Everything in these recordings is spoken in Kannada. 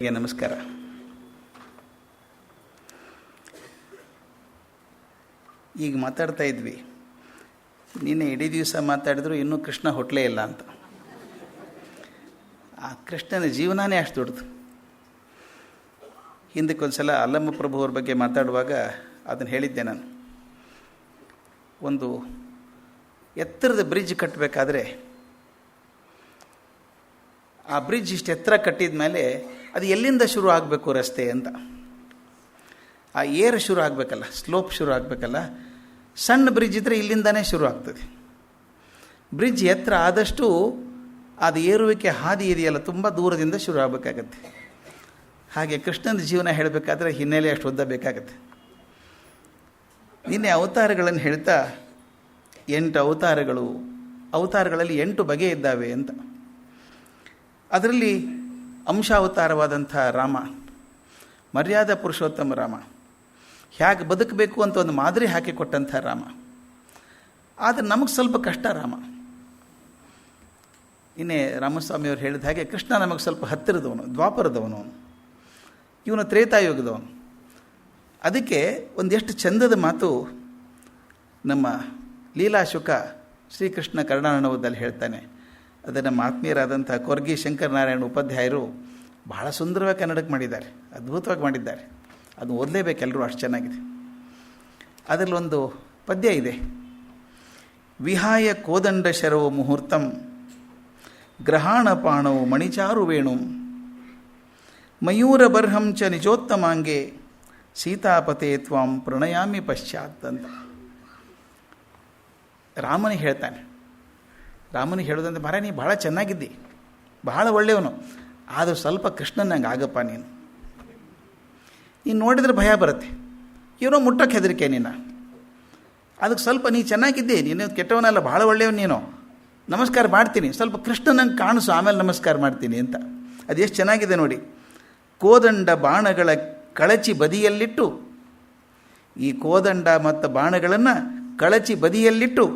ನಮಸ್ಕಾರ. ಈಗ ಮಾತಾಡ್ತಾ ಇದ್ವಿ, ನಿನ್ನೆ ಇಡೀ ದಿವಸ ಮಾತಾಡಿದ್ರು ಇನ್ನೂ ಕೃಷ್ಣ ಹೊಟ್ಟಲೇ ಇಲ್ಲ ಅಂತ. ಆ ಕೃಷ್ಣನ ಜೀವನನೇ ಅಷ್ಟು ದೊಡ್ಡದು. ಹಿಂದಕ್ಕೊಂದ್ಸಲ ಅಲ್ಲಮ್ಮ ಪ್ರಭು ಅವ್ರ ಬಗ್ಗೆ ಮಾತಾಡುವಾಗ ಅದನ್ನು ಹೇಳಿದ್ದೆ ನಾನು. ಒಂದು ಎತ್ತರದ ಬ್ರಿಡ್ಜ್ ಕಟ್ಟಬೇಕಾದ್ರೆ ಆ ಬ್ರಿಡ್ಜ್ ಇಷ್ಟು ಎತ್ತರ ಕಟ್ಟಿದ ಮೇಲೆ ಅದು ಎಲ್ಲಿಂದ ಶುರು ಆಗಬೇಕು ರಸ್ತೆ ಅಂತ. ಆ ಏರ್ ಶುರು ಆಗಬೇಕಲ್ಲ, ಸ್ಲೋಪ್ ಶುರು ಆಗಬೇಕಲ್ಲ. ಸಣ್ಣ ಬ್ರಿಡ್ಜ್ ಇದ್ದರೆ ಇಲ್ಲಿಂದನೇ ಶುರು ಆಗ್ತದೆ. ಬ್ರಿಡ್ಜ್ ಎತ್ತರ ಆದಷ್ಟು ಅದು ಏರುವಿಕೆ ಹಾದಿ ಇದೆಯಲ್ಲ, ತುಂಬ ದೂರದಿಂದ ಶುರು ಆಗಬೇಕಾಗತ್ತೆ. ಹಾಗೆ ಕೃಷ್ಣನ ಜೀವನ ಹೇಳಬೇಕಾದ್ರೆ ಹಿನ್ನೆಲೆ ಅಷ್ಟು ಉದ್ದ ಬೇಕಾಗತ್ತೆ. ನಿನ್ನೆ ಅವತಾರಗಳನ್ನು ಹೇಳ್ತಾ 8 ಅವತಾರಗಳಲ್ಲಿ 8 ಬಗೆ ಇದ್ದಾವೆ ಅಂತ. ಅದರಲ್ಲಿ ಅಂಶಾವತಾರವಾದಂಥ ರಾಮ, ಮರ್ಯಾದಾ ಪುರುಷೋತ್ತಮ ರಾಮ, ಹೇಗೆ ಬದುಕಬೇಕು ಅಂತ ಒಂದು ಮಾದರಿ ಹಾಕಿಕೊಟ್ಟಂಥ ರಾಮ. ಆದರೆ ನಮಗೆ ಸ್ವಲ್ಪ ಕಷ್ಟ ರಾಮ. ಇನ್ನೇ ರಾಮಸ್ವಾಮಿಯವರು ಹೇಳಿದ ಹಾಗೆ ಕೃಷ್ಣ ನಮಗೆ ಸ್ವಲ್ಪ ಹತ್ತಿರದವನು, ದ್ವಾಪರದವನು, ಇವನು ತ್ರೇತಾಯುಗದವನು. ಅದಕ್ಕೆ ಒಂದೆಷ್ಟು ಚಂದದ ಮಾತು ನಮ್ಮ ಲೀಲಾಶುಕ ಶ್ರೀಕೃಷ್ಣ ಕರ್ಣಾರ್ಣವದಲ್ಲಿ ಹೇಳ್ತಾನೆ. ಅದನ್ನು ನಮ್ಮ ಆತ್ಮೀಯರಾದಂಥ ಕೊರ್ಗಿ ಶಂಕರನಾರಾಯಣ ಉಪಾಧ್ಯಾಯರು ಬಹಳ ಸುಂದರವಾಗಿ ಕನ್ನಡಕ್ಕೆ ಮಾಡಿದ್ದಾರೆ, ಅದ್ಭುತವಾಗಿ ಮಾಡಿದ್ದಾರೆ. ಅದು ಓದಲೇಬೇಕು ಎಲ್ಲರೂ, ಅಷ್ಟು ಚೆನ್ನಾಗಿದೆ. ಅದರಲ್ಲಿ ಒಂದು ಪದ್ಯ ಇದೆ. ವಿಹಾಯ ಕೋದಂಡ ಶರವು ಮುಹೂರ್ತಂ ಗ್ರಹಾಣ ಪಾಣವು ಮಣಿಚಾರು ವೇಣು ಮಯೂರ ಬರ್ಹಂಚ ನಿಜೋತ್ತಮಾಂಗೆ ಸೀತಾಪತೆ ತ್ವಾಂ ಪ್ರಣಯಾಮಿ ಪಶ್ಚಾತ್ ಅಂತ ರಾಮನಿಗೆ ಹೇಳ್ತಾನೆ. ರಾಮನಿಗೆ ಹೇಳೋದಂದ್ರೆ, ಮರ ನೀ ಭಾಳ ಚೆನ್ನಾಗಿದ್ದಿ, ಬಹಳ ಒಳ್ಳೆಯವನು, ಆದರೂ ಸ್ವಲ್ಪ ಕೃಷ್ಣನಂಗೆ ಆಗಪ್ಪ ನೀನು ನೋಡಿದ್ರೆ ಭಯ ಬರುತ್ತೆ, ಏನೋ ಮುಟ್ಟಕ್ಕೆ ಹೆದರಿಕೆ ನೀನು, ಅದಕ್ಕೆ ಸ್ವಲ್ಪ ನೀ ಚೆನ್ನಾಗಿದ್ದೆ, ನೀನು ಕೆಟ್ಟವನಲ್ಲ, ಭಾಳ ಒಳ್ಳೆಯವನು ನೀನು, ನಮಸ್ಕಾರ ಮಾಡ್ತೀನಿ, ಸ್ವಲ್ಪ ಕೃಷ್ಣನಂಗೆ ಕಾಣಿಸು, ಆಮೇಲೆ ನಮಸ್ಕಾರ ಮಾಡ್ತೀನಿ ಅಂತ. ಅದು ಎಷ್ಟು ಚೆನ್ನಾಗಿದೆ ನೋಡಿ. ಕೋದಂಡ ಬಾಣಗಳ ಕಳಚಿ ಬದಿಯಲ್ಲಿಟ್ಟು, ಈ ಕೋದಂಡ ಮತ್ತು ಬಾಣಗಳನ್ನು ಕಳಚಿ ಬದಿಯಲ್ಲಿಟ್ಟು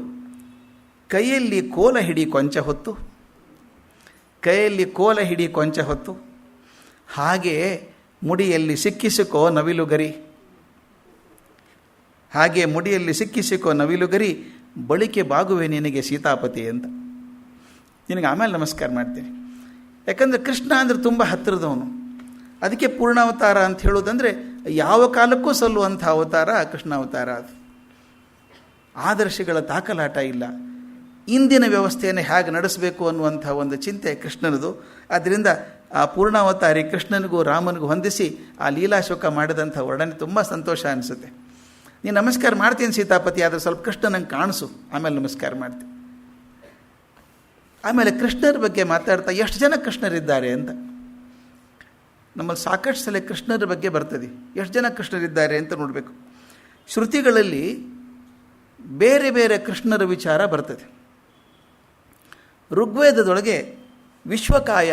ಕೈಯಲ್ಲಿ ಕೋಲ ಹಿಡಿ ಕೊಂಚ ಹೊತ್ತು ಹಾಗೆ ಮುಡಿಯಲ್ಲಿ ಸಿಕ್ಕಿಸಿಕೋ ನವಿಲುಗರಿ ಬಳಿಕೆ ಬಾಗುವೆ ನಿನಗೆ ಸೀತಾಪತಿ ಅಂತ. ನಿನಗೆ ಆಮೇಲೆ ನಮಸ್ಕಾರ ಮಾಡ್ತೀನಿ. ಯಾಕಂದರೆ ಕೃಷ್ಣ ಅಂದರೆ ತುಂಬ ಹತ್ತಿರದವನು. ಅದಕ್ಕೆ ಪೂರ್ಣಾವತಾರ ಅಂತ ಹೇಳೋದಂದರೆ ಯಾವ ಕಾಲಕ್ಕೂ ಸಲ್ಲುವಂಥ ಅವತಾರ ಕೃಷ್ಣಾವತಾರ. ಅದು ಆದರ್ಶಗಳ ದಾಖಲಾಟ ಇಲ್ಲ. ಇಂದಿನ ವ್ಯವಸ್ಥೆಯನ್ನು ಹೇಗೆ ನಡೆಸಬೇಕು ಅನ್ನುವಂಥ ಒಂದು ಚಿಂತೆ ಕೃಷ್ಣನದು. ಆದ್ದರಿಂದ ಆ ಪೂರ್ಣಾವತಾರಿ ಕೃಷ್ಣನಿಗೂ ರಾಮನಿಗೂ ಹೊಂದಿಸಿ ಆ ಲೀಲಾಶೋಕ ಮಾಡಿದಂಥ ವರ್ಣನೆ ತುಂಬ ಸಂತೋಷ ಅನಿಸುತ್ತೆ. ನೀನು ನಮಸ್ಕಾರ ಮಾಡ್ತೀನಿ ಸೀತಾಪತಿ, ಆದರೆ ಸ್ವಲ್ಪ ಕೃಷ್ಣನಂಗೆ ಕಾಣಿಸು, ಆಮೇಲೆ ನಮಸ್ಕಾರ ಮಾಡ್ತೀನಿ. ಆಮೇಲೆ ಕೃಷ್ಣರ ಬಗ್ಗೆ ಮಾತಾಡ್ತಾ ಎಷ್ಟು ಜನ ಕೃಷ್ಣರಿದ್ದಾರೆ ಅಂತ. ನಮ್ಮಲ್ಲಿ ಸಾಕಷ್ಟು ಸಲ ಕೃಷ್ಣರ ಬಗ್ಗೆ ಬರ್ತದೆ, ಎಷ್ಟು ಜನ ಕೃಷ್ಣರಿದ್ದಾರೆ ಅಂತ ನೋಡಬೇಕು. ಶ್ರುತಿಗಳಲ್ಲಿ ಬೇರೆ ಬೇರೆ ಕೃಷ್ಣರ ವಿಚಾರ ಬರ್ತದೆ. ಋಗ್ವೇದದೊಳಗೆ ವಿಶ್ವಕಾಯ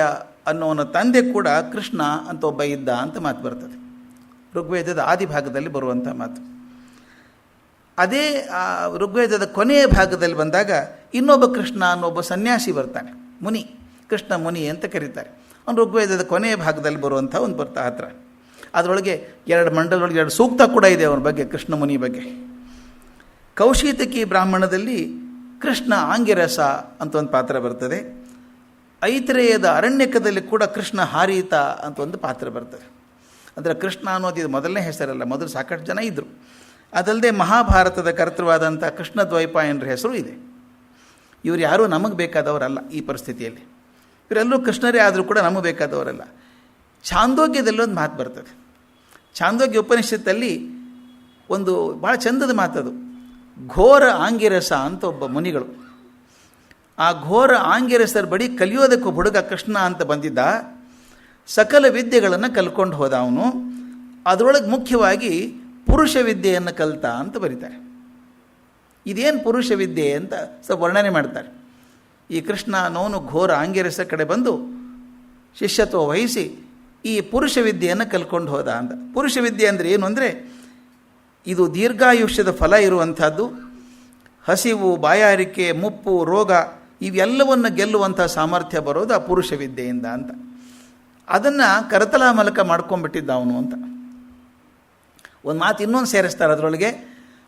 ಅನ್ನೋನ ತಂದೆ ಕೂಡ ಕೃಷ್ಣ ಅಂತ ಒಬ್ಬ ಇದ್ದ ಅಂತ ಮಾತು ಬರ್ತದೆ. ಋಗ್ವೇದದ ಆದಿಭಾಗದಲ್ಲಿ ಬರುವಂಥ ಮಾತು. ಅದೇ ಋಗ್ವೇದದ ಕೊನೆಯ ಭಾಗದಲ್ಲಿ ಬಂದಾಗ ಇನ್ನೊಬ್ಬ ಕೃಷ್ಣ ಅನ್ನೊಬ್ಬ ಸನ್ಯಾಸಿ ಬರ್ತಾನೆ, ಮುನಿ, ಕೃಷ್ಣ ಮುನಿ ಅಂತ ಕರೀತಾರೆ. ಅವನು ಋಗ್ವೇದದ ಕೊನೆಯ ಭಾಗದಲ್ಲಿ ಬರುವಂಥ ಒಂದು ಬರ್ತಾ ಹತ್ರ. ಅದರೊಳಗೆ 2 ಮಂಡಲದೊಳಗೆ 2 ಸೂಕ್ತ ಕೂಡ ಇದೆ ಅವನ ಬಗ್ಗೆ, ಕೃಷ್ಣ ಮುನಿ ಬಗ್ಗೆ. ಕೌಶಿತಕಿ ಬ್ರಾಹ್ಮಣದಲ್ಲಿ ಕೃಷ್ಣ ಆಂಗಿರಸ ಅಂತ ಒಂದು ಪಾತ್ರ ಬರ್ತದೆ. ಐತ್ರೇಯದ ಅರಣ್ಯಕದಲ್ಲಿ ಕೂಡ ಕೃಷ್ಣ ಹಾರೀತ ಅಂತ ಒಂದು ಪಾತ್ರ ಬರ್ತದೆ. ಅಂದರೆ ಕೃಷ್ಣ ಅನ್ನೋದು ಇದು ಮೊದಲನೇ ಹೆಸರಲ್ಲ, ಮೊದಲು ಸಾಕಷ್ಟು ಜನ ಇದ್ದರು. ಅದಲ್ಲದೆ ಮಹಾಭಾರತದ ಕರ್ತೃವಾದಂಥ ಕೃಷ್ಣ ದ್ವೈಪಾಯನರ ಹೆಸರು ಇದೆ. ಇವರು ಯಾರೂ ನಮಗೆ ಬೇಕಾದವರಲ್ಲ. ಈ ಪರಿಸ್ಥಿತಿಯಲ್ಲಿ ಇವರೆಲ್ಲರೂ ಕೃಷ್ಣರೇ ಆದರೂ ಕೂಡ ನಮಗೆ ಬೇಕಾದವರಲ್ಲ. ಛಾಂದೋಗ್ಯದಲ್ಲಿ ಒಂದು ಮಾತು ಬರ್ತದೆ. ಛಾಂದೋಗ್ಯ ಉಪನಿಷತ್ತಲ್ಲಿ ಒಂದು ಭಾಳ ಚಂದದ ಮಾತದು. ಘೋರ ಆಂಗಿರಸ ಅಂತ ಒಬ್ಬ ಮುನಿಗಳು, ಆ ಘೋರ ಆಂಗಿರಸರ ಬಳಿ ಕಲಿಯೋದಕ್ಕೆ ಹುಡುಗ ಕೃಷ್ಣ ಅಂತ ಬಂದಿದ್ದ. ಸಕಲ ವಿದ್ಯೆಗಳನ್ನು ಕಲ್ಕೊಂಡು ಹೋದ ಅವನು. ಅದರೊಳಗೆ ಮುಖ್ಯವಾಗಿ ಪುರುಷ ವಿದ್ಯೆಯನ್ನು ಕಲಿತ ಅಂತ ಬರೀತಾರೆ. ಇದೇನು ಪುರುಷ ವಿದ್ಯೆ ಅಂತ ಸ್ವಲ್ಪ ವರ್ಣನೆ ಮಾಡ್ತಾರೆ. ಈ ಕೃಷ್ಣ ಅನ್ನೋನು ಘೋರ ಆಂಗಿರಸ ಕಡೆ ಬಂದು ಶಿಷ್ಯತ್ವ ವಹಿಸಿ ಈ ಪುರುಷ ವಿದ್ಯೆಯನ್ನು ಕಲ್ಕೊಂಡು ಹೋದ ಅಂತ. ಪುರುಷ ವಿದ್ಯೆ ಅಂದರೆ ಏನು ಅಂದರೆ, ಇದು ದೀರ್ಘಾಯುಷ್ಯದ ಫಲ ಇರುವಂಥದ್ದು. ಹಸಿವು, ಬಾಯಾರಿಕೆ, ಮುಪ್ಪು, ರೋಗ ಇವೆಲ್ಲವನ್ನು ಗೆಲ್ಲುವಂಥ ಸಾಮರ್ಥ್ಯ ಬರೋದು ಆ ಪುರುಷ ವಿದ್ಯೆಯಿಂದ ಅಂತ. ಅದನ್ನು ಕರತಲ ಮಲಕ ಮಾಡ್ಕೊಂಡ್ಬಿಟ್ಟಿದ್ದ ಅವನು ಅಂತ. ಒಂದು ಮಾತು ಇನ್ನೊಂದು ಸೇರಿಸ್ತಾರೆ ಅದರೊಳಗೆ.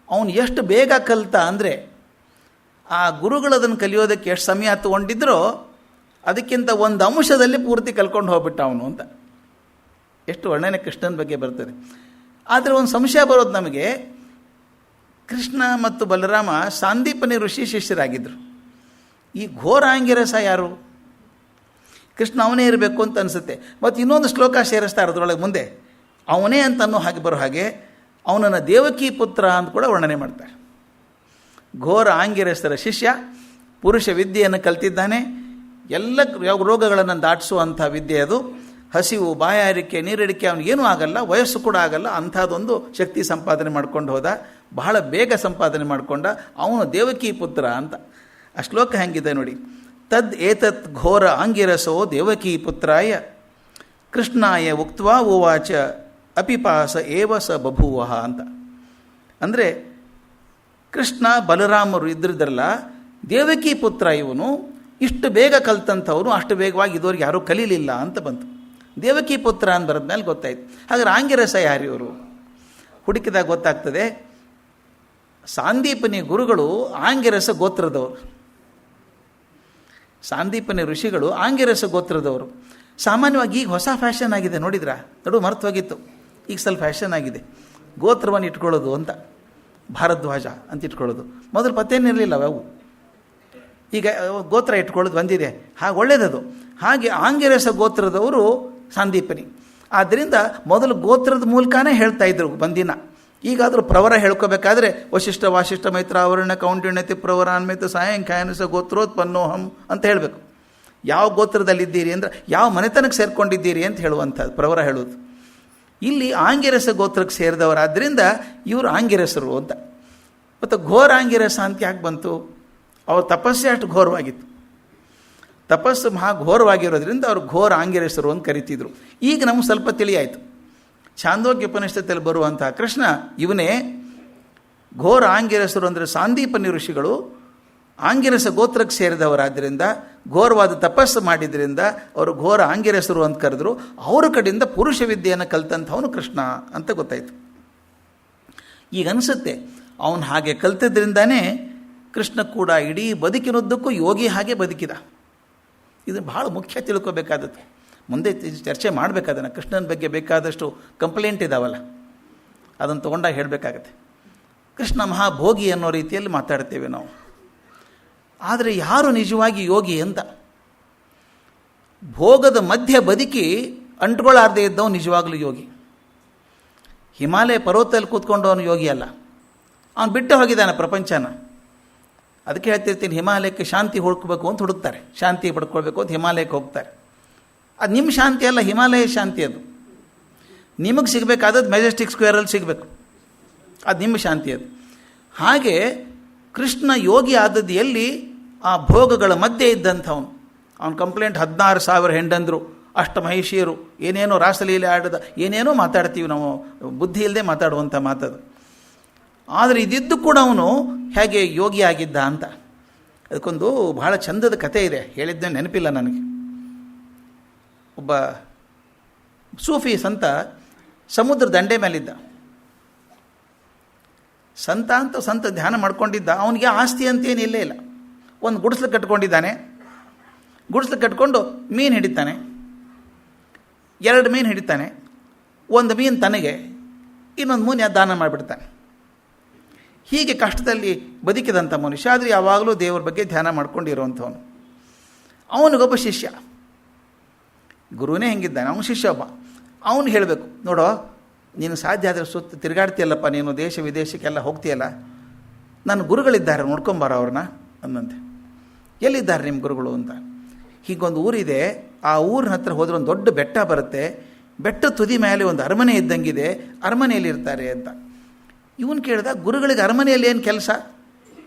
ಅವನು ಎಷ್ಟು ಬೇಗ ಕಲಿತ ಅಂದರೆ ಆ ಗುರುಗಳದನ್ನು ಕಲಿಯೋದಕ್ಕೆ ಎಷ್ಟು ಸಮಯ ತಗೊಂಡಿದ್ರೋ ಅದಕ್ಕಿಂತ ಒಂದು ಅಂಶದಲ್ಲಿ ಪೂರ್ತಿ ಕಲ್ಕೊಂಡು ಹೋಗ್ಬಿಟ್ಟ ಅವನು ಅಂತ. ಎಷ್ಟು ವರ್ಣನೆ ಕೃಷ್ಣನ ಬಗ್ಗೆ ಬರ್ತದೆ. ಆದರೆ ಒಂದು ಸಂಶಯ ಬರೋದು ನಮಗೆ, ಕೃಷ್ಣ ಮತ್ತು ಬಲರಾಮ ಸಾಂದೀಪನಿ ಋಷಿ ಶಿಷ್ಯರಾಗಿದ್ದರು. ಈ ಘೋರಾಂಗಿರಸ ಯಾರು? ಕೃಷ್ಣ ಅವನೇ ಇರಬೇಕು ಅಂತ ಅನಿಸುತ್ತೆ. ಮತ್ತು ಇನ್ನೊಂದು ಶ್ಲೋಕ ಸೇರಿಸ್ತಾರೆ ಅದರೊಳಗೆ ಮುಂದೆ, ಅವನೇ ಅಂತ ಅನ್ನೋ ಹಾಗೆ ಬರೋ ಹಾಗೆ ಅವನನ್ನು ದೇವಕಿ ಪುತ್ರ ಅಂತ ಕೂಡ ವರ್ಣನೆ ಮಾಡ್ತಾರೆ. ಘೋರ ಆಂಗಿರಸರ ಶಿಷ್ಯ, ಪುರುಷ ವಿದ್ಯೆಯನ್ನು ಕಲ್ತಿದ್ದಾನೆ. ಎಲ್ಲ ರೋಗಗಳನ್ನು ದಾಟಿಸುವಂಥ ವಿದ್ಯೆ ಅದು. ಹಸಿವು, ಬಾಯಾರಿಕೆ, ನೀರಿಡಿಕೆ ಅವನಿಗೇನೂ ಆಗಲ್ಲ, ವಯಸ್ಸು ಕೂಡ ಆಗಲ್ಲ. ಅಂಥದ್ದೊಂದು ಶಕ್ತಿ ಸಂಪಾದನೆ ಮಾಡ್ಕೊಂಡು ಹೋದ, ಬಹಳ ಬೇಗ ಸಂಪಾದನೆ ಮಾಡಿಕೊಂಡ. ಅವನು ದೇವಕಿ ಪುತ್ರ ಅಂತ. ಆ ಶ್ಲೋಕ ಹೆಂಗಿದೆ ನೋಡಿ. ತದ್ ಏತತ್ ಘೋರ ಆಂಗಿರಸೋ ದೇವಕೀ ಪುತ್ರಾಯ ಕೃಷ್ಣಾಯ ಉಕ್ತ್ವಾ ಉವಾಚ ಅಪಿಪಾಸ ಏವ ಸ ಬಭೂವ ಅಂತ. ಅಂದರೆ ಕೃಷ್ಣ ಬಲರಾಮರು ಇದ್ರಿದ್ರಲ್ಲ, ದೇವಕಿ ಪುತ್ರ ಇವನು, ಇಷ್ಟು ಬೇಗ ಕಲ್ತಂಥವ್ರು ಅಷ್ಟು ಬೇಗವಾಗಿ ಇದುವರೆಗೆ ಯಾರೂ ಕಲೀಲಿಲ್ಲ ಅಂತ ಬಂತು. ದೇವಕಿ ಪುತ್ರ ಅಂತ ಬರೆದ್ಮೇಲೆ ಗೊತ್ತಾಯ್ತು. ಹಾಗಾದ್ರೆ ಆಂಗಿರಸ ಯಾರು ಇವರು? ಹುಡುಕಿದಾಗ ಗೊತ್ತಾಗ್ತದೆ, ಸಾಂದೀಪನಿ ಗುರುಗಳು ಆಂಗಿರಸ ಗೋತ್ರದವರು. ಸಾಂದೀಪನಿ ಋಷಿಗಳು ಆಂಗಿರಸ ಗೋತ್ರದವರು. ಸಾಮಾನ್ಯವಾಗಿ ಈಗ ಹೊಸ ಫ್ಯಾಷನ್ ಆಗಿದೆ, ನೋಡಿದ್ರಾ? ಮರ್ತೋಗಿತ್ತು, ಈಗ ಸ್ವಲ್ಪ ಫ್ಯಾಷನ್ ಆಗಿದೆ ಗೋತ್ರವನ್ನು ಇಟ್ಕೊಳ್ಳೋದು ಅಂತ. ಭಾರದ್ವಾಜ ಅಂತ ಇಟ್ಕೊಳ್ಳೋದು ಮೊದಲು ಪತ್ತೇನಿರಲಿಲ್ಲ ಅವು. ಈಗ ಗೋತ್ರ ಇಟ್ಕೊಳ್ಳೋದು ಬಂದಿದೆ, ಹಾಗೆ ಒಳ್ಳೆಯದದು. ಹಾಗೆ ಆಂಗಿರಸ ಗೋತ್ರದವರು ಸಾಂದೀಪನಿ. ಆದ್ದರಿಂದ ಮೊದಲು ಗೋತ್ರದ ಮೂಲಕನೇ ಹೇಳ್ತಾ ಇದ್ರು ಬಂದಿನ. ಈಗಾದರೂ ಪ್ರವರ ಹೇಳ್ಕೋಬೇಕಾದ್ರೆ ವಶಿಷ್ಠ ವಾಸಿಷ್ಠ ಮೈತ್ರ ಅವರಣ್ಯ ಕೌಂಡಿಣ್ಯತಿ ಪ್ರವರಾನ್ಮೇತ ಸಾಯಂಕಾಯನಸ ಗೋತ್ರೋತ್ಪನ್ನೋಹಂ ಅಂತ ಹೇಳಬೇಕು. ಯಾವ ಗೋತ್ರದಲ್ಲಿದ್ದೀರಿ ಅಂದರೆ ಯಾವ ಮನೆತನಕ್ಕೆ ಸೇರ್ಕೊಂಡಿದ್ದೀರಿ ಅಂತ ಹೇಳುವಂಥದ್ದು ಪ್ರವರ ಹೇಳೋದು. ಇಲ್ಲಿ ಆಂಗಿರಸ ಗೋತ್ರಕ್ಕೆ ಸೇರಿದವರಾದ್ದರಿಂದ ಇವರು ಆಂಗಿರಸರು ಅಂತ. ಮತ್ತು ಘೋರ ಆಂಗಿರಸ ಅಂತ ಯಾಕೆ ಬಂತು? ಅವ್ರ ತಪಸ್ಸೇ ಅಷ್ಟು ಘೋರವಾಗಿತ್ತು. ತಪಸ್ಸು ಮಹಾ ಘೋರವಾಗಿರೋದ್ರಿಂದ ಅವರು ಘೋರ ಆಂಗಿರಸರು ಅಂತ ಕರಿತಿದ್ರು. ಈಗ ನಮ್ಗೆ ಸ್ವಲ್ಪ ತಿಳಿಯಾಯಿತು. ಛಾಂದೋಗ್ಯ ಉಪನಿಷತ್ತಲ್ಲಿ ಬರುವಂತಹ ಕೃಷ್ಣ ಇವನೇ. ಘೋರ ಆಂಗಿರಸರು ಅಂದರೆ ಸಾಂದೀಪನಿ ಋಷಿಗಳು ಆಂಗಿರಸ ಗೋತ್ರಕ್ಕೆ ಸೇರಿದವರಾದ್ದರಿಂದ, ಘೋರವಾದ ತಪಸ್ಸು ಮಾಡಿದ್ರಿಂದ ಅವರು ಘೋರ ಆಂಗಿರಸರು ಅಂತ ಕರೆದ್ರು. ಅವರ ಕಡೆಯಿಂದ ಪುರುಷ ವಿದ್ಯೆಯನ್ನು ಕಲ್ತಂಥವನು ಕೃಷ್ಣ ಅಂತ ಗೊತ್ತಾಯಿತು. ಈಗ ಅನಿಸುತ್ತೆ ಅವನು ಹಾಗೆ ಕಲ್ತಿದ್ರಿಂದಾನೇ ಕೃಷ್ಣ ಕೂಡ ಇಡೀ ಬದುಕಿನುದ್ದಕ್ಕೂ ಯೋಗಿ ಹಾಗೆ ಬದುಕಿದ. ಇದು ಬಹಳ ಮುಖ್ಯ ತಿಳ್ಕೋಬೇಕಾದದ್ದು. ಮುಂದೆ ಚರ್ಚೆ ಮಾಡಬೇಕಾದನ್ನು. ಕೃಷ್ಣನ ಬಗ್ಗೆ ಬೇಕಾದಷ್ಟು ಕಂಪ್ಲೇಂಟ್ ಇದ್ದಾವಲ್ಲ, ಅದನ್ನು ತೊಗೊಂಡಾಗ ಹೇಳಬೇಕಾಗತ್ತೆ. ಕೃಷ್ಣ ಮಹಾಭೋಗಿ ಅನ್ನೋ ರೀತಿಯಲ್ಲಿ ಮಾತಾಡ್ತೇವೆ ನಾವು. ಆದರೆ ಯಾರು ನಿಜವಾಗಿ ಯೋಗಿ ಅಂತ? ಭೋಗದ ಮಧ್ಯೆ ಬದುಕಿ ಅಂಟ್ಕೊಳ್ಳಾರ್ದೇ ಇದ್ದವನು ನಿಜವಾಗ್ಲೂ ಯೋಗಿ. ಹಿಮಾಲಯ ಪರ್ವತದಲ್ಲಿ ಕೂತ್ಕೊಂಡು ಅವನು ಯೋಗಿ ಅಲ್ಲ, ಅವನು ಬಿಟ್ಟು ಹೋಗಿದ್ದಾನೆ ಪ್ರಪಂಚನ. ಅದಕ್ಕೆ ಹೇಳ್ತಿರ್ತೀನಿ, ಹಿಮಾಲಯಕ್ಕೆ ಶಾಂತಿ ಹುಡುಕಬೇಕು ಅಂತ ಹುಡುಕ್ತಾರೆ, ಶಾಂತಿ ಪಡ್ಕೊಳ್ಬೇಕು ಅಂತ ಹಿಮಾಲಯಕ್ಕೆ ಹೋಗ್ತಾರೆ. ಅದು ನಿಮ್ಮ ಶಾಂತಿ ಅಲ್ಲ, ಹಿಮಾಲಯ ಶಾಂತಿ. ಅದು ನಿಮಗೆ ಸಿಗಬೇಕಾದದ್ದು ಮೆಜೆಸ್ಟಿಕ್ ಸ್ಕ್ವೇರಲ್ಲಿ ಸಿಗಬೇಕು, ಅದು ನಿಮ್ಮ ಶಾಂತಿ. ಅದು ಹಾಗೆ ಕೃಷ್ಣ ಯೋಗಿ ಆದದ್ದು ಎಲ್ಲಿ? ಆ ಭೋಗಗಳ ಮಧ್ಯೆ ಇದ್ದಂಥವನು. ಅವನ ಕಂಪ್ಲೇಂಟ್ 16,000 ಹೆಂಡಂದರು, ಅಷ್ಟ ಮಹಿಷಿಯರು, ಏನೇನೋ ರಾಸಲೀಲೆ ಆಡದ, ಏನೇನೋ ಮಾತಾಡ್ತೀವಿ ನಾವು, ಬುದ್ಧಿ ಇಲ್ಲದೆ ಮಾತಾಡುವಂಥ ಮಾತದು. ಆದರೆ ಇದಿದ್ದು ಕೂಡ ಅವನು ಹೇಗೆ ಯೋಗಿ ಆಗಿದ್ದ ಅಂತ ಅದಕ್ಕೊಂದು ಬಹಳ ಚಂದದ ಕಥೆ ಇದೆ. ಹೇಳಿದ್ದೆ ನೆನಪಿಲ್ಲ ನನಗೆ. ಒಬ್ಬ ಸೂಫಿ ಸಂತ ಸಮುದ್ರ ದಂಡೆ ಮೇಲಿದ್ದ. ಸಂತ ಧ್ಯಾನ ಮಾಡ್ಕೊಂಡಿದ್ದ. ಅವನಿಗೆ ಆಸ್ತಿ ಅಂತೇನು ಇಲ್ಲೇ ಇಲ್ಲ. ಒಂದು ಗುಡಿಸ್ಲು ಕಟ್ಕೊಂಡಿದ್ದಾನೆ. ಗುಡಿಸ್ಲು ಕಟ್ಕೊಂಡು ಮೀನು ಹಿಡಿತಾನೆ. 2 ಮೀನು ಹಿಡಿತಾನೆ. ಒಂದು ಮೀನು ತನಗೆ, ಇನ್ನೊಂದು ಮೀನು ದಾನ ಮಾಡಿಬಿಡ್ತಾನೆ. ಹೀಗೆ ಕಷ್ಟದಲ್ಲಿ ಬದುಕಿದಂಥ ಮನುಷ್ಯ, ಆದರೆ ಯಾವಾಗಲೂ ದೇವರ ಬಗ್ಗೆ ಧ್ಯಾನ ಮಾಡ್ಕೊಂಡಿರುವಂಥವನು. ಅವನಿಗೊಬ್ಬ ಶಿಷ್ಯ, ಗುರುವೇ ಹೆಂಗಿದ್ದಾನೆ, ಅವನು ಶಿಷ್ಯ ಒಬ್ಬ. ಅವನು ಹೇಳಬೇಕು, ನೋಡೋ ನೀನು ಸಾಧ್ಯ ಆದರೆ ಸುತ್ತ ತಿರುಗಾಡ್ತೀಯಲ್ಲಪ್ಪ, ನೀನು ದೇಶ ವಿದೇಶಕ್ಕೆಲ್ಲ ಹೋಗ್ತೀಯಲ್ಲ, ನನ್ನ ಗುರುಗಳಿದ್ದಾರೆ, ನೋಡ್ಕೊಂಬಾರ ಅವ್ರನ್ನ ಅಂದಂತೆ. ಎಲ್ಲಿದ್ದಾರೆ ನಿಮ್ಮ ಗುರುಗಳು ಅಂತ. ಹೀಗೊಂದು ಊರಿದೆ, ಆ ಊರಿನ ಹತ್ರ ಹೋದರೆ ಒಂದು ದೊಡ್ಡ ಬೆಟ್ಟ ಬರುತ್ತೆ. ಬೆಟ್ಟ ತುದಿ ಮೇಲೆ ಒಂದು ಅರಮನೆ ಇದ್ದಂಗಿದೆ, ಅರಮನೆಯಲ್ಲಿ ಇರ್ತಾರೆ ಅಂತ. ಇವನು ಕೇಳಿದ, ಗುರುಗಳಿಗೆ ಅರಮನೆಯಲ್ಲಿ ಏನು ಕೆಲಸ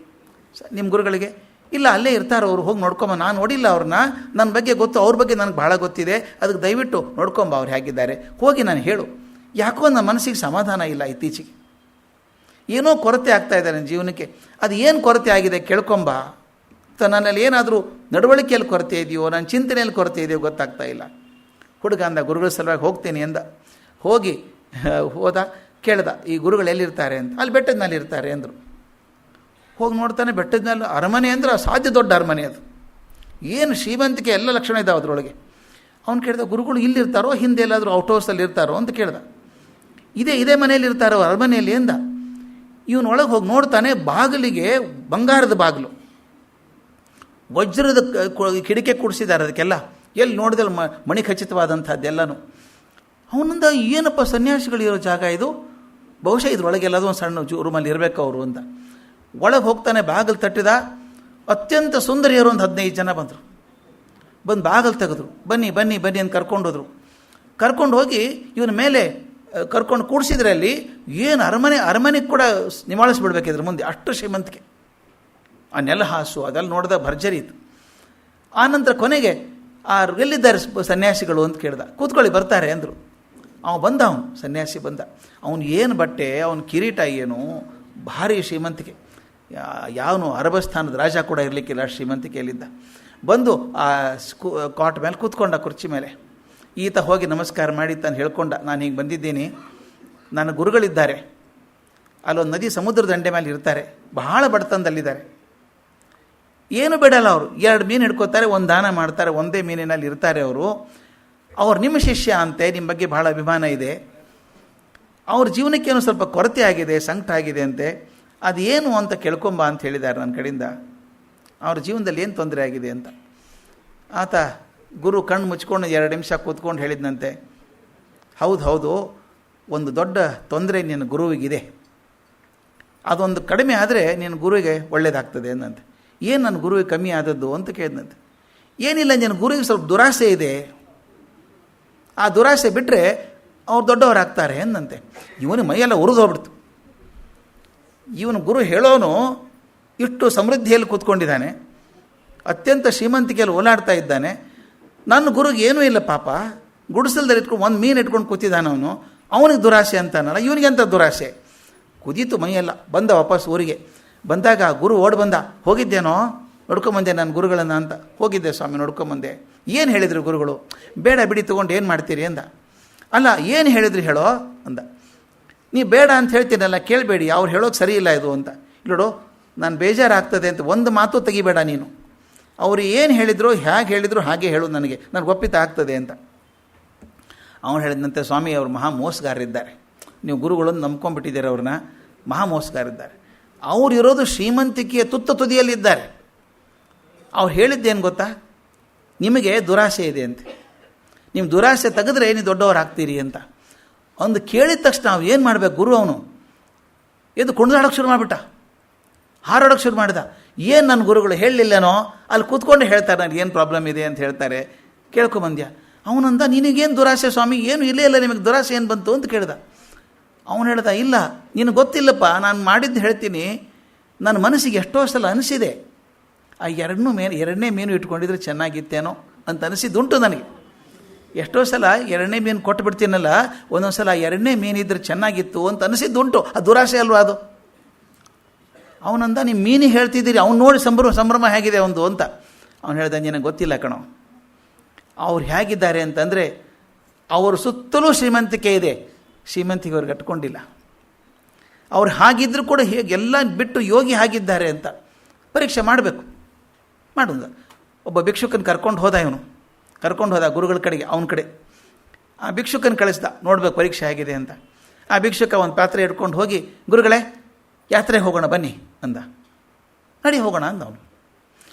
ನಿಮ್ಮ ಗುರುಗಳಿಗೆ? ಇಲ್ಲ, ಅಲ್ಲೇ ಇರ್ತಾರೆ ಅವರು, ಹೋಗಿ ನೋಡ್ಕೊಂಬ. ನಾನು ನೋಡಿಲ್ಲ ಅವ್ರನ್ನ, ನನ್ನ ಬಗ್ಗೆ ಗೊತ್ತು, ಅವ್ರ ಬಗ್ಗೆ ನನಗೆ ಭಾಳ ಗೊತ್ತಿದೆ, ಅದಕ್ಕೆ ದಯವಿಟ್ಟು ನೋಡ್ಕೊಂಬ, ಅವ್ರು ಹೇಗಿದ್ದಾರೆ, ಹೋಗಿ ನಾನು ಹೇಳು. ಯಾಕೋ ನನ್ನ ಮನಸ್ಸಿಗೆ ಸಮಾಧಾನ ಇಲ್ಲ, ಇತ್ತೀಚೆಗೆ ಏನೋ ಕೊರತೆ ಆಗ್ತಾ ಇದೆ ನನ್ನ ಜೀವನಕ್ಕೆ. ಅದು ಏನು ಕೊರತೆ ಆಗಿದೆ ಕೇಳ್ಕೊಂಬ. ನನ್ನಲ್ಲಿ ಏನಾದರೂ ನಡವಳಿಕೆಯಲ್ಲಿ ಕೊರತೆ ಇದೆಯೋ, ನನ್ನ ಚಿಂತನೆಯಲ್ಲಿ ಕೊರತೆ ಇದೆಯೋ ಗೊತ್ತಾಗ್ತಾ ಇಲ್ಲ. ಹುಡುಗ ಅಂದ ಗುರುಗಳ ಸಲುವಾಗಿ ಹೋಗ್ತೀನಿ ಅಂದ. ಹೋದ, ಕೇಳ್ದ ಈ ಗುರುಗಳು ಎಲ್ಲಿರ್ತಾರೆ ಅಂತ. ಅಲ್ಲಿ ಬೆಟ್ಟದ ಮೇಲೆ ಇರ್ತಾರೆ ಅಂದರು. ಹೋಗಿ ನೋಡ್ತಾನೆ, ಬೆಟ್ಟದ ಮೇಲೆ ಅರಮನೆ ಅಂದರೆ ಅಸಾಧ್ಯ ದೊಡ್ಡ ಅರಮನೆ ಅದು. ಏನು ಶ್ರೀಮಂತಿಕೆ ಎಲ್ಲ ಲಕ್ಷಣ ಇದ್ದಾವೆ ಅದರೊಳಗೆ. ಅವ್ನು ಕೇಳ್ದ, ಗುರುಗಳು ಇಲ್ಲಿರ್ತಾರೋ ಹಿಂದೆ ಎಲ್ಲಾದರೂ ಔಟ್ ಹೌಸಲ್ಲಿ ಇರ್ತಾರೋ ಅಂತ ಕೇಳ್ದ. ಇದೇ ಮನೆಯಲ್ಲಿ ಇರ್ತಾರೋ ಅರಮನೆಯಲ್ಲಿ ಎಂದ. ಇವನೊಳಗೆ ಹೋಗಿ ನೋಡ್ತಾನೆ, ಬಾಗಿಲಿಗೆ ಬಂಗಾರದ ಬಾಗಿಲು, ವಜ್ರದ ಕಿಡಿಕೆ ಕೂಡಿಸಿದ್ದಾರೆ ಅದಕ್ಕೆಲ್ಲ. ಎಲ್ಲಿ ನೋಡಿದಲ್ಲಿ ಮಣಿ ಖಚಿತವಾದಂಥದ್ದೆಲ್ಲನೂ. ಅವನಿಂದ ಏನಪ್ಪ ಸನ್ಯಾಸಿಗಳಿರೋ ಜಾಗ ಇದು, ಬಹುಶಃ ಇದ್ರೊಳಗೆಲ್ಲದೂ ಒಂದು ಸಣ್ಣ ರೂಮಲ್ಲಿ ಇರಬೇಕು ಅವರು ಅಂತ. ಒಳಗೆ ಹೋಗ್ತಾನೆ, ಬಾಗಿಲು ತಟ್ಟಿದ. ಅತ್ಯಂತ ಸುಂದರಿಯರು ಒಂದು 15 ಜನ ಬಂದರು. ಬಂದು ಬಾಗಿಲು ತೆಗೆದ್ರು. ಬನ್ನಿ ಬನ್ನಿ ಬನ್ನಿ ಅಂತ ಕರ್ಕೊಂಡೋದ್ರು. ಕರ್ಕೊಂಡು ಹೋಗಿ ಇವನ ಮೇಲೆ ಕರ್ಕೊಂಡು ಕೂಡಿಸಿದ್ರೆ ಅಲ್ಲಿ ಏನು ಅರಮನೆಗೆ ಕೂಡ ನಿವಾಳಿಸ್ಬಿಡ್ಬೇಕಿದ್ರ ಮುಂದೆ, ಅಷ್ಟು ಶ್ರೀಮಂತಿಕೆ. ಆ ನೆಲ ಹಾಸು ಅದೆಲ್ಲ ನೋಡಿದಾಗ ಭರ್ಜರಿ ಇತ್ತು. ಆನಂತರ ಕೊನೆಗೆ ಎಲ್ಲಿದ್ದಾರೆ ಸನ್ಯಾಸಿಗಳು ಅಂತ ಕೇಳ್ದ. ಕೂತ್ಕೊಳ್ಳಿ ಬರ್ತಾರೆ ಅಂದರು. ಅವನು ಸನ್ಯಾಸಿ ಬಂದ. ಅವನು ಏನು ಬಟ್ಟೆ, ಅವನ ಕಿರೀಟ ಏನು, ಭಾರಿ ಶ್ರೀಮಂತಿಕೆ. ಯಾವನು ಅರಬಸ್ಥಾನದ ರಾಜ ಕೂಡ ಇರಲಿಕ್ಕಿಲ್ಲ, ಶ್ರೀಮಂತಿಕೆಯಲ್ಲಿದ್ದ. ಬಂದು ಆ ಕಾಟ್ ಮೇಲೆ ಕೂತ್ಕೊಂಡ, ಕುರ್ಚಿ ಮೇಲೆ. ಈತ ಹೋಗಿ ನಮಸ್ಕಾರ ಮಾಡಿ ತಾನು ಹೇಳ್ಕೊಂಡ, ನಾನು ಹೀಗೆ ಬಂದಿದ್ದೀನಿ, ನನ್ನ ಗುರುಗಳಿದ್ದಾರೆ, ಅಲ್ಲೊಂದು ನದಿ ಸಮುದ್ರ ದಂಡೆ ಮೇಲೆ ಇರ್ತಾರೆ, ಬಹಳ ಬಡತನದಲ್ಲಿದ್ದಾರೆ, ಏನು ಬೇಡಲ್ಲ ಅವರು, 2 ಮೀನು ಹಿಡ್ಕೋತಾರೆ, ಒಂದು ದಾನ ಮಾಡ್ತಾರೆ, ಒಂದೇ ಮೀನಿನಲ್ಲಿ ಇರ್ತಾರೆ ಅವರು ನಿಮ್ಮ ಶಿಷ್ಯ ಅಂತೆ, ನಿಮ್ಮ ಬಗ್ಗೆ ಬಹಳ ಅಭಿಮಾನ ಇದೆ, ಅವ್ರ ಜೀವನಕ್ಕೇನು ಸ್ವಲ್ಪ ಕೊರತೆ ಆಗಿದೆ, ಸಂಕಟ ಆಗಿದೆ ಅಂತೆ, ಅದೇನು ಅಂತ ಕೇಳ್ಕೊಂಬ ಅಂತ ಹೇಳಿದ್ದಾರೆ ನನ್ನ ಕಡೆಯಿಂದ, ಅವ್ರ ಜೀವನದಲ್ಲಿ ಏನು ತೊಂದರೆ ಆಗಿದೆ ಅಂತ. ಆತ ಗುರು ಕಣ್ಣು ಮುಚ್ಕೊಂಡು 2 ನಿಮಿಷ ಕೂತ್ಕೊಂಡು ಹೇಳಿದ್ನಂತೆ, ಹೌದು, ಒಂದು ದೊಡ್ಡ ತೊಂದರೆ ನಿನ್ನ ಗುರುವಿಗಿದೆ, ಅದೊಂದು ಕಡಿಮೆ ಆದರೆ ನಿನ್ನ ಗುರುವಿಗೆ ಒಳ್ಳೆಯದಾಗ್ತದೆ ಅಂದಂತೆ. ಏನು ನನ್ನ ಗುರುವಿಗೆ ಕಮ್ಮಿ ಆದದ್ದು ಅಂತ ಕೇಳಿದಂತೆ. ಏನಿಲ್ಲ, ನಿನ್ನ ಗುರುವಿಗೆ ಸ್ವಲ್ಪ ದುರಾಸೆ ಇದೆ, ಆ ದುರಾಸೆ ಬಿಟ್ಟರೆ ಅವ್ರು ದೊಡ್ಡವರಾಗ್ತಾರೆ ಅಂದಂತೆ. ಇವನು ಮೈಯೆಲ್ಲ ಉರಿದು ಹೋಗ್ಬಿಡ್ತು. ಇವನು ಗುರು ಹೇಳೋನು ಇಷ್ಟು ಸಮೃದ್ಧಿಯಲ್ಲಿ ಕೂತ್ಕೊಂಡಿದ್ದಾನೆ, ಅತ್ಯಂತ ಶ್ರೀಮಂತಿಕೆಯಲ್ಲಿ ಓಲಾಡ್ತಾ ಇದ್ದಾನೆ. ನನ್ನ ಗುರುಗೆ ಏನೂ ಇಲ್ಲ ಪಾಪ, ಗುಡಿಸಲ್ದಲ್ಲಿ ಇಟ್ಕೊಂಡು ಒಂದು ಮೀನು ಇಟ್ಕೊಂಡು ಕೂತಿದ್ದಾನೆ ಅವನು, ಅವನಿಗೆ ದುರಾಸೆ ಅಂತಾನಲ್ಲ, ಇವನಿಗೆ ಅಂತ ದುರಾಸೆ. ಕುದೀತು ಮೈಯೆಲ್ಲ. ಬಂದ ವಾಪಸ್ ಊರಿಗೆ. ಬಂದಾಗ ಗುರು ಓಡಿ ಬಂದ. ಹೋಗಿದ್ದೇನೋ ನೋಡ್ಕೊಂಬಂದೆ ನನ್ನ ಗುರುಗಳನ್ನು ಅಂತ. ಹೋಗಿದ್ದೆ ಸ್ವಾಮಿ, ನೋಡ್ಕೊಂಬಂದೆ. ಏನು ಹೇಳಿದ್ರು ಗುರುಗಳು? ಬೇಡ ಬಿಡಿ, ತೊಗೊಂಡು ಏನು ಮಾಡ್ತೀರಿ ಅಂದ. ಅಲ್ಲ, ಏನು ಹೇಳಿದ್ರಿ ಹೇಳೋ ಅಂದ. ನೀ ಬೇಡ ಅಂತ ಹೇಳ್ತೀನಲ್ಲ, ಕೇಳಬೇಡಿ, ಅವ್ರು ಹೇಳೋಕೆ ಸರಿ ಇಲ್ಲ ಇದು ಅಂತ. ಇಲ್ಲೋಡು, ನಾನು ಬೇಜಾರಾಗ್ತದೆ ಅಂತ ಒಂದು ಮಾತು ತೆಗಿಬೇಡ ನೀನು. ಅವರು ಏನು ಹೇಳಿದ್ರು, ಹೇಗೆ ಹೇಳಿದ್ರು ಹಾಗೆ ಹೇಳು, ನನಗೆ ಒಪ್ಪಿತ ಆಗ್ತದೆ ಅಂತ. ಅವನು ಹೇಳಿದಂತೆ, ಸ್ವಾಮಿ ಅವರು ಮಹಾ ಮೋಸಗಾರರಿದ್ದಾರೆ, ನೀವು ಗುರುಗಳನ್ನು ನಂಬ್ಕೊಂಡ್ಬಿಟ್ಟಿದ್ದೀರ, ಅವ್ರನ್ನ ಮಹಾ ಮೋಸಗಾರಿದ್ದಾರೆ. ಅವ್ರು ಇರೋದು ಶ್ರೀಮಂತಿಕೆಯ ತುದಿಯಲ್ಲಿದ್ದಾರೆ. ಅವ್ರು ಹೇಳಿದ್ದೇನು ಗೊತ್ತಾ, ನಿಮಗೆ ದುರಾಸೆ ಇದೆ ಅಂತ, ನಿಮ್ಮ ದುರಾಸೆ ತೆಗೆದ್ರೆ ನೀವು ದೊಡ್ಡವರಾಗ್ತೀರಿ ಅಂತ. ಒಂದು ಕೇಳಿದ ತಕ್ಷಣ ನಾವು ಏನು ಮಾಡಬೇಕು, ಗುರು ಅವನು ಎದ್ದು ಕುಣಿದಾಡೋಕ್ಕೆ ಶುರು ಮಾಡಿಬಿಟ್ಟ, ಹಾರಾಡೋಕ್ಕೆ ಶುರು ಮಾಡಿದ. ಏನು ನನ್ನ ಗುರುಗಳು ಹೇಳಲಿಲ್ಲನೋ, ಅಲ್ಲಿ ಕೂತ್ಕೊಂಡು ಹೇಳ್ತಾರೆ ನನಗೇನು ಪ್ರಾಬ್ಲಮ್ ಇದೆ ಅಂತ ಹೇಳ್ತಾರೆ, ಕೇಳ್ಕೊಂಬಂದ್ಯಾ? ಅವನಂದ, ನಿನಗೇನು ದುರಾಸೆ ಸ್ವಾಮಿ, ಏನು ಇಲ್ಲೇ ಇಲ್ಲ, ನಿಮಗೆ ದುರಾಸೆ ಏನು ಬಂತು ಅಂತ ಕೇಳ್ದ. ಅವನು ಹೇಳ್ದ, ಇಲ್ಲ ನಿನಗೆ ಗೊತ್ತಿಲ್ಲಪ್ಪ, ನಾನು ಮಾಡಿದ್ದು ಹೇಳ್ತೀನಿ, ನನ್ನ ಮನಸ್ಸಿಗೆ ಎಷ್ಟೋ ಸಲ ಅನಿಸಿದೆ, ಆ ಎರಡನೇ ಮೀನು ಇಟ್ಕೊಂಡಿದ್ರೆ ಚೆನ್ನಾಗಿತ್ತೇನೋ ಅಂತ ಅನಿಸಿದ್ದುಂಟು ನನಗೆ. ಎಷ್ಟೋ ಸಲ 2ನೇ ಮೀನು ಕೊಟ್ಟು ಬಿಡ್ತೀನಲ್ಲ, ಒಂದೊಂದು ಸಲ 2ನೇ ಮೀನಿದ್ರೆ ಚೆನ್ನಾಗಿತ್ತು ಅಂತ ಅನಿಸಿದ್ದುಂಟು. ಅದು ದುರಾಸೆ ಅಲ್ವಾ ಅದು? ಅವನಂದ, ನಿಮ್ಮ ಮೀನಿಗೆ ಹೇಳ್ತಿದ್ದೀರಿ, ಅವ್ನು ನೋಡಿ ಸಂಭ್ರಮ ಹೇಗಿದೆ ಅವನು ಅಂತ. ಅವನು ಹೇಳ್ದ, ನಿನಗೆ ಗೊತ್ತಿಲ್ಲ ಕಣೋ, ಅವ್ರು ಹೇಗಿದ್ದಾರೆ ಅಂತಂದರೆ, ಅವ್ರ ಸುತ್ತಲೂ ಶ್ರೀಮಂತಿಕೆ ಇದೆ, ಶ್ರೀಮಂತಿಗೆ ಅವ್ರಿಗೆ ಕಟ್ಕೊಂಡಿಲ್ಲ. ಅವ್ರು ಹಾಗಿದ್ದರೂ ಕೂಡ ಹೇಗೆಲ್ಲ ಬಿಟ್ಟು ಯೋಗಿ ಆಗಿದ್ದಾರೆ ಅಂತ ಪರೀಕ್ಷೆ ಮಾಡಬೇಕು. ಮಾಡೋದ ಒಬ್ಬ ಭಿಕ್ಷುಕನ ಕರ್ಕೊಂಡು ಹೋದ ಗುರುಗಳ ಕಡೆಗೆ, ಅವನ ಕಡೆ. ಆ ಭಿಕ್ಷುಕನ ಕಳಿಸ್ದ, ನೋಡ್ಬೇಕು ಪರೀಕ್ಷೆ ಆಗಿದೆ ಅಂತ. ಆ ಭಿಕ್ಷುಕ ಒಂದು ಪಾತ್ರೆ ಹಿಡ್ಕೊಂಡು ಹೋಗಿ, ಗುರುಗಳೇ ಯಾತ್ರೆಗೆ ಹೋಗೋಣ ಬನ್ನಿ ಅಂದ. ನಡಿ ಹೋಗೋಣ ಅಂದ ಅವನು.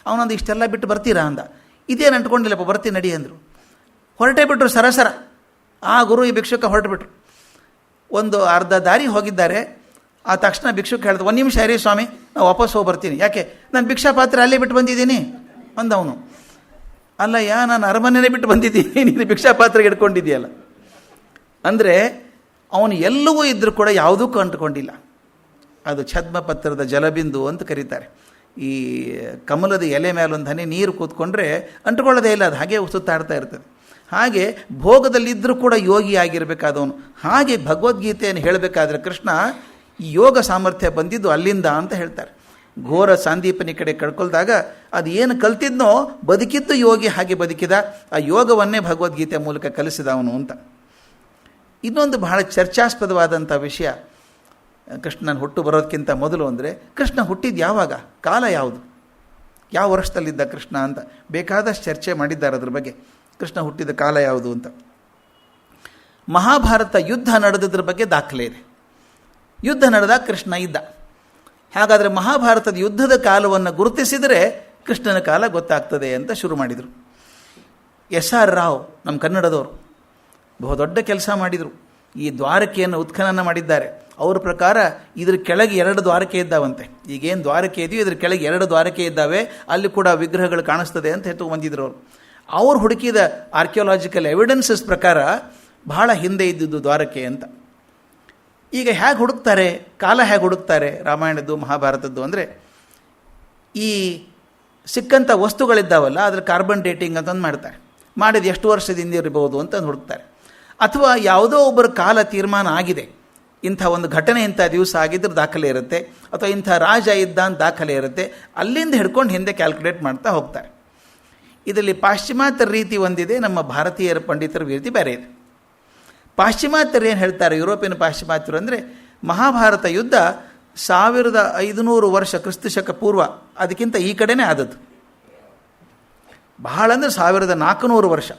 ಅವನೊಂದು, ಇಷ್ಟೆಲ್ಲ ಬಿಟ್ಟು ಬರ್ತೀರಾ ಅಂದ. ಇದೇನು ಅಂಟ್ಕೊಂಡಿಲ್ಲಪ್ಪ, ಬರ್ತೀನಿ ನಡಿ ಅಂದರು. ಹೊರಟೇ ಬಿಟ್ರು ಸರಸರ. ಆ ಗುರು ಈ ಭಿಕ್ಷುಕ ಹೊರಟುಬಿಟ್ರು. ಒಂದು ಅರ್ಧ ದಾರಿ ಹೋಗಿದ್ದಾರೆ. ಆ ತಕ್ಷಣ ಭಿಕ್ಷುಕ ಹೇಳಿದ, 1 ನಿಮಿಷ ಇರಿ ಸ್ವಾಮಿ, ನಾವು ವಾಪಸ್ ಹೋಗಿ ಬರ್ತೀನಿ. ಯಾಕೆ? ನಾನು ಭಿಕ್ಷಾ ಪಾತ್ರೆ ಅಲ್ಲೇ ಬಿಟ್ಟು ಬಂದಿದ್ದೀನಿ ಅಂದವನು. ಅಲ್ಲಯ್ಯ, ನಾನು ಅರಮನೆಯೇ ಬಿಟ್ಟು ಬಂದಿದ್ದೀನಿ, ನೀನು ಭಿಕ್ಷಾ ಪಾತ್ರೆಗೆ ಇಟ್ಕೊಂಡಿದ್ದೀಯಲ್ಲ. ಅಂದರೆ ಅವನು ಎಲ್ಲವೂ ಇದ್ದರೂ ಕೂಡ ಯಾವುದಕ್ಕೂ ಅಂಟ್ಕೊಂಡಿಲ್ಲ. ಅದು ಛದ್ಮಪತ್ರದ ಜಲಬಿಂದು ಅಂತ ಕರೀತಾರೆ. ಈ ಕಮಲದ ಎಲೆ ಮೇಲೊಂದು ಹನಿ ನೀರು ಕೂತ್ಕೊಂಡ್ರೆ ಅಂಟುಕೊಳ್ಳೋದೇ ಇಲ್ಲ, ಅದು ಹಾಗೆ ಸುತ್ತಾಡ್ತಾ ಇರ್ತದೆ. ಹಾಗೆ ಭೋಗದಲ್ಲಿದ್ದರೂ ಕೂಡ ಯೋಗಿ ಆಗಿರಬೇಕಾದವನು. ಹಾಗೆ ಭಗವದ್ಗೀತೆಯನ್ನು ಹೇಳಬೇಕಾದ್ರೆ ಕೃಷ್ಣ ಈ ಯೋಗ ಸಾಮರ್ಥ್ಯ ಬಂದಿದ್ದು ಅಲ್ಲಿಂದ ಅಂತ ಹೇಳ್ತಾರೆ. ಘೋರ ಸಾಂದೀಪನಿ ಕಡೆ ಕಳ್ಕೊಳ್ದಾಗ ಅದು ಏನು ಕಲ್ತಿದ್ನೋ ಬದುಕಿದ್ದು ಯೋಗಿ ಹಾಗೆ ಬದುಕಿದ, ಆ ಯೋಗವನ್ನೇ ಭಗವದ್ಗೀತೆ ಮೂಲಕ ಕಲಿಸಿದ ಅವನು ಅಂತ. ಇನ್ನೊಂದು ಬಹಳ ಚರ್ಚಾಸ್ಪದವಾದಂಥ ವಿಷಯ, ಕೃಷ್ಣನ ಹುಟ್ಟು ಬರೋದಕ್ಕಿಂತ ಮೊದಲು ಅಂದರೆ ಕೃಷ್ಣ ಹುಟ್ಟಿದ್ದು ಯಾವಾಗ, ಕಾಲ ಯಾವುದು, ಯಾವ ವರ್ಷದಲ್ಲಿದ್ದ ಕೃಷ್ಣ ಅಂತ ಬೇಕಾದಷ್ಟು ಚರ್ಚೆ ಮಾಡಿದ್ದಾರೆ ಅದ್ರ ಬಗ್ಗೆ. ಕೃಷ್ಣ ಹುಟ್ಟಿದ ಕಾಲ ಯಾವುದು ಅಂತ. ಮಹಾಭಾರತ ಯುದ್ಧ ನಡೆದದ್ರ ಬಗ್ಗೆ ದಾಖಲೆ ಇದೆ. ಯುದ್ಧ ನಡೆದಾಗ ಕೃಷ್ಣ ಇದ್ದ. ಹಾಗಾದರೆ ಮಹಾಭಾರತದ ಯುದ್ಧದ ಕಾಲವನ್ನು ಗುರುತಿಸಿದರೆ ಕೃಷ್ಣನ ಕಾಲ ಗೊತ್ತಾಗ್ತದೆ ಅಂತ ಶುರು ಮಾಡಿದರು. SR ರಾವ್ ನಮ್ಮ ಕನ್ನಡದವರು ಬಹುದೊಡ್ಡ ಕೆಲಸ ಮಾಡಿದರು. ಈ ದ್ವಾರಕೆಯನ್ನು ಉತ್ಖನನ ಮಾಡಿದ್ದಾರೆ. ಅವ್ರ ಪ್ರಕಾರ ಇದ್ರ ಕೆಳಗೆ 2 ದ್ವಾರಕೆ ಇದ್ದಾವಂತೆ. ಈಗೇನು ದ್ವಾರಕೆ ಇದೆಯೋ ಇದ್ರ ಕೆಳಗೆ 2 ದ್ವಾರಕೆ ಇದ್ದಾವೆ, ಅಲ್ಲಿ ಕೂಡ ವಿಗ್ರಹಗಳು ಕಾಣಿಸ್ತದೆ ಅಂತ ಹೇಳ್ತು ಬಂದಿದ್ರು ಅವರು. ಅವ್ರು ಹುಡುಕಿದ ಆರ್ಕಿಯಾಲಜಿಕಲ್ ಎವಿಡೆನ್ಸಸ್ ಪ್ರಕಾರ ಬಹಳ ಹಿಂದೆ ಇದ್ದಿದ್ದು ದ್ವಾರಕೆ ಅಂತ. ಈಗ ಹೇಗೆ ಹುಡುಕ್ತಾರೆ, ಕಾಲ ಹೇಗೆ ಹುಡುಕ್ತಾರೆ ರಾಮಾಯಣದ್ದು ಮಹಾಭಾರತದ್ದು ಅಂದರೆ, ಈ ಸಿಕ್ಕಂಥ ವಸ್ತುಗಳಿದ್ದಾವಲ್ಲ ಅದ್ರ ಕಾರ್ಬನ್ ಡೇಟಿಂಗ್ ಅಂತಂದು ಮಾಡ್ತಾರೆ. ಮಾಡಿದ ಎಷ್ಟು ವರ್ಷದಿಂದ ಇರಬಹುದು ಅಂತ ಹುಡುಕ್ತಾರೆ. ಅಥವಾ ಯಾವುದೋ ಒಬ್ಬರ ಕಾಲ ತೀರ್ಮಾನ ಆಗಿದೆ, ಇಂಥ ಒಂದು ಘಟನೆ ಇಂಥ ದಿವಸ ಆಗಿದ್ರೆ ದಾಖಲೆ ಇರುತ್ತೆ, ಅಥವಾ ಇಂಥ ರಾಜ ಇದ್ದ ಅಂತ ದಾಖಲೆ ಇರುತ್ತೆ, ಅಲ್ಲಿಂದ ಹಿಡ್ಕೊಂಡು ಹಿಂದೆ ಕ್ಯಾಲ್ಕುಲೇಟ್ ಮಾಡ್ತಾ ಹೋಗ್ತಾರೆ. ಇದರಲ್ಲಿ ಪಾಶ್ಚಿಮಾತ್ಯರ ರೀತಿ ಒಂದಿದೆ, ನಮ್ಮ ಭಾರತೀಯರ ಪಂಡಿತರ ರೀತಿ ಬೇರೆ ಇದೆ. ಪಾಶ್ಚಿಮಾತ್ಯರು ಏನು ಹೇಳ್ತಾರೆ, ಯುರೋಪಿಯನ್ ಪಾಶ್ಚಿಮಾತ್ಯರು ಅಂದರೆ ಮಹಾಭಾರತ ಯುದ್ಧ 1500 ವರ್ಷ ಕ್ರಿಸ್ತಶಕ ಪೂರ್ವ ಅದಕ್ಕಿಂತ ಈ ಕಡೆನೇ ಆದದ್ದು. ಬಹಳ ಅಂದರೆ 1400 ವರ್ಷ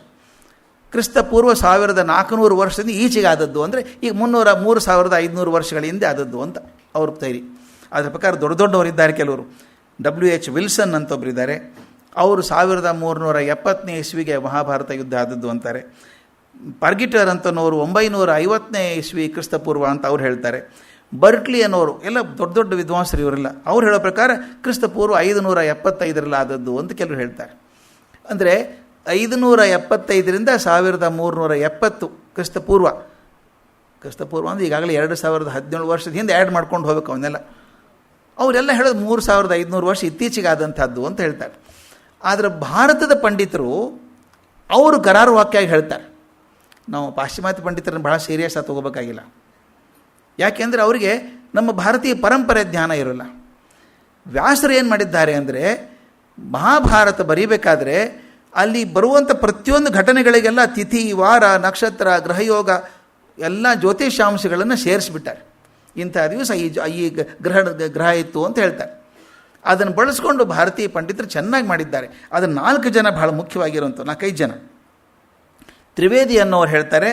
ಕ್ರಿಸ್ತ ಪೂರ್ವ 1400 ವರ್ಷದಿಂದ ಈಚೆಗೆ ಆದದ್ದು. ಅಂದರೆ ಈಗ 3500 ವರ್ಷಗಳ ಹಿಂದೆ ಆದದ್ದು ಅಂತ ಅವ್ರ ತೈರಿ. ಅದರ ಪ್ರಕಾರ ದೊಡ್ಡ ದೊಡ್ಡವರಿದ್ದಾರೆ ಕೆಲವರು. WH ವಿಲ್ಸನ್ ಅಂತ ಒಬ್ಬರಿದ್ದಾರೆ, ಅವರು 1370ನೇ ಇಸ್ವಿಗೆ ಮಹಾಭಾರತ ಯುದ್ಧ ಆದದ್ದು ಅಂತಾರೆ. ಪರ್ಗಿಟರ್ ಅಂತನವರು 950ನೇ ಇಸ್ವಿ ಕ್ರಿಸ್ತಪೂರ್ವ ಅಂತ ಅವ್ರು ಹೇಳ್ತಾರೆ. ಬರ್ಕ್ಲಿ ಅನ್ನೋರು ಎಲ್ಲ ದೊಡ್ಡ ದೊಡ್ಡ ವಿದ್ವಾಂಸರು ಇವರೆಲ್ಲ, ಅವ್ರು ಹೇಳೋ ಪ್ರಕಾರ ಕ್ರಿಸ್ತಪೂರ್ವ 575ರಲ್ಲಿ ಆದದ್ದು ಅಂತ ಕೆಲವರು ಹೇಳ್ತಾರೆ. ಅಂದರೆ 575ರಿಂದ 1370 ಕ್ರಿಸ್ತಪೂರ್ವ ಅಂದರೆ ಈಗಾಗಲೇ 2017 ವರ್ಷದ ಹಿಂದೆ ಆ್ಯಡ್ ಮಾಡ್ಕೊಂಡು ಹೋಗ್ಬೇಕು ಅವನ್ನೆಲ್ಲ. ಅವರೆಲ್ಲ ಹೇಳೋದು 3500 ವರ್ಷ ಇತ್ತೀಚೆಗೆ ಆದಂಥದ್ದು ಅಂತ ಹೇಳ್ತಾರೆ. ಆದರೆ ಭಾರತದ ಪಂಡಿತರು ಅವರು ಕರಾರು ವಾಕ್ಯಾಗಿ ಹೇಳ್ತಾರೆ. ನಾವು ಪಾಶ್ಚಿಮಾತ್ಯ ಪಂಡಿತರನ್ನು ಬಹಳ ಸೀರಿಯಸ್ ಆಗಿ ತಗೋಬೇಕಾಗಿಲ್ಲ. ಯಾಕೆಂದರೆ ಅವರಿಗೆ ನಮ್ಮ ಭಾರತೀಯ ಪರಂಪರೆ ಜ್ಞಾನ ಇರೋಲ್ಲ. ವ್ಯಾಸರು ಏನು ಮಾಡಿದ್ದಾರೆ ಅಂದರೆ, ಮಹಾಭಾರತ ಬರೀಬೇಕಾದ್ರೆ ಅಲ್ಲಿ ಬರುವಂಥ ಪ್ರತಿಯೊಂದು ಘಟನೆಗಳಿಗೆಲ್ಲ ತಿಥಿ, ವಾರ, ನಕ್ಷತ್ರ, ಗ್ರಹಯೋಗ ಎಲ್ಲ ಜ್ಯೋತಿಷಾಂಶಗಳನ್ನು ಸೇರಿಸ್ಬಿಟ್ಟಾರೆ. ಇಂಥ ದಿವಸ ಈ ಗ್ರಹ ಇತ್ತು ಅಂತ ಹೇಳ್ತಾರೆ. ಅದನ್ನು ಬಳಸ್ಕೊಂಡು ಭಾರತೀಯ ಪಂಡಿತರು ಚೆನ್ನಾಗಿ ಮಾಡಿದ್ದಾರೆ. ಅದನ್ನು 4 ಜನ ಬಹಳ ಮುಖ್ಯವಾಗಿರುವಂಥ 4-5 ಜನ. ತ್ರಿವೇದಿ ಅನ್ನೋರು ಹೇಳ್ತಾರೆ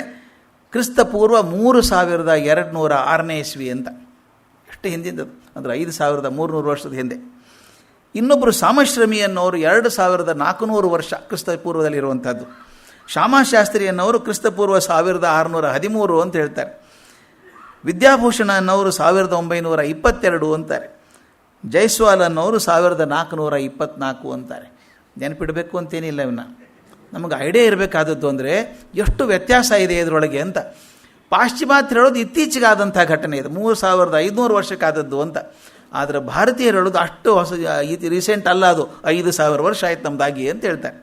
ಕ್ರಿಸ್ತಪೂರ್ವ 3206ನೇ ಇಸ್ವಿ ಅಂತ. ಎಷ್ಟು ಹಿಂದಿಂದದು ಅಂದರೆ 5300 ವರ್ಷದ ಹಿಂದೆ. ಇನ್ನೊಬ್ಬರು ಸಾಮಶ್ರಮಿ ಅನ್ನೋರು 2400 ವರ್ಷ ಕ್ರಿಸ್ತಪೂರ್ವದಲ್ಲಿರುವಂಥದ್ದು. ಶ್ಯಾಮಶಾಸ್ತ್ರಿ ಅನ್ನೋರು ಕ್ರಿಸ್ತಪೂರ್ವ 1613 ಅಂತ ಹೇಳ್ತಾರೆ. ವಿದ್ಯಾಭೂಷಣ ಅನ್ನೋರು 1922 ಅಂತಾರೆ. ಜೈಸ್ವಾಲ್ ಅನ್ನೋರು 1424 ಅಂತಾರೆ. ನೆನಪಿಡಬೇಕು ಅಂತೇನಿಲ್ಲ, ಇವನ್ನ ನಮಗೆ ಐಡಿಯಾ ಇರಬೇಕಾದದ್ದು ಅಂದರೆ ಎಷ್ಟು ವ್ಯತ್ಯಾಸ ಇದೆ ಇದರೊಳಗೆ ಅಂತ. ಪಾಶ್ಚಿಮಾತ್ಯರು ಹೇಳೋದು ಇತ್ತೀಚೆಗಾದಂಥ ಘಟನೆ ಇದು, 3500 ವರ್ಷಕ್ಕಾದದ್ದು ಅಂತ. ಆದರೆ ಭಾರತೀಯರು ಹೇಳೋದು ಅಷ್ಟು ಹೊಸ ರೀಸೆಂಟ್ ಅಲ್ಲ, ಅದು 5000 ವರ್ಷ ಆಯ್ತು ನಮ್ಮದಾಗಿ ಅಂತ ಹೇಳ್ತಾರೆ.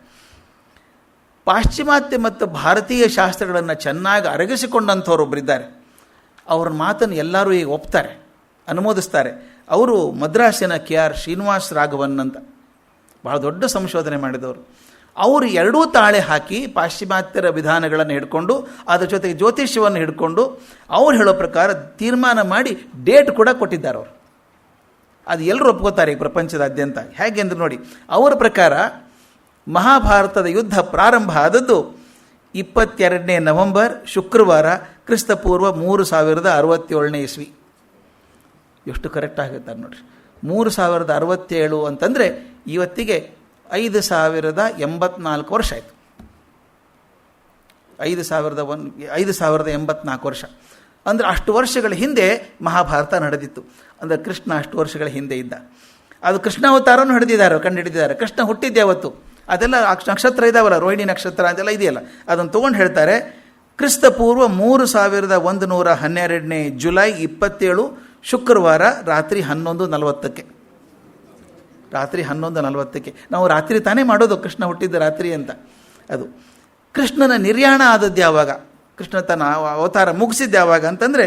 ಪಾಶ್ಚಿಮಾತ್ಯ ಮತ್ತು ಭಾರತೀಯ ಶಾಸ್ತ್ರಗಳನ್ನು ಚೆನ್ನಾಗಿ ಅರಗಿಸಿಕೊಂಡಂಥವ್ರೊಬ್ಬರಿದ್ದಾರೆ. ಅವ್ರ ಮಾತನ್ನು ಎಲ್ಲರೂ ಈಗ ಒಪ್ತಾರೆ, ಅನುಮೋದಿಸ್ತಾರೆ. ಅವರು ಮದ್ರಾಸಿನ KR ಶ್ರೀನಿವಾಸ್ ರಾಘವನ್ ಅಂತ ಬಹಳ ದೊಡ್ಡ ಸಂಶೋಧನೆ ಮಾಡಿದವರು. ಅವರು 2 ತಾಳೆ ಹಾಕಿ ಪಾಶ್ಚಿಮಾತ್ಯರ ವಿಧಾನಗಳನ್ನು ಹಿಡ್ಕೊಂಡು ಅದರ ಜೊತೆಗೆ ಜ್ಯೋತಿಷ್ಯವನ್ನು ಹಿಡ್ಕೊಂಡು ಅವ್ರು ಹೇಳೋ ಪ್ರಕಾರ ತೀರ್ಮಾನ ಮಾಡಿ ಡೇಟ್ ಕೂಡ ಕೊಟ್ಟಿದ್ದಾರೆ ಅವರು. ಅದು ಎಲ್ಲರೂ ಒಪ್ಕೋತಾರೆ ಈ ಪ್ರಪಂಚದಾದ್ಯಂತ. ಹೇಗೆ ಅಂದರೆ ನೋಡಿ, ಅವರ ಪ್ರಕಾರ ಮಹಾಭಾರತದ ಯುದ್ಧ ಪ್ರಾರಂಭ ಆದದ್ದು 22ನೇ ನವೆಂಬರ್ ಶುಕ್ರವಾರ ಕ್ರಿಸ್ತಪೂರ್ವ 3067ನೇ ಇಸ್ವಿ. ಎಷ್ಟು ಕರೆಕ್ಟ್ ಆಗುತ್ತೆ ನೋಡಿರಿ. 3067 ಅಂತಂದರೆ ಇವತ್ತಿಗೆ 5084 ವರ್ಷ ಆಯಿತು. 5084 ವರ್ಷ ಅಂದರೆ ಅಷ್ಟು ವರ್ಷಗಳ ಹಿಂದೆ ಮಹಾಭಾರತ ನಡೆದಿತ್ತು. ಅಂದರೆ ಕೃಷ್ಣ ಅಷ್ಟು ವರ್ಷಗಳ ಹಿಂದೆ ಇದ್ದ. ಅದು ಕೃಷ್ಣಾವತಾರನೂ ಕಂಡುಹಿಡಿದಿದ್ದಾರೆ. ಕೃಷ್ಣ ಹುಟ್ಟಿದ್ದೆ ಅವತ್ತು. ಅದೆಲ್ಲ ನಕ್ಷತ್ರ ಇದ್ದಾವಲ್ಲ, ರೋಹಿಣಿ ನಕ್ಷತ್ರ ಅದೆಲ್ಲ ಇದೆಯಲ್ಲ, ಅದನ್ನು ತೊಗೊಂಡು ಹೇಳ್ತಾರೆ. ಕ್ರಿಸ್ತಪೂರ್ವ 3112ನೇ ಜುಲೈ 27 ಶುಕ್ರವಾರ ರಾತ್ರಿ 11:40. ರಾತ್ರಿ 11:40. ನಾವು ರಾತ್ರಿ ತಾನೇ ಮಾಡೋದು ಕೃಷ್ಣ ಹುಟ್ಟಿದ್ದ ರಾತ್ರಿ ಅಂತ. ಅದು ಕೃಷ್ಣನ ನಿರ್ಯಾಣ ಆದದ್ದು ಯಾವಾಗ, ಕೃಷ್ಣ ತನ್ನ ಅವತಾರ ಮುಗಿಸಿದ್ದು ಯಾವಾಗ ಅಂತಂದರೆ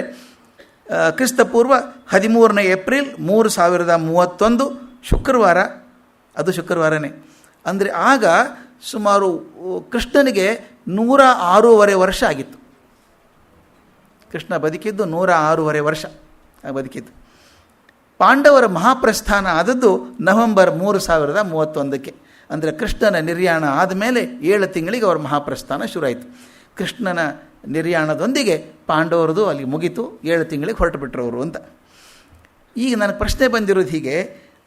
ಕ್ರಿಸ್ತಪೂರ್ವ 13ನೇ ಏಪ್ರಿಲ್ 3031 ಶುಕ್ರವಾರ, ಅದು ಶುಕ್ರವಾರನೇ. ಅಂದರೆ ಆಗ ಸುಮಾರು ಕೃಷ್ಣನಿಗೆ 106.5 ವರ್ಷ ಆಗಿತ್ತು. ಕೃಷ್ಣ ಬದುಕಿದ್ದು 106.5 ವರ್ಷ ಬದುಕಿದ್ದು. ಪಾಂಡವರ ಮಹಾಪ್ರಸ್ಥಾನ ಆದದ್ದು ನವೆಂಬರ್ 3031. ಅಂದರೆ ಕೃಷ್ಣನ ನಿರ್ಯಾಣ ಆದಮೇಲೆ 7 ತಿಂಗಳಿಗೆ ಅವರ ಮಹಾಪ್ರಸ್ಥಾನ ಶುರುವಾಯಿತು. ಕೃಷ್ಣನ ನಿರ್ಯಾಣದೊಂದಿಗೆ ಪಾಂಡವರದು ಅಲ್ಲಿ ಮುಗೀತು, 7 ತಿಂಗಳಿಗೆ ಹೊರಟು ಬಿಟ್ಟರು ಅವರು ಅಂತ. ಈಗ ನನಗೆ ಪ್ರಶ್ನೆ ಬಂದಿರೋದು ಹೀಗೆ,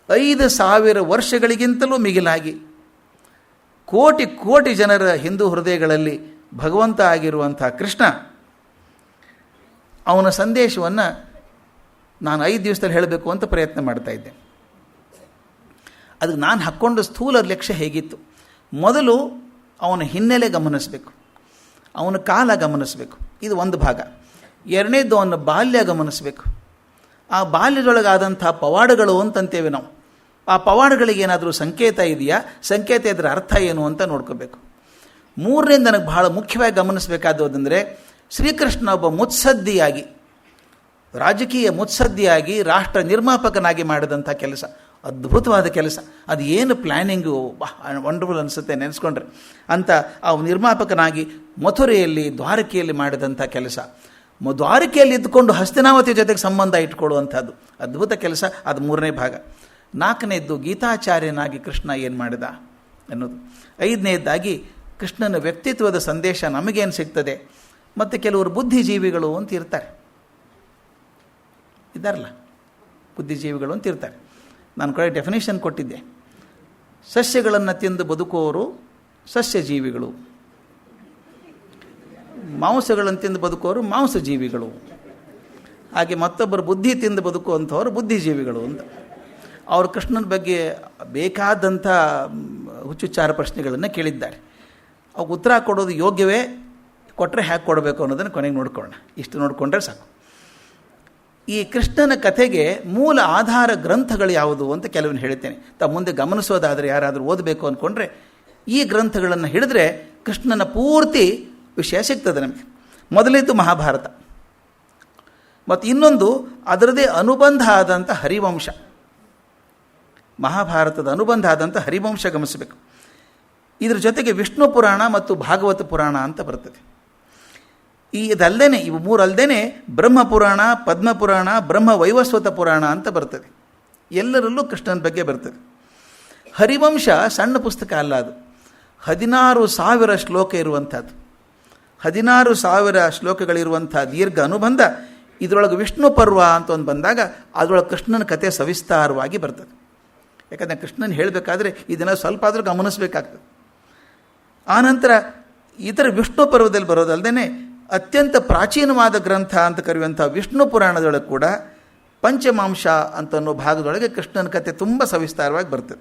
5,000 ವರ್ಷಗಳಿಗಿಂತಲೂ ಮಿಗಿಲಾಗಿ ಕೋಟಿ ಕೋಟಿ ಜನರ ಹಿಂದೂ ಹೃದಯಗಳಲ್ಲಿ ಭಗವಂತ ಆಗಿರುವಂಥ ಕೃಷ್ಣ, ಅವನ ಸಂದೇಶವನ್ನು ನಾನು 5 ದಿವಸದಲ್ಲಿ ಹೇಳಬೇಕು ಅಂತ ಪ್ರಯತ್ನ ಮಾಡ್ತಾ ಇದ್ದೆ. ಅದಕ್ಕೆ ನಾನು ಹಾಕ್ಕೊಂಡು ಸ್ಥೂಲ ಲಕ್ಷ್ಯ ಹೇಗಿತ್ತು, ಮೊದಲು ಅವನ ಹಿನ್ನೆಲೆ ಗಮನಿಸಬೇಕು, ಅವನ ಕಾಲ ಗಮನಿಸಬೇಕು, ಇದು ಒಂದು ಭಾಗ. ಎರಡನೇದು ಅವನ ಬಾಲ್ಯ ಗಮನಿಸಬೇಕು. ಆ ಬಾಲ್ಯದೊಳಗಾದಂಥ ಪವಾಡಗಳು ಅಂತಂತೇವೆ ನಾವು. ಆ ಪವಾಡಗಳಿಗೆ ಏನಾದರೂ ಸಂಕೇತ ಇದೆಯಾ, ಸಂಕೇತ ಇದರ ಅರ್ಥ ಏನು ಅಂತ ನೋಡ್ಕೋಬೇಕು. ಮೂರನೇದು ನನಗೆ ಬಹಳ ಮುಖ್ಯವಾಗಿ ಗಮನಿಸಬೇಕಾದದಂದರೆ, ಶ್ರೀಕೃಷ್ಣ ಒಬ್ಬ ಮುತ್ಸದ್ದಿಯಾಗಿ, ರಾಜಕೀಯ ಮುತ್ಸದ್ದಿಯಾಗಿ ರಾಷ್ಟ್ರ ನಿರ್ಮಾಪಕನಾಗಿ ಮಾಡಿದಂಥ ಕೆಲಸ ಅದ್ಭುತವಾದ ಕೆಲಸ. ಅದು ಏನು ಪ್ಲ್ಯಾನಿಂಗು, ವಂಡರ್ಫುಲ್ ಅನಿಸುತ್ತೆ ನೆನೆಸ್ಕೊಂಡ್ರೆ. ಅಂತ ಆ ನಿರ್ಮಾಪಕನಾಗಿ ಮಥುರೆಯಲ್ಲಿ, ದ್ವಾರಕೆಯಲ್ಲಿ ಮಾಡಿದಂಥ ಕೆಲಸ, ದ್ವಾರಕೆಯಲ್ಲಿ ಇದ್ದುಕೊಂಡು ಹಸ್ತಿನಾವತಿ ಜೊತೆಗೆ ಸಂಬಂಧ ಇಟ್ಕೊಳ್ಳುವಂಥದ್ದು ಅದ್ಭುತ ಕೆಲಸ. ಅದು 3ನೇ ಭಾಗ. 4ನೇದ್ದು ಗೀತಾಚಾರ್ಯನಾಗಿ ಕೃಷ್ಣ ಏನು ಮಾಡಿದ ಅನ್ನೋದು. 5ನೇದ್ದಾಗಿ ಕೃಷ್ಣನ ವ್ಯಕ್ತಿತ್ವದ ಸಂದೇಶ ನಮಗೇನು ಸಿಗ್ತದೆ. ಮತ್ತು ಕೆಲವರು ಬುದ್ಧಿಜೀವಿಗಳು ಅಂತ ಇರ್ತಾರೆ, ಇದ್ದಾರಲ್ಲ ಬುದ್ಧಿಜೀವಿಗಳು ಅಂತ ಇರ್ತಾರೆ. ನಾನು ಕಡೆ ಡೆಫಿನೇಷನ್ ಕೊಟ್ಟಿದ್ದೆ. ಸಸ್ಯಗಳನ್ನು ತಿಂದು ಬದುಕುವವರು ಸಸ್ಯಜೀವಿಗಳು, ಮಾಂಸಗಳನ್ನು ತಿಂದು ಬದುಕುವವರು ಮಾಂಸಜೀವಿಗಳು, ಹಾಗೆ ಮತ್ತೊಬ್ಬರು ಬುದ್ಧಿ ತಿಂದು ಬದುಕುವಂಥವ್ರು ಬುದ್ಧಿಜೀವಿಗಳು ಅಂತ. ಅವರು ಕೃಷ್ಣನ ಬಗ್ಗೆ ಬೇಕಾದಂಥ ಹುಚ್ಚುಚ್ಚಾರ ಪ್ರಶ್ನೆಗಳನ್ನು ಕೇಳಿದ್ದಾರೆ. ಅವು ಉತ್ತರ ಕೊಡೋದು ಯೋಗ್ಯವೇ, ಕೊಟ್ಟರೆ ಹ್ಯಾಕೆ ಕೊಡಬೇಕು ಅನ್ನೋದನ್ನು ಕೊನೆಗೆ ನೋಡ್ಕೊಳ್ಳೋಣ. ಇಷ್ಟು ನೋಡಿಕೊಂಡ್ರೆ ಸಾಕು. ಈ ಕೃಷ್ಣನ ಕಥೆಗೆ ಮೂಲ ಆಧಾರ ಗ್ರಂಥಗಳು ಯಾವುದು ಅಂತ ಕೆಲವನ್ನ ಹೇಳ್ತೇನೆ. ಮುಂದೆ ಗಮನಿಸೋದಾದರೆ, ಯಾರಾದರೂ ಓದಬೇಕು ಅಂದ್ಕೊಂಡ್ರೆ ಈ ಗ್ರಂಥಗಳನ್ನು ಹಿಡಿದ್ರೆ ಕೃಷ್ಣನ ಪೂರ್ತಿ ವಿಷಯ ಸಿಗ್ತದೆ ನಮಗೆ. ಮೊದಲೇದು ಮಹಾಭಾರತ, ಮತ್ತು ಇನ್ನೊಂದು ಅದರದೇ ಅನುಬಂಧ ಆದಂಥ ಹರಿವಂಶ. ಮಹಾಭಾರತದ ಅನುಬಂಧ ಆದಂಥ ಹರಿವಂಶ ಗಮನಿಸಬೇಕು. ಇದರ ಜೊತೆಗೆ ವಿಷ್ಣು ಪುರಾಣ ಮತ್ತು ಭಾಗವತ ಪುರಾಣ ಅಂತ ಬರ್ತದೆ. ಇದಲ್ಲದೇ, ಇವು 3 ಅಲ್ಲದೇ ಬ್ರಹ್ಮಪುರಾಣ, ಪದ್ಮಪುರಾಣ, ಬ್ರಹ್ಮ ವೈವಸ್ವತ ಪುರಾಣ ಅಂತ ಬರ್ತದೆ. ಎಲ್ಲರಲ್ಲೂ ಕೃಷ್ಣನ ಬಗ್ಗೆ ಬರ್ತದೆ. ಹರಿವಂಶ ಸಣ್ಣ ಪುಸ್ತಕ ಅಲ್ಲ, ಅದು 16,000 ಶ್ಲೋಕ ಇರುವಂಥದ್ದು. 16,000 ಶ್ಲೋಕಗಳಿರುವಂಥ ದೀರ್ಘ ಅನುಬಂಧ. ಇದರೊಳಗೆ ವಿಷ್ಣು ಪರ್ವ ಅಂತ ಒಂದು ಬಂದಾಗ ಅದರೊಳಗೆ ಕೃಷ್ಣನ ಕಥೆ ಸವಿಸ್ತಾರವಾಗಿ ಬರ್ತದೆ. ಯಾಕಂದರೆ ಕೃಷ್ಣನ ಹೇಳಬೇಕಾದ್ರೆ ಇದನ್ನು ಸ್ವಲ್ಪ ಆದರೂ ಗಮನಿಸಬೇಕಾಗ್ತದೆ. ಆನಂತರ ಇತರ ವಿಷ್ಣು ಪರ್ವದಲ್ಲಿ ಬರೋದಲ್ಲದೇ ಅತ್ಯಂತ ಪ್ರಾಚೀನವಾದ ಗ್ರಂಥ ಅಂತ ಕರೆಯುವಂಥ ವಿಷ್ಣು ಪುರಾಣದೊಳಗೆ ಕೂಡ ಪಂಚಮಾಂಶ ಅಂತ ಅನ್ನೋ ಭಾಗದೊಳಗೆ ಕೃಷ್ಣನ ಕಥೆ ತುಂಬ ಸವಿಸ್ತಾರವಾಗಿ ಬರ್ತದೆ.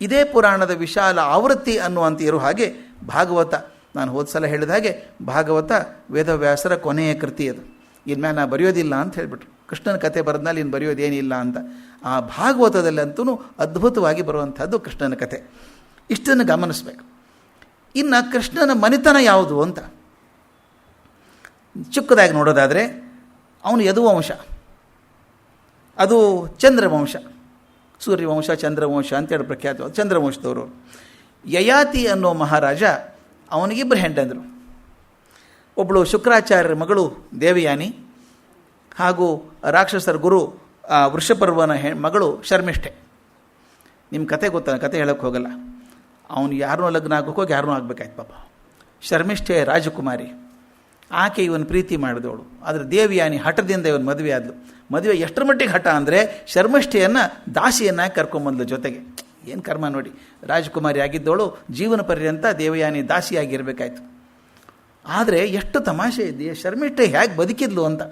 ಇದೇ ಪುರಾಣದ ವಿಶಾಲ ಆವೃತ್ತಿ ಅನ್ನುವಂಥ ಇರೋ ಹಾಗೆ ಭಾಗವತ, ನಾನು ಹೋದ ಸಲ ಹೇಳಿದ ಹಾಗೆ ಭಾಗವತ ವೇದವ್ಯಾಸರ ಕೊನೆಯ ಕೃತಿ. ಅದು ಇನ್ಮೇಲೆ ನಾನು ಬರೆಯೋದಿಲ್ಲ ಅಂತ ಹೇಳಿಬಿಟ್ರು. ಕೃಷ್ಣನ ಕಥೆ ಬರೆದ್ಮೇಲೆ ಇನ್ನು ಬರೆಯೋದೇನಿಲ್ಲ ಅಂತ. ಆ ಭಾಗವತದಲ್ಲಂತೂ ಅದ್ಭುತವಾಗಿ ಬರುವಂಥದ್ದು ಕೃಷ್ಣನ ಕಥೆ. ಇಷ್ಟನ್ನು ಗಮನಿಸಬೇಕು. ಇನ್ನು ಕೃಷ್ಣನ ಮನೆತನ ಯಾವುದು ಅಂತ ಚಿಕ್ಕದಾಗಿ ನೋಡೋದಾದರೆ, ಅವನು ಯದುವಂಶ, ಅದು ಚಂದ್ರವಂಶ. ಸೂರ್ಯವಂಶ, ಚಂದ್ರವಂಶ ಅಂತೇಳಿ ಪ್ರಖ್ಯಾತ. ಚಂದ್ರವಂಶದವರು. ಯಯಾತಿ ಅನ್ನೋ ಮಹಾರಾಜ, ಅವನಿಗಿಬ್ಬರು ಹೆಂಡಂದರು. ಒಬ್ಬಳು ಶುಕ್ರಾಚಾರ್ಯರ ಮಗಳು ದೇವಯಾನಿ, ಹಾಗೂ ರಾಕ್ಷಸರ ಗುರು ವೃಷಪರ್ವನ ಮಗಳು ಶರ್ಮಿಷ್ಠೆ. ನಿಮ್ಮ ಕತೆ ಗೊತ್ತ, ಕತೆ ಹೇಳೋಕ್ಕೆ ಹೋಗಲ್ಲ. ಅವನು ಯಾರನ್ನೂ ಲಗ್ನ ಆಗೋಕೆ ಯಾರನ್ನೂ ಆಗಬೇಕಾಯ್ತು ಪಾಪ. ಶರ್ಮಿಷ್ಠೆ ರಾಜಕುಮಾರಿ, ಆಕೆ ಇವನು ಪ್ರೀತಿ ಮಾಡಿದವಳು. ಆದರೆ ದೇವಯಾನಿ ಹಠದಿಂದ ಇವನು ಮದುವೆ ಆದಳು. ಮದುವೆ ಎಷ್ಟರ ಮಟ್ಟಿಗೆ ಹಠ ಅಂದರೆ ಶರ್ಮಿಷ್ಠೆಯನ್ನು ದಾಸಿಯನ್ನಾಗಿ ಕರ್ಕೊಂಬಂದ್ಲು ಜೊತೆಗೆ. ಏನು ಕರ್ಮ ನೋಡಿ, ರಾಜಕುಮಾರಿ ಆಗಿದ್ದವಳು ಜೀವನ ಪರ್ಯಂತ ದೇವಯಾನಿ ದಾಸಿಯಾಗಿರಬೇಕಾಯ್ತು. ಆದರೆ ಎಷ್ಟು ತಮಾಷೆ ಇದೆಯಾ, ಶರ್ಮಿಷ್ಠೆ ಹೇಗೆ ಬದುಕಿದ್ಲು ಅಂತ.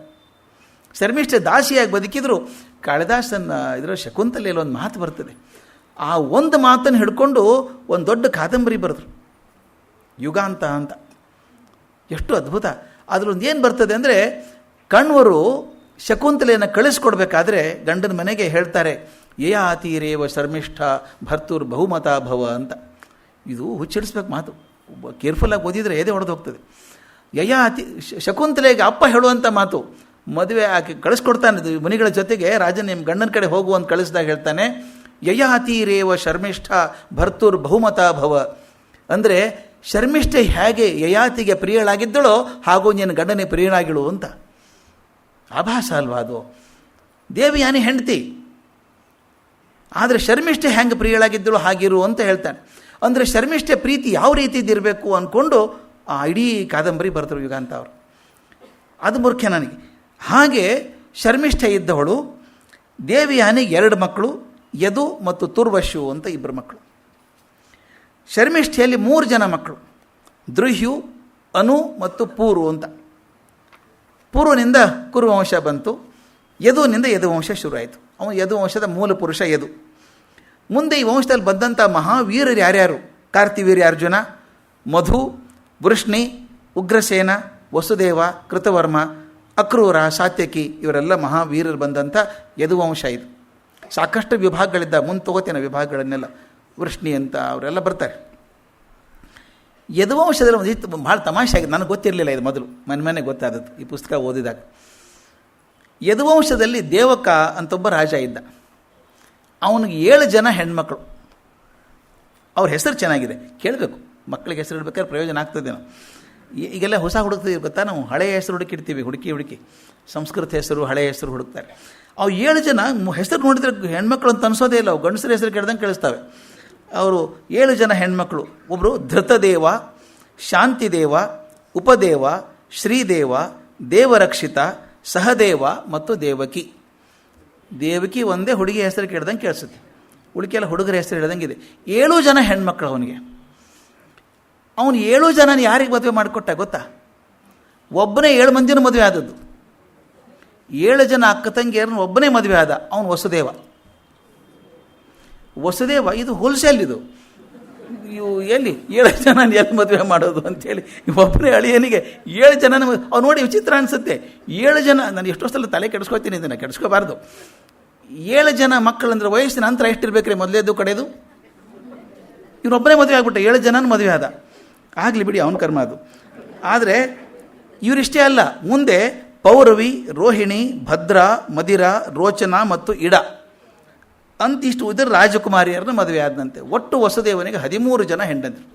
ಶರ್ಮಿಷ್ಠೆ ದಾಸಿಯಾಗಿ ಬದುಕಿದ್ರು. ಕಾಳಿದಾಸನ ಇದರ ಶಕುಂತಲೆಯಲ್ಲಿ ಒಂದು ಮಾತು ಬರ್ತದೆ. ಆ ಒಂದು ಮಾತನ್ನು ಹಿಡ್ಕೊಂಡು ಒಂದು ದೊಡ್ಡ ಕಾದಂಬರಿ ಬರೆದ್ರು, ಯುಗಾಂತ ಅಂತ. ಎಷ್ಟು ಅದ್ಭುತ. ಅದರೊಂದು ಏನು ಬರ್ತದೆ ಅಂದರೆ, ಕಣ್ವರು ಶಕುಂತಲೆಯನ್ನು ಕಳಿಸ್ಕೊಡ್ಬೇಕಾದ್ರೆ ಗಂಡನ ಮನೆಗೆ ಹೇಳ್ತಾರೆ, ಯಯಾತಿರೇವ ಶರ್ಮಿಷ್ಠ ಭರ್ತುರ್ ಬಹುಮತ ಭವ ಅಂತ. ಇದು ಹುಚ್ಚಿಡಿಸ್ಬೇಕು ಮಾತು, ಕೇರ್ಫುಲ್ಲಾಗಿ ಓದಿದರೆ ಎದೆ ಹೊಡೆದು ಹೋಗ್ತದೆ. ಯಯಾತಿ ಶಕುಂತಲೆಗೆ ಅಪ್ಪ ಹೇಳುವಂಥ ಮಾತು, ಮದುವೆ ಆಕೆ ಕಳಿಸ್ಕೊಡ್ತಾನೆ ಮುನಿಗಳ ಜೊತೆಗೆ. ರಾಜ ನಿಮ್ಮ ಗಂಡನ ಕಡೆ ಹೋಗು ಅಂತ ಕಳಿಸಿದಾಗ ಹೇಳ್ತಾನೆ, ಯಯಾತೀರೇವ ಶರ್ಮಿಷ್ಠ ಭರ್ತುರ್ ಬಹುಮತ ಭವ. ಅಂದರೆ ಶರ್ಮಿಷ್ಠೆ ಹೇಗೆ ಯಯಾತಿಗೆ ಪ್ರಿಯಳಾಗಿದ್ದಳೋ ಹಾಗೂ ನಿನ್ನ ಗಂಡನೇ ಪ್ರಿಯಳಾಗಿಳು ಅಂತ. ಆಭಾಸ ಅಲ್ವಾ ಅದು? ದೇವಯಾನಿ ಹೆಂಡತಿ, ಆದರೆ ಶರ್ಮಿಷ್ಠೆ ಹೆಂಗೆ ಪ್ರಿಯಳಾಗಿದ್ದಳು ಹಾಗಿರು ಅಂತ ಹೇಳ್ತಾನೆ. ಅಂದರೆ ಶರ್ಮಿಷ್ಠೆ ಪ್ರೀತಿ ಯಾವ ರೀತಿದಿರಬೇಕು ಅಂದ್ಕೊಂಡು ಆ ಇಡೀ ಕಾದಂಬರಿ ಬರ್ತಾರೆ ಯುಗಾಂತ ಅವರು. ಅದು ಮುಖ್ಯ ನನಗೆ. ಹಾಗೆ ಶರ್ಮಿಷ್ಠೆ ಇದ್ದವಳು. ದೇವಯಾನಿಗೆ 2 ಮಕ್ಕಳು, ಯದು ಮತ್ತು ತುರ್ವಶು ಅಂತ 2 ಮಕ್ಕಳು. ಶರ್ಮಿಷ್ಠೆಯಲ್ಲಿ 3 ಜನ ಮಕ್ಕಳು, ದೃಹ್ಯು, ಅನು ಮತ್ತು ಪೂರು ಅಂತ. ಪೂರ್ವನಿಂದ ಕುರುವಂಶ ಬಂತು, ಯದುವಿನಿಂದ ಯದುವಂಶ ಶುರುವಾಯಿತು. ಅವನು ಯದುವಂಶದ ಮೂಲ ಪುರುಷ ಯದು. ಮುಂದೆ ಈ ವಂಶದಲ್ಲಿ ಬಂದಂಥ ಮಹಾವೀರರು ಯಾರ್ಯಾರು? ಕಾರ್ತಿವೀರ್ಯ ಅರ್ಜುನ, ಮಧು, ವೃಷ್ಣಿ, ಉಗ್ರಸೇನ, ವಸುದೇವ, ಕೃತವರ್ಮ, ಅಕ್ರೂರ, ಸಾತ್ಯಕಿ, ಇವರೆಲ್ಲ ಮಹಾವೀರರು ಬಂದಂಥ ಯದುವಂಶ ಇದು. ಸಾಕಷ್ಟು ವಿಭಾಗಗಳಿದ್ದ, ಮುಂದೆ ತಗೋತೇನೆ ವಿಭಾಗಗಳನ್ನೆಲ್ಲ. ವೃಷ್ಣಿ ಅಂತ ಅವರೆಲ್ಲ ಬರ್ತಾರೆ. ಯದುವಂಶದಲ್ಲಿ ಒಂದು ಇತ್ತು, ಭಾಳ ತಮಾಷೆ ಆಗಿದೆ. ನನಗೆ ಗೊತ್ತಿರಲಿಲ್ಲ ಇದು, ಮೊದಲು ಮನೆ ಗೊತ್ತಾದದ್ದು ಈ ಪುಸ್ತಕ ಓದಿದಾಗ. ಯದುವಂಶದಲ್ಲಿ ದೇವಕ ಅಂತ ಒಬ್ಬ ರಾಜ ಇದ್ದ. ಅವನಿಗೆ 7 ಜನ ಹೆಣ್ಮಕ್ಳು. ಅವ್ರ ಹೆಸರು ಚೆನ್ನಾಗಿದೆ, ಕೇಳಬೇಕು. ಮಕ್ಕಳಿಗೆ ಹೆಸರು ಇಡ್ಬೇಕಾದ್ರೆ ಪ್ರಯೋಜನ ಆಗ್ತದೇನೋ. ಈಗೆಲ್ಲ ಹೊಸ ಹುಡುಕ್ತೀವಿ ಗೊತ್ತಾ, ನಾವು ಹಳೆಯ ಹೆಸರು ಹುಡುಕಿಡ್ತೀವಿ, ಹುಡುಕಿ ಸಂಸ್ಕೃತ ಹೆಸರು, ಹಳೆಯ ಹೆಸರು ಹುಡುಕ್ತಾರೆ. ಅವು 7 ಜನ ಹೆಸರು ನೋಡಿದ್ರೆ ಹೆಣ್ಮಕ್ಳು ಅಂತ ಅನಿಸೋದೇ ಇಲ್ಲ. ಅವು ಗಂಡಸರ ಹೆಸರು ಕೇಳ್ದಂಗೆ ಕೇಳಿಸ್ತವೆ. ಅವರು 7 ಜನ ಹೆಣ್ಮಕ್ಳು. ಒಬ್ಬರು ಧೃತದೇವ, ಶಾಂತಿದೇವ, ಉಪದೇವ, ಶ್ರೀದೇವ, ದೇವರಕ್ಷಿತ, ಸಹದೇವ ಮತ್ತು ದೇವಕಿ. ದೇವಕಿ ಒಂದೇ ಹುಡುಗಿ ಹೆಸರು ಕೇಳ್ದಂಗೆ ಕೇಳಿಸುತ್ತೆ, ಉಳಿಕೆಲ್ಲ ಹುಡುಗರ ಹೆಸರು ಹೇಳ್ದಂಗೆ ಇದೆ. 7 ಜನ ಹೆಣ್ಮಕ್ಳು ಅವನಿಗೆ. ಅವನು 7 ಜನ ಯಾರಿಗೆ ಮದುವೆ ಮಾಡಿಕೊಟ್ಟ ಗೊತ್ತಾ? ಒಬ್ಬನೇ 7 ಮಂದಿನ ಮದುವೆ ಆದದ್ದು. 7 ಜನ ಅಕ್ಕ ತಂಗಿಯರನ್ನು ಒಬ್ಬನೇ ಮದುವೆ ಆದ. ಅವನು ವಸುದೇವ. ಇದು ಹೋಲ್ಸೇಲ್. ಇದು ಇವು ಎಲ್ಲಿ 7 ಜನ ಎಲ್ಲಿ ಮದುವೆ ಮಾಡೋದು ಅಂಥೇಳಿ ಒಬ್ಬನೇ ಅಳಿಯನಿಗೆ 7 ಜನ. ಅವ್ನು ನೋಡಿ ವಿಚಿತ್ರ ಅನಿಸುತ್ತೆ. 7 ಜನ, ನಾನು ಎಷ್ಟೋ ಸಲ ತಲೆ ಕೆಡಿಸ್ಕೊತೀನಿ, ಇದನ್ನು ಕೆಡಿಸ್ಕೋಬಾರ್ದು. 7 ಜನ ಮಕ್ಕಳಂದ್ರೆ ವಯಸ್ಸಿನ ಅಂತರ ಎಷ್ಟಿರ್ಬೇಕ್ರಿ? ಮೊದಲೇದು ಕಡೆದು ಇವರೊಬ್ಬನೇ ಮದುವೆ ಆಗ್ಬಿಟ್ಟೆ, 7 ಜನನ ಮದುವೆ ಆದ. ಆಗಲಿ ಬಿಡಿ, ಅವನ ಕರ್ಮ ಅದು. ಆದರೆ ಇವರಿಷ್ಟೇ ಅಲ್ಲ, ಮುಂದೆ ಪೌರವಿ, ರೋಹಿಣಿ, ಭದ್ರಾ, ಮದಿರ, ರೋಚನ ಮತ್ತು ಇಡ ಅಂತಿಷ್ಟು ಇದರ ರಾಜಕುಮಾರಿಯರನ್ನು ಮದುವೆ ಆದಂತೆ. ಒಟ್ಟು ವಸುದೇವನಿಗೆ 13 ಜನ ಹೆಂಡಂದರು.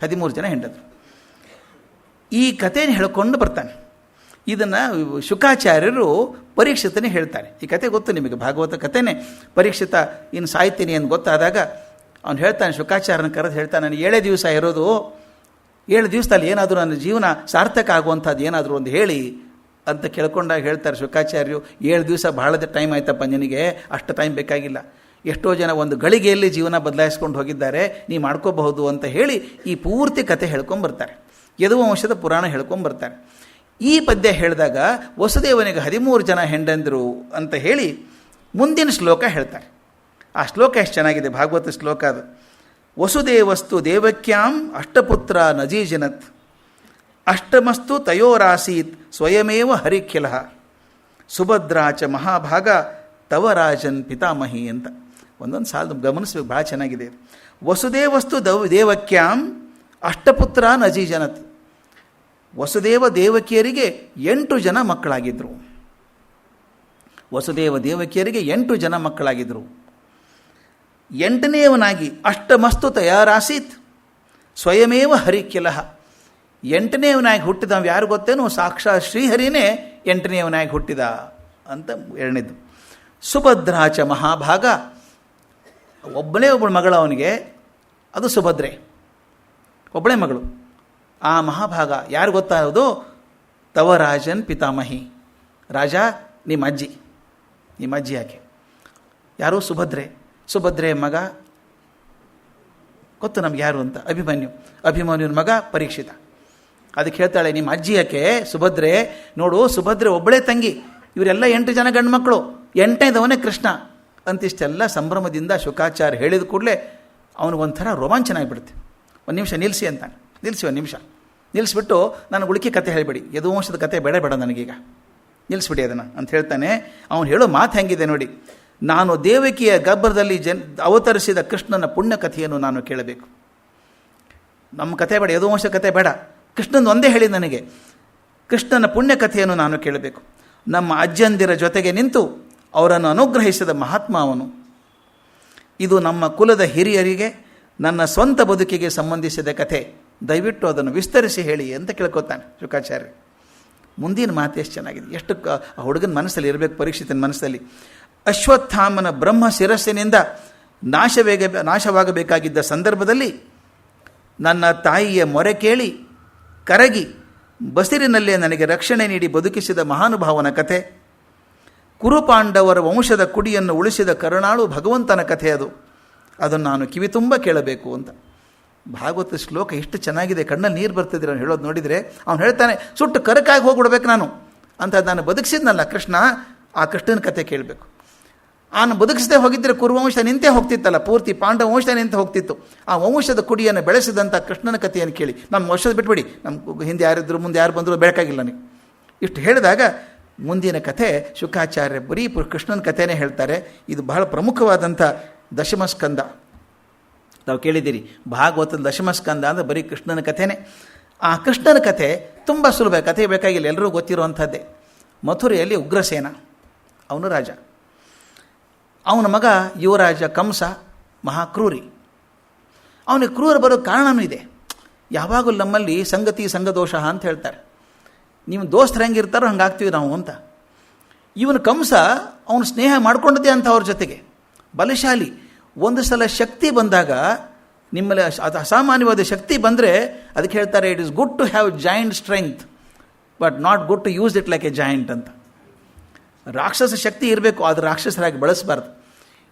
13 ಜನ ಹೆಂಡಂದರು. ಈ ಕಥೆಯನ್ನು ಹೇಳ್ಕೊಂಡು ಬರ್ತಾನೆ. ಇದನ್ನು ಶುಕಾಚಾರ್ಯರು ಪರೀಕ್ಷಿತನೇ ಹೇಳ್ತಾರೆ. ಈ ಕತೆ ಗೊತ್ತು ನಿಮಗೆ, ಭಾಗವತ ಕಥೆನೇ. ಪರೀಕ್ಷಿತ ಇನ್ನು ಸಾಯ್ತೀನಿ ಅಂತ ಗೊತ್ತಾದಾಗ ಅವನು ಹೇಳ್ತಾನೆ, ಶುಕಾಚಾರ್ಯನ ಕರೆದು ಹೇಳ್ತಾನೆ, ನಾನು 7 ದಿವಸ ಇರೋದು, 7 ದಿವಸದಲ್ಲಿ ಏನಾದರೂ ನನ್ನ ಜೀವನ ಸಾರ್ಥಕ ಆಗುವಂಥದ್ದು ಏನಾದರೂ ಒಂದು ಹೇಳಿ ಅಂತ ಕೇಳ್ಕೊಂಡಾಗ ಹೇಳ್ತಾರೆ ಶುಕಾಚಾರ್ಯರು, 7 ದಿವಸ ಬಹಳದ ಟೈಮ್ ಆಯ್ತಪ್ಪ ನಿನಗೆ, ಅಷ್ಟು ಟೈಮ್ ಬೇಕಾಗಿಲ್ಲ. ಎಷ್ಟೋ ಜನ ಒಂದು ಗಳಿಗೆಯಲ್ಲಿ ಜೀವನ ಬದಲಾಯಿಸ್ಕೊಂಡು ಹೋಗಿದ್ದಾರೆ, ನೀ ಮಾಡ್ಕೋಬಹುದು ಅಂತ ಹೇಳಿ ಈ ಪೂರ್ತಿ ಕತೆ ಹೇಳ್ಕೊಂಬರ್ತಾರೆ. ಯದುವಂಶದ ಪುರಾಣ ಹೇಳ್ಕೊಂಬರ್ತಾರೆ. ಈ ಪದ್ಯ ಹೇಳಿದಾಗ ವಸುದೇವನಿಗೆ 13 ಜನ ಹೆಂಡಂದರು ಅಂತ ಹೇಳಿ ಮುಂದಿನ ಶ್ಲೋಕ ಹೇಳ್ತಾರೆ. ಆ ಶ್ಲೋಕ ಎಷ್ಟು ಚೆನ್ನಾಗಿದೆ, ಭಾಗವತ ಶ್ಲೋಕ ಅದು. ವಸುದೇವಸ್ತು ದೇವಕ್ಯಾಂ ಅಷ್ಟಪುತ್ರ ನಜೀಜನತ್ ಅಷ್ಟಮಸ್ತು ತಯೋರಾಸೀತ್ ಸ್ವಯಮೇವ ಹರಿಖ್ಯಲ ಸುಭದ್ರಾಚ ಮಹಾಭಾಗ ತವ ರಾಜನ್ ಪಿತಾಮಹಿ ಅಂತ ಒಂದೊಂದು ಸಾಲ ಗಮನಿಸಬೇಕು, ಭಾಳ ಚೆನ್ನಾಗಿದೆ. ವಸುದೇವಸ್ತು ದೇವಕ್ಯಾಂ ಅಷ್ಟಪುತ್ರ ನಜೀಜನತ್. ವಸುದೇವ ದೇವಕಿಯರಿಗೆ 8 ಜನ ಮಕ್ಕಳಾಗಿದ್ದರು. ವಸುದೇವ ದೇವಕಿಯರಿಗೆ 8 ಜನ ಮಕ್ಕಳಾಗಿದ್ದರು. 8ನೇವನಾಗಿ ಅಷ್ಟಮಸ್ತು ತಯಾರಾಸೀತ್ ಸ್ವಯಮೇವ ಹರಿಖ್ಯಲ. 8ನೇವನಾಗಿ ಹುಟ್ಟಿದವ ಯಾರು ಗೊತ್ತೇನೋ? ಸಾಕ್ಷಾತ್ ಶ್ರೀಹರಿನೇ 8ನೇವನಾಗಿ ಹುಟ್ಟಿದ ಅಂತ ಎರಡನೇದು. ಸುಭದ್ರಾಚ ಮಹಾಭಾಗ, ಒಬ್ಬಳೇ ಮಗಳು ಅವನಿಗೆ, ಅದು ಸುಭದ್ರೆ, ಒಬ್ಬಳೇ ಮಗಳು. ಆ ಮಹಾಭಾಗ ಯಾರು ಗೊತ್ತಾಗೋದು? ತವ ರಾಜನ್ ಪಿತಾಮಹಿ. ರಾಜ ನಿಮ್ಮ ಅಜ್ಜಿ ಯಾಕೆ? ಯಾರು? ಸುಭದ್ರೆ ಮಗ ಗೊತ್ತು ನಮ್ಗೆ ಯಾರು ಅಂತ? ಅಭಿಮನ್ಯುನ ಮಗ ಪರೀಕ್ಷಿತ. ಅದಕ್ಕೆ ಹೇಳ್ತಾಳೆ, ನಿಮ್ಮ ಅಜ್ಜಿ ಯಾಕೆ? ಸುಭದ್ರೆ. ನೋಡು, ಸುಭದ್ರೆ ಒಬ್ಬಳೇ ತಂಗಿ, ಇವರೆಲ್ಲ 8 ಜನ ಗಂಡು ಮಕ್ಕಳು, 8ನೇದವನೇ ಕೃಷ್ಣ ಅಂತಿಷ್ಟೆಲ್ಲ ಸಂಭ್ರಮದಿಂದ ಶುಕಾಚಾರ್ಯ ಹೇಳಿದ ಕೂಡಲೇ ಅವನಿಗೊಂಥರ ರೋಮಾಂಚನ ಆಗಿಬಿಡುತ್ತೆ. ಒಂದು ನಿಮಿಷ ನಿಲ್ಲಿಸಿ ಅಂತಾನೆ. ಒಂದು ನಿಮಿಷ ನಿಲ್ಲಿಸ್ಬಿಟ್ಟು ನನಗೆ ಉಳಿಕೆ ಕತೆ ಹೇಳಿಬಿಡಿ, ಯದುವಂಶದ ಕತೆ ಬೇಡ ನನಗೀಗ, ನಿಲ್ಲಿಸ್ಬಿಡಿ ಅದನ್ನು ಅಂತ ಹೇಳ್ತಾನೆ. ಅವನು ಹೇಳೋ ಮಾತು ಹೆಂಗಿದೆ ನೋಡಿ. ನಾನು ದೇವಕಿಯ ಗರ್ಭದಲ್ಲಿ ಅವತರಿಸಿದ ಕೃಷ್ಣನ ಪುಣ್ಯ ಕಥೆಯನ್ನು ನಾನು ಕೇಳಬೇಕು. ನಮ್ಮ ಕತೆ ಬೇಡ, ಯದುವಂಶ ಕತೆ ಬೇಡ, ಕೃಷ್ಣನ ಒಂದೇ ಹೇಳಿ ನನಗೆ. ಕೃಷ್ಣನ ಪುಣ್ಯಕಥೆಯನ್ನು ನಾನು ಕೇಳಬೇಕು. ನಮ್ಮ ಅಜ್ಜಂದಿರ ಜೊತೆಗೆ ನಿಂತು ಅವರನ್ನು ಅನುಗ್ರಹಿಸಿದ ಮಹಾತ್ಮ ಅವನು. ಇದು ನಮ್ಮ ಕುಲದ ಹಿರಿಯರಿಗೆ, ನನ್ನ ಸ್ವಂತ ಬದುಕಿಗೆ ಸಂಬಂಧಿಸಿದ ಕಥೆ. ದಯವಿಟ್ಟು ಅದನ್ನು ವಿಸ್ತರಿಸಿ ಹೇಳಿ ಅಂತ ಕೇಳ್ಕೊತಾನೆ ಶುಕಾಚಾರ್ಯ. ಮುಂದಿನ ಮಾತು ಎಷ್ಟು ಚೆನ್ನಾಗಿದೆ, ಎಷ್ಟು ಆ ಹುಡುಗನ ಮನಸ್ಸಲ್ಲಿ ಇರಬೇಕು, ಪರೀಕ್ಷಿತನ ಮನಸ್ಸಲ್ಲಿ. ಅಶ್ವತ್ಥಾಮನ ಬ್ರಹ್ಮ ಶಿರಸ್ಸಿನಿಂದ ನಾಶವಾಗಬೇಕಾಗಿದ್ದ ಸಂದರ್ಭದಲ್ಲಿ ನನ್ನ ತಾಯಿಯ ಮೊರೆ ಕೇಳಿ ಕರಗಿ ಬಸಿರಿನಲ್ಲೇ ನನಗೆ ರಕ್ಷಣೆ ನೀಡಿ ಬದುಕಿಸಿದ ಮಹಾನುಭಾವನ ಕಥೆ. ಕುರುಪಾಂಡವರ ವಂಶದ ಕುಡಿಯನ್ನು ಉಳಿಸಿದ ಕರುಣಾಳು ಭಗವಂತನ ಕಥೆ ಅದು. ಅದನ್ನು ನಾನು ಕಿವಿ ತುಂಬ ಕೇಳಬೇಕು ಅಂತ. ಭಾಗವತ ಶ್ಲೋಕ ಎಷ್ಟು ಚೆನ್ನಾಗಿದೆ, ಕಣ್ಣಲ್ಲಿ ನೀರು ಬರ್ತಿದ್ರೆ ಅವ್ನು ಹೇಳೋದು ನೋಡಿದರೆ. ಅವ್ನು ಹೇಳ್ತಾನೆ, ಸುಟ್ಟು ಕರಕಾಗಿ ಹೋಗ್ಬಿಡ್ಬೇಕು ನಾನು ಅಂತ. ನಾನು ಬದುಕಿಸಿದ್ನಲ್ಲ ಕೃಷ್ಣ, ಆ ಕೃಷ್ಣನ ಕಥೆ ಕೇಳಬೇಕು. ಅವನು ಬದುಕಿಸದೆ ಹೋಗಿದ್ದರೆ ಕುರುವಂಶ ನಿಂತೇ ಹೋಗ್ತಿತ್ತಲ್ಲ, ಪೂರ್ತಿ ಪಾಂಡವ ವಂಶ ನಿಂತೆ ಹೋಗ್ತಿತ್ತು. ಆ ವಂಶದ ಕುಡಿಯನ್ನು ಬೆಳೆಸಿದಂಥ ಕೃಷ್ಣನ ಕಥೆಯನ್ನು ಕೇಳಿ, ನಮ್ಮ ವಂಶದ ಬಿಟ್ಬಿಡಿ, ನಮ್ಮ ಹಿಂದೆ ಯಾರಿದ್ರು ಮುಂದೆ ಯಾರು ಬಂದರೂ ಬೇಕಾಗಿಲ್ಲ ನೀವು. ಇಷ್ಟು ಹೇಳಿದಾಗ ಮುಂದಿನ ಕಥೆ ಶುಕಾಚಾರ್ಯ ಬರೀ ಕೃಷ್ಣನ ಕಥೆನೇ ಹೇಳ್ತಾರೆ. ಇದು ಬಹಳ ಪ್ರಮುಖವಾದಂಥ ದಶಮಸ್ಕಂದ. ನಾವು ಕೇಳಿದ್ದೀರಿ, ಭಾಗವತದ ದಶಮಸ್ಕಂದ ಅಂದರೆ ಬರೀ ಕೃಷ್ಣನ ಕಥೆನೇ. ಆ ಕೃಷ್ಣನ ಕಥೆ ತುಂಬ ಸುಲಭ, ಕಥೆ ಬೇಕಾಗಿಲ್ಲ, ಎಲ್ಲರೂ ಗೊತ್ತಿರುವಂಥದ್ದೇ. ಮಥುರೆಯಲ್ಲಿ ಉಗ್ರಸೇನ, ಅವನು ರಾಜ. ಅವನ ಮಗ ಯುವರಾಜ ಕಂಸ ಮಹಾಕ್ರೂರಿ. ಅವನಿಗೆ ಕ್ರೂರ ಬರೋ ಕಾರಣವೂ ಇದೆ. ಯಾವಾಗಲೂ ನಮ್ಮಲ್ಲಿ ಸಂಗತಿ ಸಂಘದೋಷ ಅಂತ ಹೇಳ್ತಾರೆ. ನೀವು ದೋಸ್ತರು ಹೆಂಗಿರ್ತಾರೋ ಹಂಗಾಗ್ತೀವಿ ನಾವು ಅಂತ. ಇವನು ಕಂಸ ಅವನು ಸ್ನೇಹ ಮಾಡ್ಕೊಂಡದ್ದೇ ಅಂತ ಅವ್ರ ಜೊತೆಗೆ ಬಲಶಾಲಿ. ಒಂದು ಸಲ ಶಕ್ತಿ ಬಂದಾಗ, ನಿಮ್ಮಲ್ಲಿ ಅದು ಅಸಾಮಾನ್ಯವಾದ ಶಕ್ತಿ ಬಂದರೆ ಅದಕ್ಕೆ ಹೇಳ್ತಾರೆ, it is good to have joint strength but not good to use it like a joint ಅಂತ. ರಾಕ್ಷಸ ಶಕ್ತಿ ಇರಬೇಕು, ಆದರೆ ರಾಕ್ಷಸರಾಗಿ ಬಳಸಬಾರ್ದು.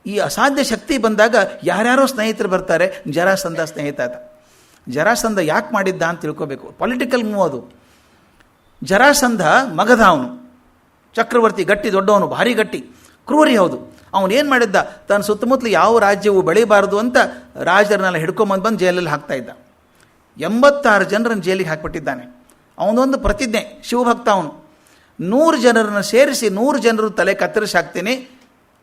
ಈ ಅಸಾಧ್ಯ ಶಕ್ತಿ ಬಂದಾಗ ಯಾರ್ಯಾರೋ ಸ್ನೇಹಿತರು ಬರ್ತಾರೆ. ಜರಾಸಂಧ ಸ್ನೇಹಿತ ಆತ. ಜರಾಸಂಧ ಯಾಕೆ ಮಾಡಿದ್ದ ಅಂತ ತಿಳ್ಕೋಬೇಕು. ಪೊಲಿಟಿಕಲ್ ಮೂವ್ ಅದು. ಜರಾಸಂಧ ಮಗಧ, ಅವನು ಚಕ್ರವರ್ತಿ, ಗಟ್ಟಿ ದೊಡ್ಡವನು, ಭಾರಿ ಗಟ್ಟಿ, ಕ್ರೂರಿ ಹೌದು. ಅವನೇನು ಮಾಡಿದ್ದ, ತನ್ನ ಸುತ್ತಮುತ್ತಲು ಯಾವ ರಾಜ್ಯವು ಬೆಳೀಬಾರ್ದು ಅಂತ ರಾಜರನ್ನೆಲ್ಲ ಹಿಡ್ಕೊಂಬಂದು ಜೈಲಲ್ಲಿ ಹಾಕ್ತಾ ಇದ್ದ. 86 ಜನರನ್ನು ಜೈಲಿಗೆ ಹಾಕಿಬಿಟ್ಟಿದ್ದಾನೆ. ಅವನೊಂದು ಪ್ರತಿಜ್ಞೆ, ಶಿವಭಕ್ತ ಅವನು. 100 ಜನರನ್ನು ಸೇರಿಸಿ 100 ಜನರು ತಲೆ ಕತ್ತರಿಸಿ ಹಾಕ್ತೀನಿ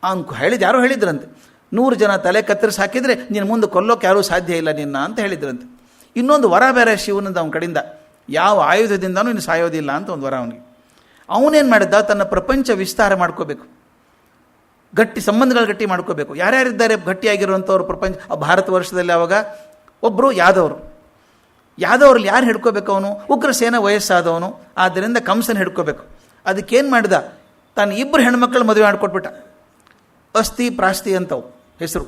ಅವ್ನು ಹೇಳಿದ್ದು. ಯಾರೋ ಹೇಳಿದ್ರಂತೆ, 100 ಜನ ತಲೆ ಕತ್ತರಿಸಿ ಹಾಕಿದರೆ ನೀನು ಮುಂದೆ ಕೊಲ್ಲೋಕೆ ಯಾರೂ ಸಾಧ್ಯ ಇಲ್ಲ ನಿನ್ನ ಅಂತ ಹೇಳಿದ್ರಂತೆ. ಇನ್ನೊಂದು ವರ ಬೇರೆ ಶಿವನದ ಅವನ ಕಡೆಯಿಂದ, ಯಾವ ಆಯುಧದಿಂದನೂ ಇನ್ನು ಸಾಯೋದಿಲ್ಲ ಅಂತ ಒಂದು ವರ ಅವನಿಗೆ. ಅವನೇನು ಮಾಡಿದ್ದ, ತನ್ನ ಪ್ರಪಂಚ ವಿಸ್ತಾರ ಮಾಡ್ಕೋಬೇಕು, ಗಟ್ಟಿ ಸಂಬಂಧಗಳು ಗಟ್ಟಿ ಮಾಡ್ಕೋಬೇಕು. ಯಾರ್ಯಾರಿದ್ದಾರೆ ಗಟ್ಟಿಯಾಗಿರುವಂಥವ್ರು ಪ್ರಪಂಚ ಭಾರತ ವರ್ಷದಲ್ಲಿ? ಆವಾಗ ಒಬ್ಬರು ಯಾದವರಲ್ಲಿ ಯಾರು ಹಿಡ್ಕೋಬೇಕು? ಅವನು ಉಗ್ರಸೇನ ವಯಸ್ಸಾದವನು, ಆದ್ದರಿಂದ ಕಂಸನ ಹಿಡ್ಕೋಬೇಕು. ಅದಕ್ಕೇನು ಮಾಡಿದ, ತಾನು 2 ಹೆಣ್ಮಕ್ಳು ಮದುವೆ ಮಾಡಿಕೊಟ್ಬಿಟ್ಟ. ಅಸ್ಥಿ ಪ್ರಾಸ್ತಿ ಅಂತವು ಹೆಸರು.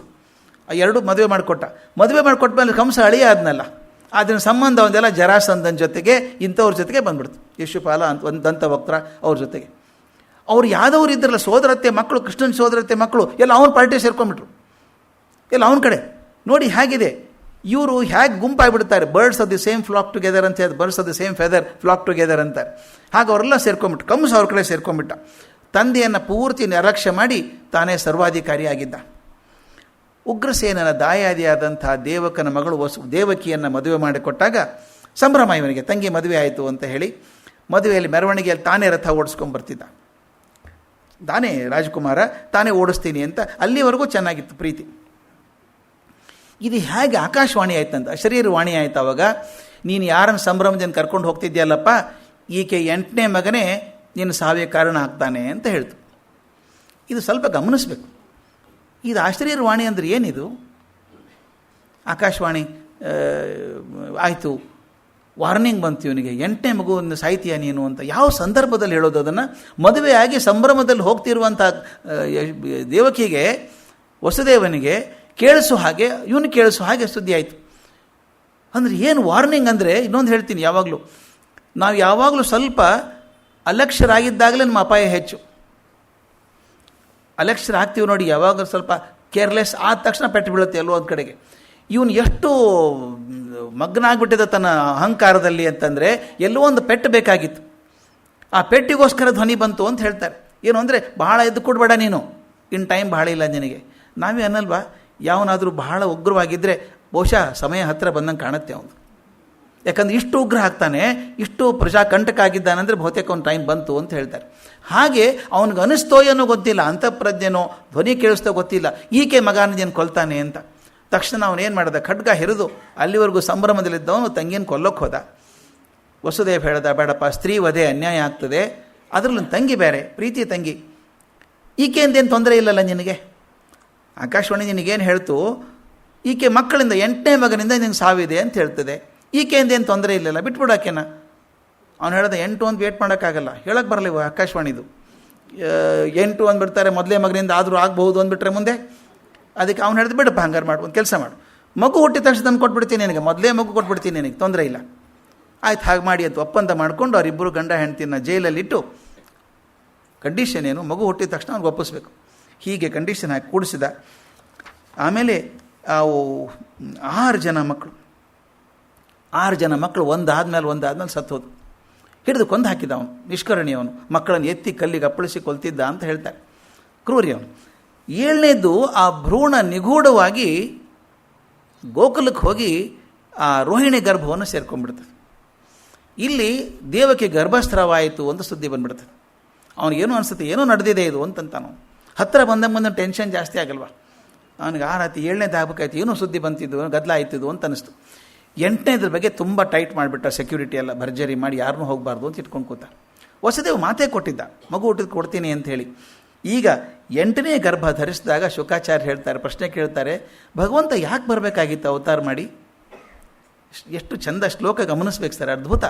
ಆ 2 ಮದುವೆ ಮಾಡಿಕೊಟ್ಟ. ಮದುವೆ ಮಾಡಿಕೊಟ್ಮೇಲೆ ಕಂಸ ಅಳಿಯ ಆದ್ನಲ್ಲ, ಅದನ್ನ ಸಂಬಂಧ ಒಂದೆಲ್ಲ ಜರಾಸಂಧನ ಜೊತೆಗೆ ಇಂಥವ್ರ ಜೊತೆಗೆ ಬಂದ್ಬಿಡ್ತು. ಯಶುಪಾಲ ಅಂತ ಒಂದು ದಂತವಕ್ರ ಅವ್ರ ಜೊತೆಗೆ. ಅವ್ರು ಯಾವ್ದವ್ರು ಇದ್ರಲ್ಲ, ಸೋದರತ್ತೆ ಮಕ್ಕಳು, ಕೃಷ್ಣನ ಸೋದರತ್ತೆ ಮಕ್ಕಳು ಎಲ್ಲ ಅವನ ಪಾರ್ಟಿ ಸೇರ್ಕೊಂಡ್ಬಿಟ್ರು, ಎಲ್ಲ ಅವನ ಕಡೆ. ನೋಡಿ ಹೇಗಿದೆ, ಇವರು ಹೇಗೆ ಗುಂಪಾಗಿಬಿಡ್ತಾರೆ. Birds of the same flock together ಅಂತ ಹೇಳಿ, birds of the same feather flock together ಅಂತಾರೆ. ಹಾಗೆ ಅವರೆಲ್ಲ ಸೇರ್ಕೊಂಡ್ಬಿಟ್ಟು ಕಂಸ ಅವ್ರ ಕಡೆ ಸೇರ್ಕೊಂಡ್ಬಿಟ್ಟ. ತಂದೆಯನ್ನು ಪೂರ್ತಿ ನಿರ್ಲಕ್ಷ್ಯ ಮಾಡಿ ತಾನೇ ಸರ್ವಾಧಿಕಾರಿಯಾಗಿದ್ದ. ಉಗ್ರಸೇನನ ದಾಯಾದಿಯಾದಂಥ ದೇವಕನ ಮಗಳು ದೇವಕಿಯನ್ನು ಮದುವೆ ಮಾಡಿಕೊಟ್ಟಾಗ ಸಂಭ್ರಮ ಇವನಿಗೆ. ತಂಗಿ ಮದುವೆ ಆಯಿತು ಅಂತ ಹೇಳಿ ಮದುವೆಯಲ್ಲಿ ಮೆರವಣಿಗೆಯಲ್ಲಿ ತಾನೇ ರಥ ಓಡಿಸ್ಕೊಂಡ್ಬರ್ತಿದ್ದ. ತಾನೇ ರಾಜಕುಮಾರ, ತಾನೇ ಓಡಿಸ್ತೀನಿ ಅಂತ. ಅಲ್ಲಿವರೆಗೂ ಚೆನ್ನಾಗಿತ್ತು ಪ್ರೀತಿ. ಇದು ಹೇಗೆ ಆಕಾಶವಾಣಿ ಆಯ್ತಂತ, ಶರೀರವಾಣಿ ಆಯ್ತು. ಅವಾಗ ನೀನು ಯಾರನ್ನು ಸಂಭ್ರಮದಿಂದ ಕರ್ಕೊಂಡು ಹೋಗ್ತಿದ್ಯಲ್ಲಪ್ಪ, ಈಕೆ 8ನೇ ಮಗನೇ ನೀನು ಸಾವಿಗೆ ಕಾರಣ ಆಗ್ತಾನೆ ಅಂತ ಹೇಳ್ತು. ಇದು ಸ್ವಲ್ಪ ಗಮನಿಸಬೇಕು. ಇದು ಆಶ್ಚರ್ಯವಾಣಿ ಅಂದರೆ ಏನಿದು? ಆಕಾಶವಾಣಿ ಆಯಿತು, ವಾರ್ನಿಂಗ್ ಬಂತು ಇವನಿಗೆ, 8ನೇ ಮಗುವನ್ನು ಸಾಯ್ತೀಯ ನೀನು ಅಂತ. ಯಾವ ಸಂದರ್ಭದಲ್ಲಿ ಹೇಳೋದು ಅದನ್ನು? ಮದುವೆಯಾಗಿ ಸಂಭ್ರಮದಲ್ಲಿ ಹೋಗ್ತಿರುವಂಥ ದೇವಕಿಗೆ, ವಸುದೇವನಿಗೆ ಕೇಳಿಸೋ ಹಾಗೆ, ಇವನು ಕೇಳಿಸೋ ಹಾಗೆ ಸುದ್ದಿ ಆಯಿತು. ಅಂದರೆ ಏನು ವಾರ್ನಿಂಗ್ ಅಂದರೆ? ಇನ್ನೊಂದು ಹೇಳ್ತೀನಿ, ಯಾವಾಗಲೂ ನಾವು ಯಾವಾಗಲೂ ಸ್ವಲ್ಪ ಅಲಕ್ಷ್ಯರಾಗಿದ್ದಾಗಲೇ ನಮ್ಮ ಅಪಾಯ ಹೆಚ್ಚು. ಅಲಕ್ಷ್ಯರ ಆಗ್ತೀವಿ ನೋಡಿ, ಯಾವಾಗ ಸ್ವಲ್ಪ ಕೇರ್ಲೆಸ್ ಆದ ತಕ್ಷಣ ಪೆಟ್ಟು ಬೀಳುತ್ತೆ ಎಲ್ಲೋ ಒಂದು ಕಡೆಗೆ. ಇವನು ಎಷ್ಟು ಮಗ್ನ ಆಗಿಬಿಟ್ಟಿದೆ ತನ್ನ ಅಹಂಕಾರದಲ್ಲಿ ಅಂತಂದರೆ, ಎಲ್ಲೋ ಒಂದು ಪೆಟ್ಟು ಬೇಕಾಗಿತ್ತು. ಆ ಪೆಟ್ಟಿಗೋಸ್ಕರ ಧ್ವನಿ ಬಂತು ಅಂತ ಹೇಳ್ತಾರೆ. ಏನು ಅಂದರೆ, ಬಹಳ ಎದ್ದು ಕೊಡಬೇಡ ನೀನು, ಇನ್ನು ಟೈಮ್ ಬಹಳ ಇಲ್ಲ ನಿನಗೆ. ನಾವೇ ಅನ್ನಲ್ವಾ, ಯಾವನಾದರೂ ಬಹಳ ಉಗ್ರವಾಗಿದ್ದರೆ ಬಹುಶಃ ಸಮಯ ಹತ್ತಿರ ಬಂದಂಗೆ ಕಾಣುತ್ತೆ ಅವನು. ಯಾಕಂದ್ರೆ ಇಷ್ಟು ಉಗ್ರ ಆಗ್ತಾನೆ, ಇಷ್ಟು ಪ್ರಜಾಕಂಟಕ ಆಗಿದ್ದಾನಂದರೆ ಬಹುತೇಕ ಒಂದು ಟೈಮ್ ಬಂತು ಅಂತ ಹೇಳ್ತಾರೆ. ಹಾಗೆ ಅವನಿಗೆ ಅನಿಸ್ತೋ ಏನೋ ಗೊತ್ತಿಲ್ಲ, ಅಂತಃಪ್ರಜ್ಞೆನೋ ಧ್ವನಿ ಕೇಳಿಸ್ತೋ ಗೊತ್ತಿಲ್ಲ, ಈಕೆ ಮಗನಿದೇನು ಕೊಲ್ತಾನೆ ಅಂತ. ತಕ್ಷಣ ಅವನೇನು ಮಾಡಿದ, ಖಡ್ಗ ಹಿರಿದು ಅಲ್ಲಿವರೆಗೂ ಸಂಭ್ರಮದಲ್ಲಿದ್ದವನು ತಂಗಿಯನ್ನು ಕೊಲ್ಲೋಕೆ ಹೋದ. ವಸುದೇವ ಹೇಳ್ದ, ಬೇಡಪ್ಪ, ಸ್ತ್ರೀ ವಧೆ ಅನ್ಯಾಯ ಆಗ್ತದೆ, ಅದರಲ್ಲೊಂದು ತಂಗಿ ಬೇರೆ, ಪ್ರೀತಿ ತಂಗಿ, ಈಕೆಯಿಂದೇನು ತೊಂದರೆ ಇಲ್ಲಲ್ಲ ನಿನಗೆ. ಆಕಾಶವಾಣಿ ನಿನಗೇನು ಹೇಳ್ತು, ಈಕೆ ಮಕ್ಕಳಿಂದ 8ನೇ ಮಗನಿಂದ ನಿನಗೆ ಸಾವಿದೆ ಅಂತ ಹೇಳ್ತದೆ, ಈಕೆಯಿಂದೇನು ತೊಂದರೆ ಇಲ್ಲಲ್ಲ, ಬಿಟ್ಬಿಡಾಕೆನ. ಅವ್ನು ಹೇಳ್ದ 8 ಅಂತ ವೇಟ್ ಮಾಡೋಕ್ಕಾಗಲ್ಲ, ಹೇಳಕ್ಕೆ ಬರಲ್ಲ ಇವ ಆಕಾಶವಾಣಿದು. 8 ಅಂದ್ಬಿಡ್ತಾರೆ, ಮೊದಲೇ ಮಗನಿಂದ ಆದರೂ ಆಗ್ಬಹುದು ಅಂದ್ಬಿಟ್ರೆ ಮುಂದೆ. ಅದಕ್ಕೆ ಅವ್ನು ಹೇಳಿದ, ಬಿಡಪ್ಪ ಹಂಗಾರು ಮಾಡು, ಒಂದು ಕೆಲಸ ಮಾಡು, ಮಗು ಹುಟ್ಟಿದ ತಕ್ಷಣ ತಂದು ಕೊಟ್ಬಿಡ್ತೀನಿ ನಿನಗೆ, ಮೊದಲೇ ಮಗು ಕೊಟ್ಬಿಡ್ತೀನಿ ನಿನಗೆ, ತೊಂದರೆ ಇಲ್ಲ. ಆಯ್ತು, ಹಾಗೆ ಮಾಡಿ ಅಂತ ಒಪ್ಪಂದ ಮಾಡಿಕೊಂಡು ಅವರಿಬ್ಬರು ಗಂಡ ಹೆಂಡ್ತಿನ ಜೈಲಲ್ಲಿಟ್ಟು, ಕಂಡೀಷನ್ ಏನು, ಮಗು ಹುಟ್ಟಿದ ತಕ್ಷಣ ಅವ್ನಿಗೆ ಒಪ್ಪಿಸ್ಬೇಕು. ಹೀಗೆ ಕಂಡೀಷನ್ ಹಾಕಿ ಕೂಡಿಸಿದ. ಆಮೇಲೆ ಅವು 6 ಜನ ಮಕ್ಕಳು ಒಂದಾದ್ಮೇಲೆ ಸತ್ತೋದು. ಹಿಡಿದು ಕೊಂದು ಹಾಕಿದ ಅವನು, ನಿಷ್ಕರಣಿ ಅವನು, ಮಕ್ಕಳನ್ನು ಎತ್ತಿ ಕಲ್ಲಿಗೆ ಅಪ್ಪಳಿಸಿ ಕೊಲ್ತಿದ್ದ ಅಂತ ಹೇಳ್ತಾರೆ. ಕ್ರೂರಿ ಅವನು. 7ನೇದು, ಆ ಭ್ರೂಣ ನಿಗೂಢವಾಗಿ ಗೋಕುಲಕ್ಕೆ ಹೋಗಿ ಆ ರೋಹಿಣಿ ಗರ್ಭವನ್ನು ಸೇರ್ಕೊಂಡ್ಬಿಡ್ತದೆ. ಇಲ್ಲಿ ದೇವಕ್ಕೆ ಗರ್ಭಸ್ರಾವಾಯಿತು ಅಂತ ಸುದ್ದಿ ಬಂದ್ಬಿಡ್ತದೆ. ಅವನಿಗೇನು ಅನಿಸುತ್ತೆ, ಏನೋ ನಡೆದಿದೆ ಇದು ಅಂತಂತ. ನಾವು ಹತ್ತಿರ ಬಂದ ಟೆನ್ಷನ್ ಜಾಸ್ತಿ ಆಗಲ್ವ ಅವನಿಗೆ. ಆ ರಾತ್ರಿ 7ನೇದು ಆಗ್ಬೇಕಾಯ್ತು, ಏನೋ ಸುದ್ದಿ ಬಂತಿದ್ದು, ಗದ್ದಲ ಆಯ್ತಿದ್ದು ಅಂತ ಅನಿಸ್ತು. 8ನೇದ್ರ ಬಗ್ಗೆ ತುಂಬ ಟೈಟ್ ಮಾಡಿಬಿಟ್ಟ, ಸೆಕ್ಯೂರಿಟಿ ಎಲ್ಲ ಭರ್ಜರಿ ಮಾಡಿ, ಯಾರನ್ನೂ ಹೋಗಬಾರ್ದು ಅಂತ ಇಟ್ಕೊಂಡು ಕೂತ. ವಸುದೇವ ಮಾತೇ ಕೊಟ್ಟಿದ್ದ, ಮಗು ಹುಟ್ಟಿದ ಕೊಡ್ತೀನಿ ಅಂತ ಹೇಳಿ. ಈಗ 8ನೇ ಗರ್ಭ ಧರಿಸಿದಾಗ ಶುಕಾಚಾರ್ಯ ಹೇಳ್ತಾರೆ, ಪ್ರಶ್ನೆ ಕೇಳ್ತಾರೆ, ಭಗವಂತ ಯಾಕೆ ಬರಬೇಕಾಗಿತ್ತು ಅವತಾರ ಮಾಡಿ? ಎಷ್ಟು ಚಂದ ಶ್ಲೋಕ ಗಮನಿಸ್ಬೇಕು ಸರ್, ಅದ್ಭುತ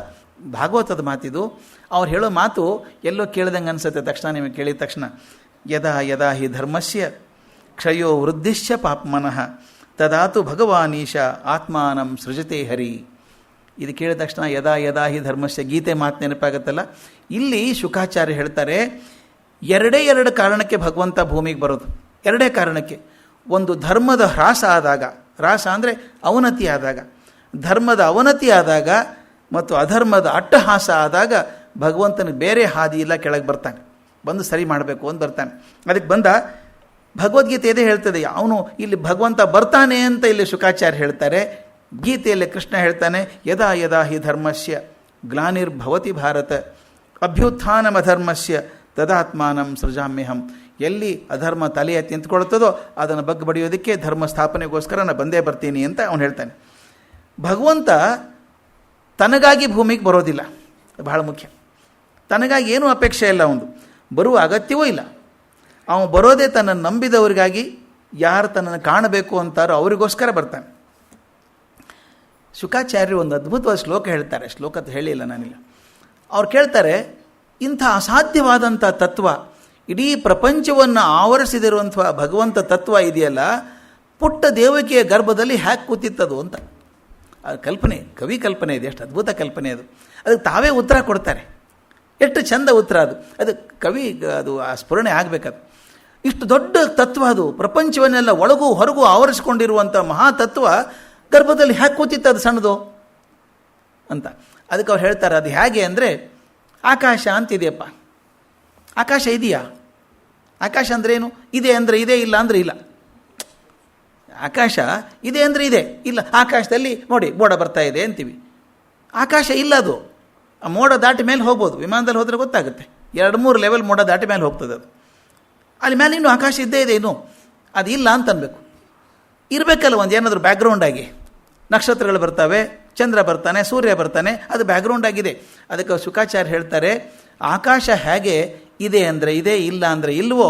ಭಾಗವತದ ಮಾತಿದು. ಅವ್ರು ಹೇಳೋ ಮಾತು ಎಲ್ಲೋ ಕೇಳ್ದಂಗೆ ಅನಿಸುತ್ತೆ ತಕ್ಷಣ, ನಿಮಗೆ ಕೇಳಿದ ತಕ್ಷಣ. ಯದಾ ಯದಾ ಹಿ ಧರ್ಮಸ್ಯ ಕ್ಷಯೋ ವೃದ್ಧಿಶ್ಚ ಪಾಪ್ಮನಃ ತದಾತು ಭಗವಾನೀಶ ಆತ್ಮಾನಂ ಸೃಜತೆ ಹರಿ. ಇದು ಕೇಳಿದ ತಕ್ಷಣ ಯದಾ ಯದಾ ಹಿ ಧರ್ಮಸ್ಯ, ಗೀತೆ ಮಾತು ನೆನಪಾಗುತ್ತಲ್ಲ. ಇಲ್ಲಿ ಶುಕಾಚಾರ್ಯ ಹೇಳ್ತಾರೆ, 2 ಕಾರಣಕ್ಕೆ ಭಗವಂತ ಭೂಮಿಗೆ ಬರೋದು. 2 ಕಾರಣಕ್ಕೆ. ಒಂದು ಧರ್ಮದ ಹ್ರಾಸ ಆದಾಗ, ಹ್ರಾಸ ಅಂದರೆ ಅವನತಿ ಆದಾಗ, ಧರ್ಮದ ಅವನತಿ ಆದಾಗ ಮತ್ತು ಅಧರ್ಮದ ಅಟ್ಟಹಾಸ ಆದಾಗ ಭಗವಂತನಿಗೆ ಬೇರೆ ಹಾದಿ ಇಲ್ಲ, ಕೆಳಗೆ ಬರ್ತಾನೆ, ಬಂದು ಸರಿ ಮಾಡಬೇಕು ಅಂತ ಬರ್ತಾನೆ. ಅದಕ್ಕೆ ಬಂದ. ಭಗವದ್ಗೀತೆ ಇದೇ ಹೇಳ್ತದೆ, ಅವನು ಇಲ್ಲಿ ಭಗವಂತ ಬರ್ತಾನೆ ಅಂತ ಇಲ್ಲಿ ಶುಕಾಚಾರ್ಯ ಹೇಳ್ತಾರೆ. ಗೀತೆಯಲ್ಲಿ ಕೃಷ್ಣ ಹೇಳ್ತಾನೆ, ಯದಾ ಯದಾ ಹಿ ಧರ್ಮಸ್ಯ ಗ್ಲಾನಿರ್ಭವತಿ ಭಾರತ ಅಭ್ಯುತ್ಥಾನಮಧರ್ಮಸ್ಯ ತದಾತ್ಮಾನಂ ಸೃಜಾಮ್ಯಹಂ. ಎಲ್ಲಿ ಅಧರ್ಮ ತಲೆ ಎತ್ತಿ ನಿಂತ್ಕೊಳ್ತದೋ ಅದನ್ನು ಬಗ್ಗೆ ಬಡಿಯೋದಕ್ಕೆ, ಧರ್ಮ ಸ್ಥಾಪನೆಗೋಸ್ಕರ ನಾನು ಬಂದೇ ಬರ್ತೀನಿ ಅಂತ ಅವನು ಹೇಳ್ತಾನೆ. ಭಗವಂತ ತನಗಾಗಿ ಭೂಮಿಗೆ ಬರೋದಿಲ್ಲ, ಬಹಳ ಮುಖ್ಯ. ತನಗಾಗಿ ಏನೂ ಅಪೇಕ್ಷೆ ಇಲ್ಲ, ಅವನು ಬರುವ ಅಗತ್ಯವೂ ಇಲ್ಲ. ಅವನು ಬರೋದೇ ತನ್ನನ್ನು ನಂಬಿದವರಿಗಾಗಿ, ಯಾರು ತನ್ನನ್ನು ಕಾಣಬೇಕು ಅಂತಾರೋ ಅವರಿಗೋಸ್ಕರ ಬರ್ತಾನೆ. ಶುಕಾಚಾರ್ಯರು ಒಂದು ಅದ್ಭುತವಾದ ಶ್ಲೋಕ ಹೇಳ್ತಾರೆ, ಶ್ಲೋಕದ ಹೇಳಿಲ್ಲ ನಾನಿಲ್ಲ. ಅವ್ರು ಕೇಳ್ತಾರೆ, ಇಂಥ ಅಸಾಧ್ಯವಾದಂಥ ತತ್ವ, ಇಡೀ ಪ್ರಪಂಚವನ್ನು ಆವರಿಸಿದಿರುವಂಥ ಭಗವಂತ ತತ್ವ ಇದೆಯಲ್ಲ, ಪುಟ್ಟ ದೇವಕಿಯ ಗರ್ಭದಲ್ಲಿ ಹ್ಯಾಕ್ ಕೂತಿತ್ತದು ಅಂತ. ಅದು ಕಲ್ಪನೆ, ಕವಿ ಕಲ್ಪನೆ ಇದೆ, ಎಷ್ಟು ಅದ್ಭುತ ಕಲ್ಪನೆ ಅದು. ಅದಕ್ಕೆ ತಾವೇ ಉತ್ತರ ಕೊಡ್ತಾರೆ, ಎಷ್ಟು ಚಂದ ಉತ್ತರ ಅದು. ಅದು ಕವಿ, ಅದು ಆ ಸ್ಫುರಣೆ ಆಗಬೇಕದು. ಇಷ್ಟು ದೊಡ್ಡ ತತ್ವ ಅದು, ಪ್ರಪಂಚವನ್ನೆಲ್ಲ ಒಳಗೂ ಹೊರಗೂ ಆವರಿಸಿಕೊಂಡಿರುವಂಥ ಮಹಾತತ್ವ ಗರ್ಭದಲ್ಲಿ ಹ್ಯಾಕ್ ಕೂತಿತ್ತು ಅದು ಸಣ್ಣದು ಅಂತ. ಅದಕ್ಕೆ ಅವ್ರು ಹೇಳ್ತಾರೆ, ಅದು ಹೇಗೆ ಅಂದರೆ, ಆಕಾಶ ಅಂತಿದೆಯಪ್ಪ, ಆಕಾಶ ಇದೆಯಾ? ಆಕಾಶ ಅಂದ್ರೇನು? ಇದೆ ಅಂದರೆ ಇದೆ, ಇಲ್ಲ ಅಂದರೆ ಇಲ್ಲ. ಆಕಾಶ ಇದೆ ಅಂದರೆ ಇದೆ, ಇಲ್ಲ. ಆಕಾಶದಲ್ಲಿ ನೋಡಿ ಮೋಡ ಬರ್ತಾ ಇದೆ ಅಂತೀವಿ, ಆಕಾಶ ಇಲ್ಲ ಅದು. ಆ ಮೋಡ ದಾಟಿ ಮೇಲೆ ಹೋಗ್ಬೋದು, ವಿಮಾನದಲ್ಲಿ ಹೋದರೆ ಗೊತ್ತಾಗುತ್ತೆ, 2-3 ಲೆವೆಲ್ ಮೋಡ ದಾಟಿ ಮೇಲೆ ಹೋಗ್ತದೆ ಅದು. ಅಲ್ಲಿ ಮೇಲೆ ಇನ್ನೂ ಆಕಾಶ ಇದ್ದೇ ಇದೆ, ಇನ್ನೂ ಅದು ಇಲ್ಲ ಅಂತ ಅನ್ಬೇಕು. ಇರಬೇಕಲ್ಲ ಒಂದು ಏನಾದರೂ ಬ್ಯಾಕ್ಗ್ರೌಂಡ್ ಆಗಿ. ನಕ್ಷತ್ರಗಳು ಬರ್ತವೆ, ಚಂದ್ರ ಬರ್ತಾನೆ, ಸೂರ್ಯ ಬರ್ತಾನೆ, ಅದು ಬ್ಯಾಕ್ಗ್ರೌಂಡ್ ಆಗಿದೆ. ಅದಕ್ಕೆ ಶುಕಾಚಾರ್ಯ ಹೇಳ್ತಾರೆ, ಆಕಾಶ ಹೇಗೆ ಇದೆ ಅಂದರೆ ಇದೆ, ಇಲ್ಲ ಅಂದರೆ ಇಲ್ವೋ,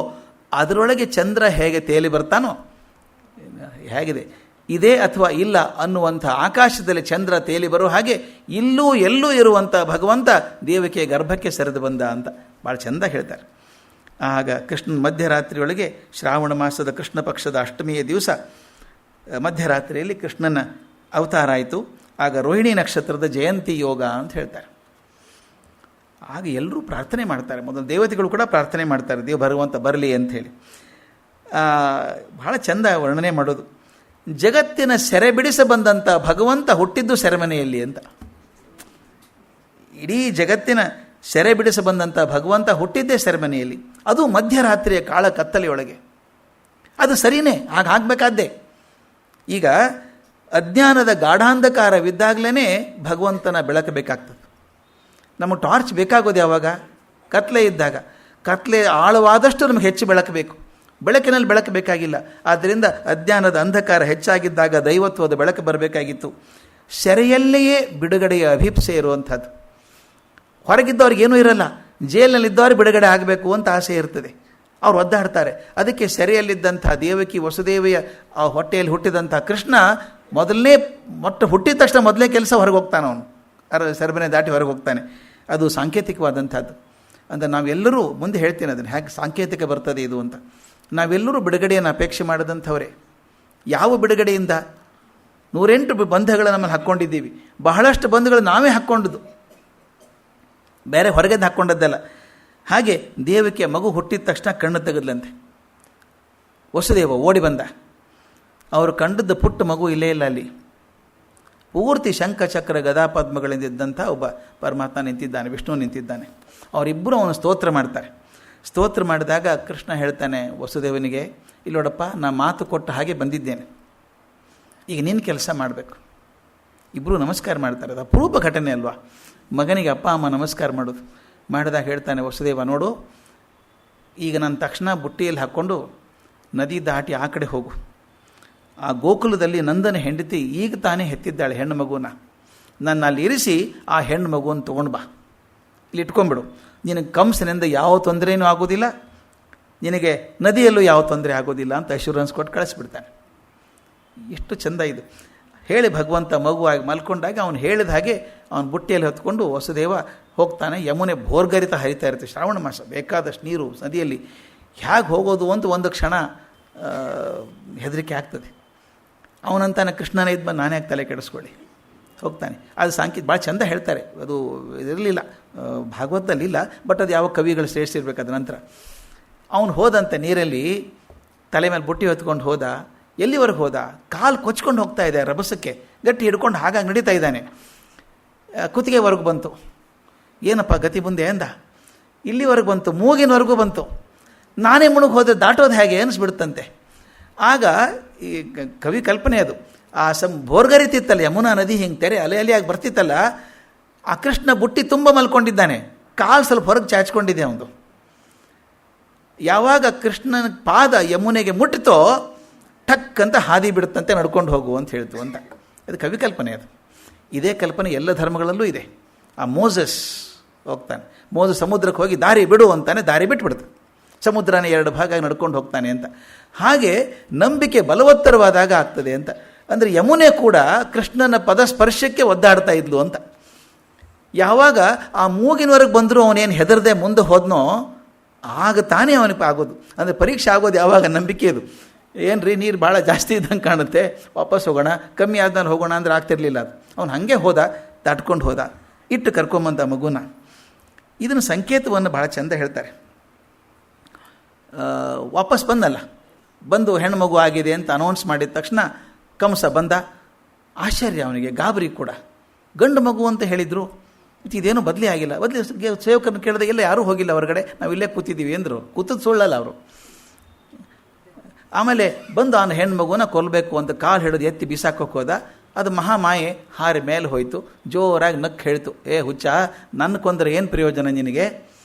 ಅದರೊಳಗೆ ಚಂದ್ರ ಹೇಗೆ ತೇಲಿ ಬರ್ತಾನೋ, ಹೇಗಿದೆ ಇದೆ ಅಥವಾ ಇಲ್ಲ ಅನ್ನುವಂಥ ಆಕಾಶದಲ್ಲಿ ಚಂದ್ರ ತೇಲಿ ಬರೋ ಹಾಗೆ ಇಲ್ಲೂ ಎಲ್ಲೂ ಇರುವಂಥ ಭಗವಂತ ದೇವಕಿಯ ಗರ್ಭಕ್ಕೆ ಸರಿದು ಬಂದ ಅಂತ ಭಾಳ ಚೆಂದ ಹೇಳ್ತಾರೆ. ಆಗ ಕೃಷ್ಣನ ಮಧ್ಯರಾತ್ರಿಯೊಳಗೆ, ಶ್ರಾವಣ ಮಾಸದ ಕೃಷ್ಣ ಪಕ್ಷದ ಅಷ್ಟಮಿಯ ದಿವಸ ಮಧ್ಯರಾತ್ರಿಯಲ್ಲಿ ಕೃಷ್ಣನ ಅವತಾರ ಆಯಿತು. ಆಗ ರೋಹಿಣಿ ನಕ್ಷತ್ರದ ಜಯಂತಿ ಯೋಗ ಅಂತ ಹೇಳ್ತಾರೆ. ಆಗ ಎಲ್ಲರೂ ಪ್ರಾರ್ಥನೆ ಮಾಡ್ತಾರೆ, ಮೊದಲು ದೇವತೆಗಳು ಕೂಡ ಪ್ರಾರ್ಥನೆ ಮಾಡ್ತಾರೆ, ಭಗವಂತ ಬರಲಿ ಅಂಥೇಳಿ. ಬಹಳ ಚೆಂದ ವರ್ಣನೆ ಮಾಡೋದು. ಜಗತ್ತಿನ ಸೆರೆ ಬಿಡಿಸ ಬಂದಂಥ ಭಗವಂತ ಹುಟ್ಟಿದ್ದು ಸೆರೆಮನೆಯಲ್ಲಿ ಅಂತ. ಇಡೀ ಜಗತ್ತಿನ ಸೆರೆ ಬಿಡಿಸ ಬಂದಂಥ ಭಗವಂತ ಹುಟ್ಟಿದ್ದೇ ಸೆರೆಮನೆಯಲ್ಲಿ, ಅದು ಮಧ್ಯರಾತ್ರಿಯ ಕಾಳ ಕತ್ತಲೆಯೊಳಗೆ. ಅದು ಸರಿಯೇ, ಹಾಗಾಗಬೇಕಾದ್ದೇ. ಈಗ ಅಜ್ಞಾನದ ಗಾಢಾಂಧಕಾರವಿದ್ದಾಗಲೇ ಭಗವಂತನ ಬೆಳಕು ಬೇಕಾಗ್ತದೆ. ನಮಗೆ ಟಾರ್ಚ್ ಬೇಕಾಗೋದು ಯಾವಾಗ? ಕತ್ಲೆ ಇದ್ದಾಗ. ಕತ್ಲೆ ಆಳವಾದಷ್ಟು ನಮಗೆ ಹೆಚ್ಚು ಬೆಳಕು ಬೇಕು, ಬೆಳಕಿನಲ್ಲಿ ಬೆಳಕು ಬೇಕಾಗಿಲ್ಲ. ಆದ್ದರಿಂದ ಅಜ್ಞಾನದ ಅಂಧಕಾರ ಹೆಚ್ಚಾಗಿದ್ದಾಗ ದೈವತ್ವದ ಬೆಳಕು ಬರಬೇಕಾಗಿತ್ತು. ಸೆರೆಯಲ್ಲಿಯೇ ಬಿಡುಗಡೆಯ ಅಭಿಪ್ಸೆ ಇರುವಂಥದ್ದು. ಹೊರಗಿದ್ದವ್ರಿಗೆ ಏನೂ ಇರಲ್ಲ, ಜೈಲಿನಲ್ಲಿದ್ದವ್ರು ಬಿಡುಗಡೆ ಆಗಬೇಕು ಅಂತ ಆಸೆ ಇರ್ತದೆ. ಅವ್ರು ಒದ್ದಾಡ್ತಾರೆ. ಅದಕ್ಕೆ ಸೆರೆಯಲ್ಲಿದ್ದಂಥ ದೇವಕಿ ವಸುದೇವಿಯ ಆ ಹೊಟ್ಟೆಯಲ್ಲಿ ಹುಟ್ಟಿದಂಥ ಕೃಷ್ಣ ಹುಟ್ಟಿದ ತಕ್ಷಣ ಮೊದಲೇ ಕೆಲಸ ಹೊರಗೆ ಹೋಗ್ತಾನೆ. ಅವನು ಸೆರಬನೆ ದಾಟಿ ಹೊರಗೆ ಹೋಗ್ತಾನೆ. ಅದು ಸಾಂಕೇತಿಕವಾದಂಥದ್ದು. ಅಂದರೆ ನಾವೆಲ್ಲರೂ ಮುಂದೆ ಹೇಳ್ತೀನಿ ಅದನ್ನು ಹೇಗೆ ಸಾಂಕೇತಿಕ ಬರ್ತದೆ ಇದು ಅಂತ. ನಾವೆಲ್ಲರೂ ಬಿಡುಗಡೆಯನ್ನು ಅಪೇಕ್ಷೆ ಮಾಡಿದಂಥವರೇ. ಯಾವ ಬಿಡುಗಡೆಯಿಂದ? 108 ಬಂಧಗಳು ನಮ್ಮಲ್ಲಿ ಹಾಕ್ಕೊಂಡಿದ್ದೀವಿ. ಬಹಳಷ್ಟು ಬಂಧಗಳು ನಾವೇ ಹಾಕ್ಕೊಂಡದ್ದು, ಬೇರೆ ಹೊರಗೆದ್ದು ಹಾಕ್ಕೊಂಡದ್ದಲ್ಲ. ಹಾಗೆ ದೇವಕಿಯ ಮಗು ಹುಟ್ಟಿದ ತಕ್ಷಣ ಕಣ್ಣು ತೆಗೆದ್ಲಂತೆ. ವಸುದೇವ ಓಡಿ ಬಂದ. ಅವರು ಕಂಡದ್ದು ಪುಟ್ಟ ಮಗು ಇಲ್ಲೇ ಇಲ್ಲ ಅಲ್ಲಿ. ಪೂರ್ತಿ ಶಂಖ ಚಕ್ರ ಗದಾ ಪದ್ಮಗಳಿಂದಿದ್ದಂಥ ಒಬ್ಬ ಪರಮಾತ್ಮ ನಿಂತಿದ್ದಾನೆ, ವಿಷ್ಣು ನಿಂತಿದ್ದಾನೆ. ಅವರಿಬ್ಬರು ಅವನು ಸ್ತೋತ್ರ ಮಾಡ್ತಾರೆ. ಸ್ತೋತ್ರ ಮಾಡಿದಾಗ ಕೃಷ್ಣ ಹೇಳ್ತಾನೆ ವಸುದೇವನಿಗೆ, ಇಲ್ಲೋಡಪ್ಪ, ನಾ ಮಾತು ಕೊಟ್ಟ ಹಾಗೆ ಬಂದಿದ್ದೇನೆ, ಈಗ ನಿನ್ನ ಕೆಲಸ ಮಾಡಬೇಕು. ಇಬ್ಬರು ನಮಸ್ಕಾರ ಮಾಡ್ತಾರೆ. ಅದು ಅಪರೂಪ ಘಟನೆ ಅಲ್ವಾ, ಮಗನಿಗೆ ಅಪ್ಪ ಅಮ್ಮ ನಮಸ್ಕಾರ ಮಾಡೋದು. ಮಾಡಿದಾಗ ಹೇಳ್ತಾನೆ ವಸುದೇವ, ನೋಡು, ಈಗ ನನ್ನ ತಕ್ಷಣ ಬುಟ್ಟಿಯಲ್ಲಿ ಹಾಕ್ಕೊಂಡು ನದಿ ದಾಟಿ ಆ ಕಡೆ ಹೋಗು. ಆ ಗೋಕುಲದಲ್ಲಿ ನಂದನ ಹೆಂಡತಿ ಈಗ ತಾನೇ ಹೆತ್ತಿದ್ದಾಳೆ ಹೆಣ್ಣು ಮಗುನ. ನನ್ನ ಅಲ್ಲಿ ಇರಿಸಿ ಆ ಹೆಣ್ಣು ಮಗುವನ್ನು ತೊಗೊಂಡು ಬಾ, ಇಲ್ಲಿ ಇಟ್ಕೊಂಡ್ಬಿಡು. ನಿನಗೆ ಕಂಸನಿಂದ ಯಾವ ತೊಂದರೆಯೂ ಆಗೋದಿಲ್ಲ, ನಿನಗೆ ನದಿಯಲ್ಲೂ ಯಾವ ತೊಂದರೆ ಆಗೋದಿಲ್ಲ ಅಂತ ಅಶ್ಯೂರೆನ್ಸ್ ಕೊಟ್ಟು ಕಳಿಸ್ಬಿಡ್ತಾನೆ. ಎಷ್ಟು ಚೆಂದ ಇದು. ಹೇಳಿ ಭಗವಂತ ಮಗುವಾಗಿ ಮಲ್ಕೊಂಡಾಗ ಅವನು ಹೇಳಿದ ಹಾಗೆ ಅವನ ಬುಟ್ಟಿಯಲ್ಲಿ ಹೊತ್ಕೊಂಡು ವಸುದೇವ ಹೋಗ್ತಾನೆ. ಯಮುನೆ ಭೋರ್ಗರಿತ ಹರಿತಾ ಇರುತ್ತೆ, ಶ್ರಾವಣ ಮಾಸ, ಬೇಕಾದಷ್ಟು ನೀರು ನದಿಯಲ್ಲಿ. ಹೇಗೆ ಹೋಗೋದು ಅಂತ ಒಂದು ಕ್ಷಣ ಹೆದರಿಕೆ ಆಗ್ತದೆ. ಅವನಂತಾನೆ ಕೃಷ್ಣನ ಇದ್ದು ನಾನೇ ಯಾಕೆ ತಲೆ ಕೆಡಿಸ್ಕೊಳ್ಳಿ, ಹೋಗ್ತಾನೆ. ಅದು ಭಾಳ ಚೆಂದ ಹೇಳ್ತಾರೆ. ಅದು ಇರಲಿಲ್ಲ, ಭಾಗವತದಲ್ಲಿಲ್ಲ, ಬಟ್ ಅದು ಯಾವ ಕವಿಗಳು ಸೇರಿಸಿರ್ಬೇಕು. ಅದ ನಂತರ ಅವನು ಹೋದಂತೆ ನೀರಲ್ಲಿ ತಲೆ ಮೇಲೆ ಬುಟ್ಟಿ ಹೊತ್ಕೊಂಡು ಹೋದ. ಎಲ್ಲಿವರೆಗೆ ಹೋದ? ಕಾಲು ಕೊಚ್ಕೊಂಡು ಹೋಗ್ತಾ ಇದೆ ರಭಸಕ್ಕೆ, ಗಟ್ಟಿ ಹಿಡ್ಕೊಂಡು ಹಾಗಾಗಿ ನಡೀತಾ ಇದ್ದಾನೆ. ಕುತ್ತಿಗೆವರೆಗೂ ಬಂತು. ಏನಪ್ಪ ಗತಿ ಮುಂದೆ ಎಂದ. ಇಲ್ಲಿವರೆಗೂ ಬಂತು, ಮೂಗಿನವರೆಗೂ ಬಂತು. ನಾನೇ ಮುಳುಗಿ ಹೋದರೆ ದಾಟೋದು ಹೇಗೆ ಅನಿಸ್ಬಿಡುತ್ತಂತೆ. ಆಗ ಈ ಕವಿ ಕಲ್ಪನೆ ಅದು. ಆ ಭೋರ್ಗರಿತಿತ್ತಲ್ಲ ಯಮುನಾ ನದಿ, ಹಿಂಗೆ ತೆರೆ ಅಲೆ ಅಲೆಯಾಗಿ ಬರ್ತಿತ್ತಲ್ಲ, ಆ ಕೃಷ್ಣ ಬುಟ್ಟಿ ತುಂಬ ಮಲ್ಕೊಂಡಿದ್ದಾನೆ, ಕಾಲು ಸ್ವಲ್ಪ ಹೊರಗೆ ಚಾಚ್ಕೊಂಡಿದೆ ಅವನು. ಯಾವಾಗ ಕೃಷ್ಣನ ಪಾದ ಯಮುನೆಗೆ ಮುಟ್ಟಿತೋ ಟಕ್ ಅಂತ ಹಾದಿ ಬಿಡುತ್ತಂತೆ, ನಡ್ಕೊಂಡು ಹೋಗು ಅಂತ ಹೇಳ್ತು ಅಂತ. ಅದು ಕವಿ ಕಲ್ಪನೆ. ಅದು ಇದೇ ಕಲ್ಪನೆ ಎಲ್ಲ ಧರ್ಮಗಳಲ್ಲೂ ಇದೆ. ಆ ಮೋಸಸ್ ಹೋಗ್ತಾನೆ, ಸಮುದ್ರಕ್ಕೆ ಹೋಗಿ ದಾರಿ ಬಿಡು ಅಂತಾನೆ, ದಾರಿ ಬಿಟ್ಬಿಡ್ತು. ಸಮುದ್ರನೇ 2 ಭಾಗ ನಡ್ಕೊಂಡು ಹೋಗ್ತಾನೆ ಅಂತ. ಹಾಗೆ ನಂಬಿಕೆ ಬಲವತ್ತರವಾದಾಗ ಆಗ್ತದೆ ಅಂತ. ಅಂದರೆ ಯಮುನೆ ಕೂಡ ಕೃಷ್ಣನ ಪದಸ್ಪರ್ಶಕ್ಕೆ ಒದ್ದಾಡ್ತಾ ಇದ್ಲು ಅಂತ. ಯಾವಾಗ ಆ ಮೂಗಿನವರೆಗೆ ಬಂದರೂ ಅವನೇನು ಹೆದರದೆ ಮುಂದೆ ಹೋದ್ನೋ ಆಗ ತಾನೇ ಅವನಿಗೆ ಆಗೋದು. ಅಂದರೆ ಪರೀಕ್ಷೆ ಆಗೋದು ಯಾವಾಗ? ನಂಬಿಕೆ ಅದು. ಏನು ರೀ, ನೀರು ಭಾಳ ಜಾಸ್ತಿ ಇದ್ದಂಗೆ ಕಾಣುತ್ತೆ, ವಾಪಸ್ ಹೋಗೋಣ, ಕಮ್ಮಿ ಆದ್ಮೇಲೆ ಹೋಗೋಣ ಅಂದರೆ ಆಗ್ತಿರ್ಲಿಲ್ಲ. ಅದು ಅವನು ಹಾಗೆ ಹೋದ, ದಾಟ್ಕೊಂಡು ಹೋದ, ಇಟ್ಟು ಕರ್ಕೊಂಬಂದ ಮಗುನ. ಇದನ್ನು ಸಂಕೇತವನ್ನು ಭಾಳ ಚೆಂದ ಹೇಳ್ತಾರೆ. ವಾಪಸ್ ಬಂದು ಹೆಣ್ಣು ಮಗು ಆಗಿದೆ ಅಂತ ಅನೌನ್ಸ್ ಮಾಡಿದ ತಕ್ಷಣ ಕಂಸ ಬಂದ. ಆಶ್ಚರ್ಯ ಅವನಿಗೆ, ಗಾಬರಿ ಕೂಡ. ಗಂಡು ಮಗು ಅಂತ ಹೇಳಿದರು, ಇದೇನೂ ಬದಲಿ ಆಗಿಲ್ಲ. ಸೇವಕರನ್ನು ಕೇಳಿದಾಗ ಎಲ್ಲ ಯಾರೂ ಹೋಗಿಲ್ಲ ಹೊರಗಡೆ, ನಾವು ಇಲ್ಲೇ ಕೂತಿದ್ದೀವಿ ಅಂದರು. ಕೂತದ್ದು ಸುಳ್ಳಲ್ಲ ಅವರು. ಆಮೇಲೆ ಬಂದು ಅವನ ಹೆಣ್ಣು ಮಗುನ ಕೊಲ್ಲಬೇಕು ಅಂತ ಕಾಲು ಹಿಡಿದು ಎತ್ತಿ ಬಿಸಾಕೋಕೆ ಹೋದ. ಅದು ಮಹಾಮಾಯೆ ಹಾರಿ ಮೇಲೆ ಹೋಯಿತು. ಜೋರಾಗಿ ನಕ್ಕು ಹೇಳ್ತು, ಏ ಹುಚ್ಚ, ನನ್ನ ಕೊಂದರೆ ಏನು ಪ್ರಯೋಜನ ನಿನಗೆ?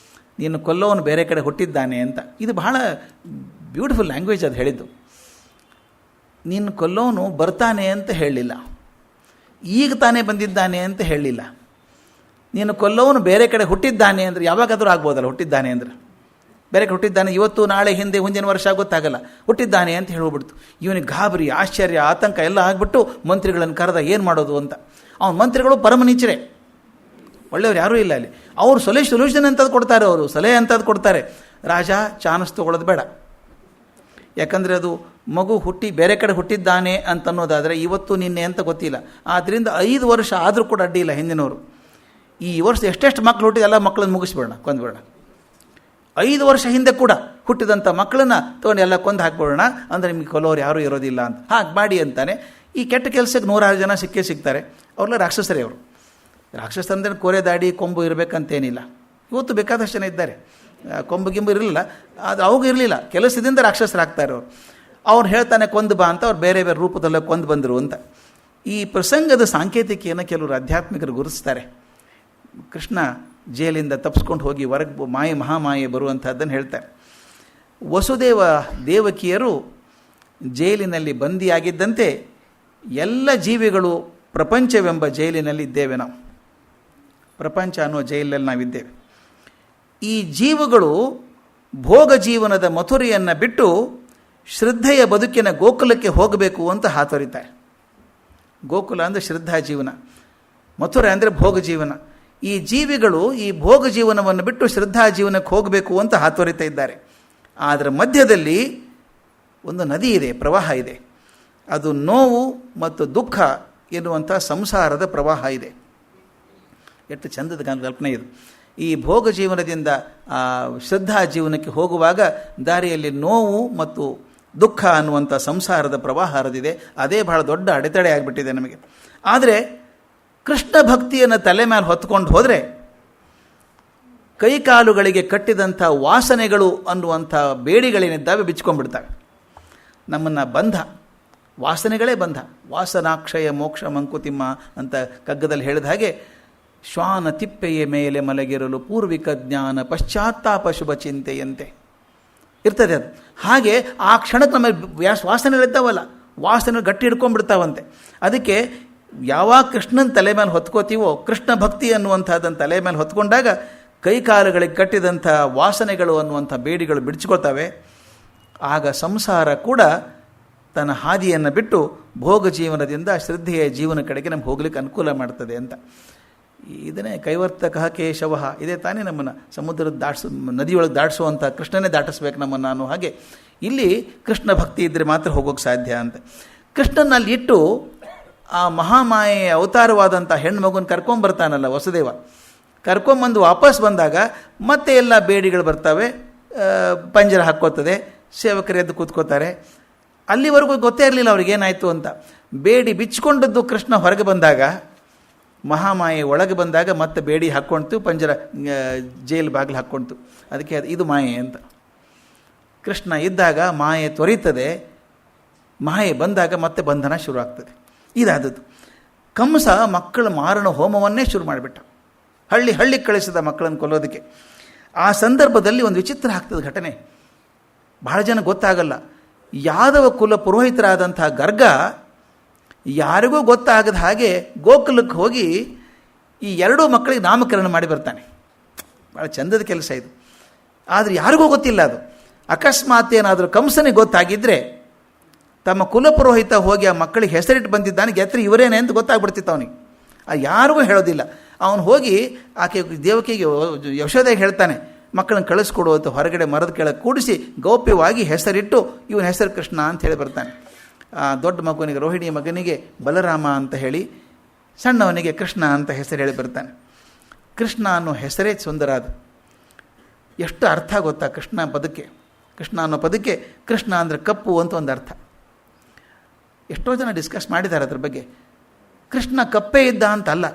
ನೀನು ಕೊಲ್ಲೋವನು ಬೇರೆ ಕಡೆ ಹುಟ್ಟಿದ್ದಾನೆ ಅಂತ. ಇದು ಬಹಳ ಬ್ಯೂಟಿಫುಲ್ ಲ್ಯಾಂಗ್ವೇಜ್ ಅದು ಹೇಳಿದ್ದು. ನೀನು ಕೊಲ್ಲೋನು ಬರ್ತಾನೆ ಅಂತ ಹೇಳಲಿಲ್ಲ, ಈಗ ತಾನೇ ಬಂದಿದ್ದಾನೆ ಅಂತ ಹೇಳಲಿಲ್ಲ. ನೀನು ಕೊಲ್ಲೋವನು ಬೇರೆ ಕಡೆ ಹುಟ್ಟಿದ್ದಾನೆ ಅಂದರೆ ಯಾವಾಗಾದರೂ ಆಗ್ಬೋದಲ್ಲ, ಹುಟ್ಟಿದ್ದಾನೆ ಅಂದರೆ ಬೇರೆ ಕಡೆ ಹುಟ್ಟಿದ್ದಾನೆ, ಇವತ್ತು ನಾಳೆ ಹಿಂದೆ ಮುಂದಿನ ವರ್ಷ ಗೊತ್ತಾಗಲ್ಲ, ಹುಟ್ಟಿದ್ದಾನೆ ಅಂತ ಹೇಳ್ಬಿಡ್ತು. ಇವನಿಗೆ ಗಾಬರಿ, ಆಶ್ಚರ್ಯ, ಆತಂಕ ಎಲ್ಲ ಆಗಿಬಿಟ್ಟು ಮಂತ್ರಿಗಳನ್ನು ಕರೆದ ಏನು ಮಾಡೋದು ಅಂತ. ಅವನ ಮಂತ್ರಿಗಳು ಪರಮನಿಚ್ಚರೆ, ಒಳ್ಳೆಯವ್ರು ಯಾರೂ ಇಲ್ಲ ಅಲ್ಲಿ. ಅವರು ಸೊಲ್ಯೂಷನ್ ಅಂಥದ್ದು ಕೊಡ್ತಾರೆ, ಅವರು ಸಲಹೆ ಅಂಥದ್ದು ಕೊಡ್ತಾರೆ. ರಾಜ ಚಾನ್ಸ್ ತೊಗೊಳ್ಳೋದು ಬೇಡ, ಯಾಕಂದರೆ ಅದು ಮಗು ಹುಟ್ಟಿ ಬೇರೆ ಕಡೆ ಹುಟ್ಟಿದ್ದಾನೆ ಅಂತನ್ನೋದಾದರೆ ಇವತ್ತು ನಿನ್ನೆ ಅಂತ ಗೊತ್ತಿಲ್ಲ. ಆದ್ದರಿಂದ 5 ವರ್ಷ ಆದರೂ ಕೂಡ ಅಡ್ಡಿ ಇಲ್ಲ. ಹಿಂದಿನವರು ಈ ವರ್ಷ ಎಷ್ಟೆಷ್ಟು ಮಕ್ಕಳು ಹುಟ್ಟಿದ ಎಲ್ಲ ಮಕ್ಕಳನ್ನು ಮುಗಿಸ್ಬೇಡ, ಕೊಂದ್ಬೇಡ. 5 ವರ್ಷ ಹಿಂದೆ ಕೂಡ ಹುಟ್ಟಿದಂಥ ಮಕ್ಕಳನ್ನ ತೊಗೊಂಡು ಎಲ್ಲ ಕೊಂದು ಹಾಕ್ಬಿಡೋಣ, ಅಂದರೆ ನಿಮಗೆ ಕೊಲ್ಲೋರು ಯಾರೂ ಇರೋದಿಲ್ಲ ಅಂತ. ಹಾಗೆ ಮಾಡಿ ಅಂತಾನೆ. ಈ ಕೆಟ್ಟ ಕೆಲಸಕ್ಕೆ 106 ಜನ ಸಿಗ್ತಾರೆ. ಅವ್ರೆಲ್ಲ ರಾಕ್ಷಸರೇ. ಅವರು ರಾಕ್ಷಸರಂದ್ರೆ ಕೋರೆ ದಾಡಿ ಕೊಂಬು ಇರಬೇಕಂತೇನಿಲ್ಲ. ಇವತ್ತು ಬೇಕಾದಷ್ಟು ಜನ ಇದ್ದಾರೆ, ಕೊಂಬು ಗಿಂಬು ಇರಲಿಲ್ಲ, ಅದು ಅವಾಗ ಇರಲಿಲ್ಲ. ಕೆಲಸದಿಂದ ರಾಕ್ಷಸರಾಗ್ತಾರೆ ಅವರು. ಅವ್ರು ಹೇಳ್ತಾನೆ ಕೊಂದು ಬಾ ಅಂತ, ಅವ್ರು ಬೇರೆ ಬೇರೆ ರೂಪದಲ್ಲೇ ಕೊಂದು ಬಂದರು ಅಂತ. ಈ ಪ್ರಸಂಗದ ಸಾಂಕೇತಿಕೆಯನ್ನು ಕೆಲವರು ಆಧ್ಯಾತ್ಮಿಕರು ಗುರುತಿಸ್ತಾರೆ. ಕೃಷ್ಣ ಜೈಲಿಂದ ತಪ್ಪಿಸ್ಕೊಂಡು ಹೋಗಿ ಹೊರಗೆ ಮಹಾಮಾಯೆ ಬರುವಂಥದ್ದನ್ನು ಹೇಳ್ತಾರೆ. ವಸುದೇವ ದೇವಕಿಯರು ಜೈಲಿನಲ್ಲಿ ಬಂದಿಯಾಗಿದ್ದಂತೆ ಎಲ್ಲ ಜೀವಿಗಳು ಪ್ರಪಂಚವೆಂಬ ಜೈಲಿನಲ್ಲಿ ಇದ್ದೇವೆ ನಾವು. ಪ್ರಪಂಚ ಅನ್ನೋ ಜೈಲಲ್ಲಿ ನಾವಿದ್ದೇವೆ. ಈ ಜೀವಗಳು ಭೋಗ ಜೀವನದ ಮಥುರೆಯನ್ನು ಬಿಟ್ಟು ಶ್ರದ್ಧೆಯ ಬದುಕಿನ ಗೋಕುಲಕ್ಕೆ ಹೋಗಬೇಕು ಅಂತ ಹಾತೊರಿತಾರೆ. ಗೋಕುಲ ಅಂದರೆ ಶ್ರದ್ಧಾ ಜೀವನ, ಮಥುರೆ ಅಂದರೆ ಭೋಗ ಜೀವನ. ಈ ಜೀವಿಗಳು ಈ ಭೋಗ ಜೀವನವನ್ನು ಬಿಟ್ಟು ಶ್ರದ್ಧಾ ಜೀವನಕ್ಕೆ ಹೋಗಬೇಕು ಅಂತ ಹಾತೊರಿತಾ ಇದ್ದಾರೆ. ಅದರ ಮಧ್ಯದಲ್ಲಿ ಒಂದು ನದಿ ಇದೆ, ಪ್ರವಾಹ ಇದೆ. ಅದು ನೋವು ಮತ್ತು ದುಃಖ ಎನ್ನುವಂಥ ಸಂಸಾರದ ಪ್ರವಾಹ ಇದೆ. ಎಷ್ಟು ಚಂದದ ಕಲ್ಪನೆ ಇದು. ಈ ಭೋಗ ಜೀವನದಿಂದ ಶ್ರದ್ಧಾ ಜೀವನಕ್ಕೆ ಹೋಗುವಾಗ ದಾರಿಯಲ್ಲಿ ನೋವು ಮತ್ತು ದುಃಖ ಅನ್ನುವಂಥ ಸಂಸಾರದ ಪ್ರವಾಹ ಹರಿದಿದೆ. ಅದೇ ಬಹಳ ದೊಡ್ಡ ಅಡೆತಡೆ ಆಗಿಬಿಟ್ಟಿದೆ ನಮಗೆ. ಆದರೆ ಕೃಷ್ಣ ಭಕ್ತಿಯನ್ನು ತಲೆ ಮೇಲೆ ಹೊತ್ಕೊಂಡು ಹೋದರೆ ಕೈಕಾಲುಗಳಿಗೆ ಕಟ್ಟಿದಂಥ ವಾಸನೆಗಳು ಅನ್ನುವಂಥ ಬೇಡಿಗಳೇನಿದ್ದಾವೆ ಬಿಚ್ಕೊಂಡ್ಬಿಡ್ತವೆ. ನಮ್ಮನ್ನು ಬಂಧ, ವಾಸನೆಗಳೇ ಬಂಧ. ವಾಸನಾಕ್ಷಯ ಮೋಕ್ಷ ಮಂಕುತಿಮ್ಮ ಅಂತ ಕಗ್ಗದಲ್ಲಿ ಹೇಳಿದ ಹಾಗೆ, ಶ್ವಾನ ತಿಪ್ಪೆಯ ಮೇಲೆ ಮಲಗಿರಲು ಪೂರ್ವಿಕ ಜ್ಞಾನ ಪಶ್ಚಾತ್ತಾಪ ಶುಭ ಚಿಂತೆಯಂತೆ ಇರ್ತದೆ ಅದು. ಹಾಗೆ ಆ ಕ್ಷಣಕ್ಕೆ ನಮ್ಮ ವಾಸನೆಗಳಿದ್ದಾವಲ್ಲ, ವಾಸನೆ ಗಟ್ಟಿ ಹಿಡ್ಕೊಂಡ್ಬಿಡ್ತಾವಂತೆ. ಅದಕ್ಕೆ ಯಾವಾಗ ಕೃಷ್ಣನ ತಲೆ ಮೇಲೆ ಹೊತ್ಕೋತೀವೋ, ಕೃಷ್ಣ ಭಕ್ತಿ ಅನ್ನುವಂಥದ್ದನ್ನು ತಲೆ ಮೇಲೆ ಹೊತ್ಕೊಂಡಾಗ ಕೈಕಾಲುಗಳಿಗೆ ಕಟ್ಟಿದಂಥ ವಾಸನೆಗಳು ಅನ್ನುವಂಥ ಬೇಡಿಗಳು ಬಿಡಿಸ್ಕೊಳ್ತವೆ. ಆಗ ಸಂಸಾರ ಕೂಡ ತನ್ನ ಹಾದಿಯನ್ನು ಬಿಟ್ಟು ಭೋಗ ಜೀವನದಿಂದ ಶ್ರದ್ಧೆಯ ಜೀವನ ಕಡೆಗೆ ನಮ್ಗೆ ಹೋಗ್ಲಿಕ್ಕೆ ಅನುಕೂಲ ಮಾಡ್ತದೆ ಅಂತ. ಇದನ್ನೇ ಕೈವರ್ತಕ ಕೇಶವ, ಇದೇ ತಾನೇ ನಮ್ಮನ್ನು ಸಮುದ್ರದ ನದಿಯೊಳಗೆ ದಾಟಿಸುವಂಥ ಕೃಷ್ಣನೇ ದಾಟಿಸ್ಬೇಕು ನಮ್ಮನ್ನು ಅನ್ನೋ ಹಾಗೆ ಇಲ್ಲಿ ಕೃಷ್ಣ ಭಕ್ತಿ ಇದ್ದರೆ ಮಾತ್ರ ಹೋಗೋಕ್ಕೆ ಸಾಧ್ಯ ಅಂತ. ಕೃಷ್ಣನಲ್ಲಿ ಇಟ್ಟು ಆ ಮಹಾಮಾಯೆಯ ಅವತಾರವಾದಂಥ ಹೆಣ್ಣು ಮಗುನ ಕರ್ಕೊಂಬರ್ತಾನಲ್ಲ ವಸುದೇವ, ಕರ್ಕೊಂಬಂದು ವಾಪಸ್ ಬಂದಾಗ ಮತ್ತೆ ಎಲ್ಲ ಬೇಡಿಗಳು ಬರ್ತವೆ, ಪಂಜರ ಹಾಕ್ಕೋತದೆ, ಸೇವಕರು ಎದ್ದು ಕೂತ್ಕೋತಾರೆ. ಅಲ್ಲಿವರೆಗೂ ಗೊತ್ತೇ ಇರಲಿಲ್ಲ ಅವ್ರಿಗೇನಾಯಿತು ಅಂತ. ಬೇಡಿ ಬಿಚ್ಚಿಕೊಂಡದ್ದು ಕೃಷ್ಣ ಹೊರಗೆ ಬಂದಾಗ, ಮಹಾಮಾಯೆ ಒಳಗೆ ಬಂದಾಗ ಮತ್ತೆ ಬೇಡಿ ಹಾಕ್ಕೊಳ್ತು, ಪಂಜರ ಜೈಲು ಬಾಗಿಲು ಹಾಕ್ಕೊಳ್ತು. ಅದಕ್ಕೆ ಇದು ಮಾಯೆ ಅಂತ. ಕೃಷ್ಣ ಇದ್ದಾಗ ಮಾಯೆ ತೊರೀತದೆ, ಮಾಯೆ ಬಂದಾಗ ಮತ್ತೆ ಬಂಧನ ಶುರು ಆಗ್ತದೆ. ಇದಾದದ್ದು. ಕಂಸ ಮಕ್ಕಳ ಮಾರಣ ಹೋಮವನ್ನೇ ಶುರು ಮಾಡಿಬಿಟ್ಟ, ಹಳ್ಳಿ ಕಳಿಸಿದ ಮಕ್ಕಳನ್ನು ಕೊಲ್ಲೋದಕ್ಕೆ. ಆ ಸಂದರ್ಭದಲ್ಲಿ ಒಂದು ವಿಚಿತ್ರ ಆಗ್ತದೆ ಘಟನೆ, ಬಹಳ ಜನ ಗೊತ್ತಾಗಲ್ಲ. ಯಾದವ ಕುಲ ಪುರೋಹಿತರಾದಂಥ ಗರ್ಗ ಯಾರಿಗೂ ಗೊತ್ತಾಗದ ಹಾಗೆ ಗೋಕುಲಕ್ಕೆ ಹೋಗಿ ಈ ಎರಡೂ ಮಕ್ಕಳಿಗೆ ನಾಮಕರಣ ಮಾಡಿ ಬರ್ತಾನೆ. ಭಾಳ ಚಂದದ ಕೆಲಸ ಇದು. ಆದರೆ ಯಾರಿಗೂ ಗೊತ್ತಿಲ್ಲ ಅದು. ಅಕಸ್ಮಾತ್ ಏನಾದರೂ ಕಂಸನಿಗೆ ಗೊತ್ತಾಗಿದ್ದರೆ ತಮ್ಮ ಕುಲಪುರೋಹಿತ ಹೋಗಿ ಆ ಮಕ್ಕಳಿಗೆ ಹೆಸರಿಟ್ಟು ಬಂದಿದ್ದಾನೆ, ಗೆತ್ರಿ ಇವರೇನೆ ಅಂತ ಗೊತ್ತಾಗ್ಬಿಡ್ತಿತ್ತು ಅವನಿಗೆ. ಯಾರಿಗೂ ಹೇಳೋದಿಲ್ಲ. ಅವನು ಹೋಗಿ ಆಕೆ ದೇವಕಿಗೆ ಯಶೋದೆಗೆ ಹೇಳ್ತಾನೆ, ಮಕ್ಕಳನ್ನು ಕಳಿಸ್ಕೊಡು ಅಂತ. ಹೊರಗಡೆ ಮರದ ಕೆಳಗೆ ಕೂಡಿಸಿ ಗೌಪ್ಯವಾಗಿ ಹೆಸರಿಟ್ಟು ಇವನ ಹೆಸರು ಕೃಷ್ಣ ಅಂತ ಹೇಳಿ ಬರ್ತಾನೆ. ದೊಡ್ಡ ಮಗುವಿನಿಗೆ, ರೋಹಿಣಿಯ ಮಗನಿಗೆ ಬಲರಾಮ ಅಂತ ಹೇಳಿ, ಸಣ್ಣವನಿಗೆ ಕೃಷ್ಣ ಅಂತ ಹೆಸರು ಹೇಳಿ ಬರ್ತಾನೆ. ಕೃಷ್ಣ ಅನ್ನೋ ಹೆಸರೇ ಸುಂದರ. ಅದು ಎಷ್ಟು ಅರ್ಥ ಗೊತ್ತಾ ಕೃಷ್ಣ ಪದಕ್ಕೆ? ಕೃಷ್ಣ ಅನ್ನೋ ಪದಕ್ಕೆ ಕೃಷ್ಣ ಅಂದರೆ ಕಪ್ಪು ಅಂತ ಒಂದು ಅರ್ಥ. ಎಷ್ಟೋ ಜನ ಡಿಸ್ಕಸ್ ಮಾಡಿದ್ದಾರೆ ಅದ್ರ ಬಗ್ಗೆ. ಕೃಷ್ಣ ಕಪ್ಪೇ ಇದ್ದ ಅಂತ ಅಲ್ಲ,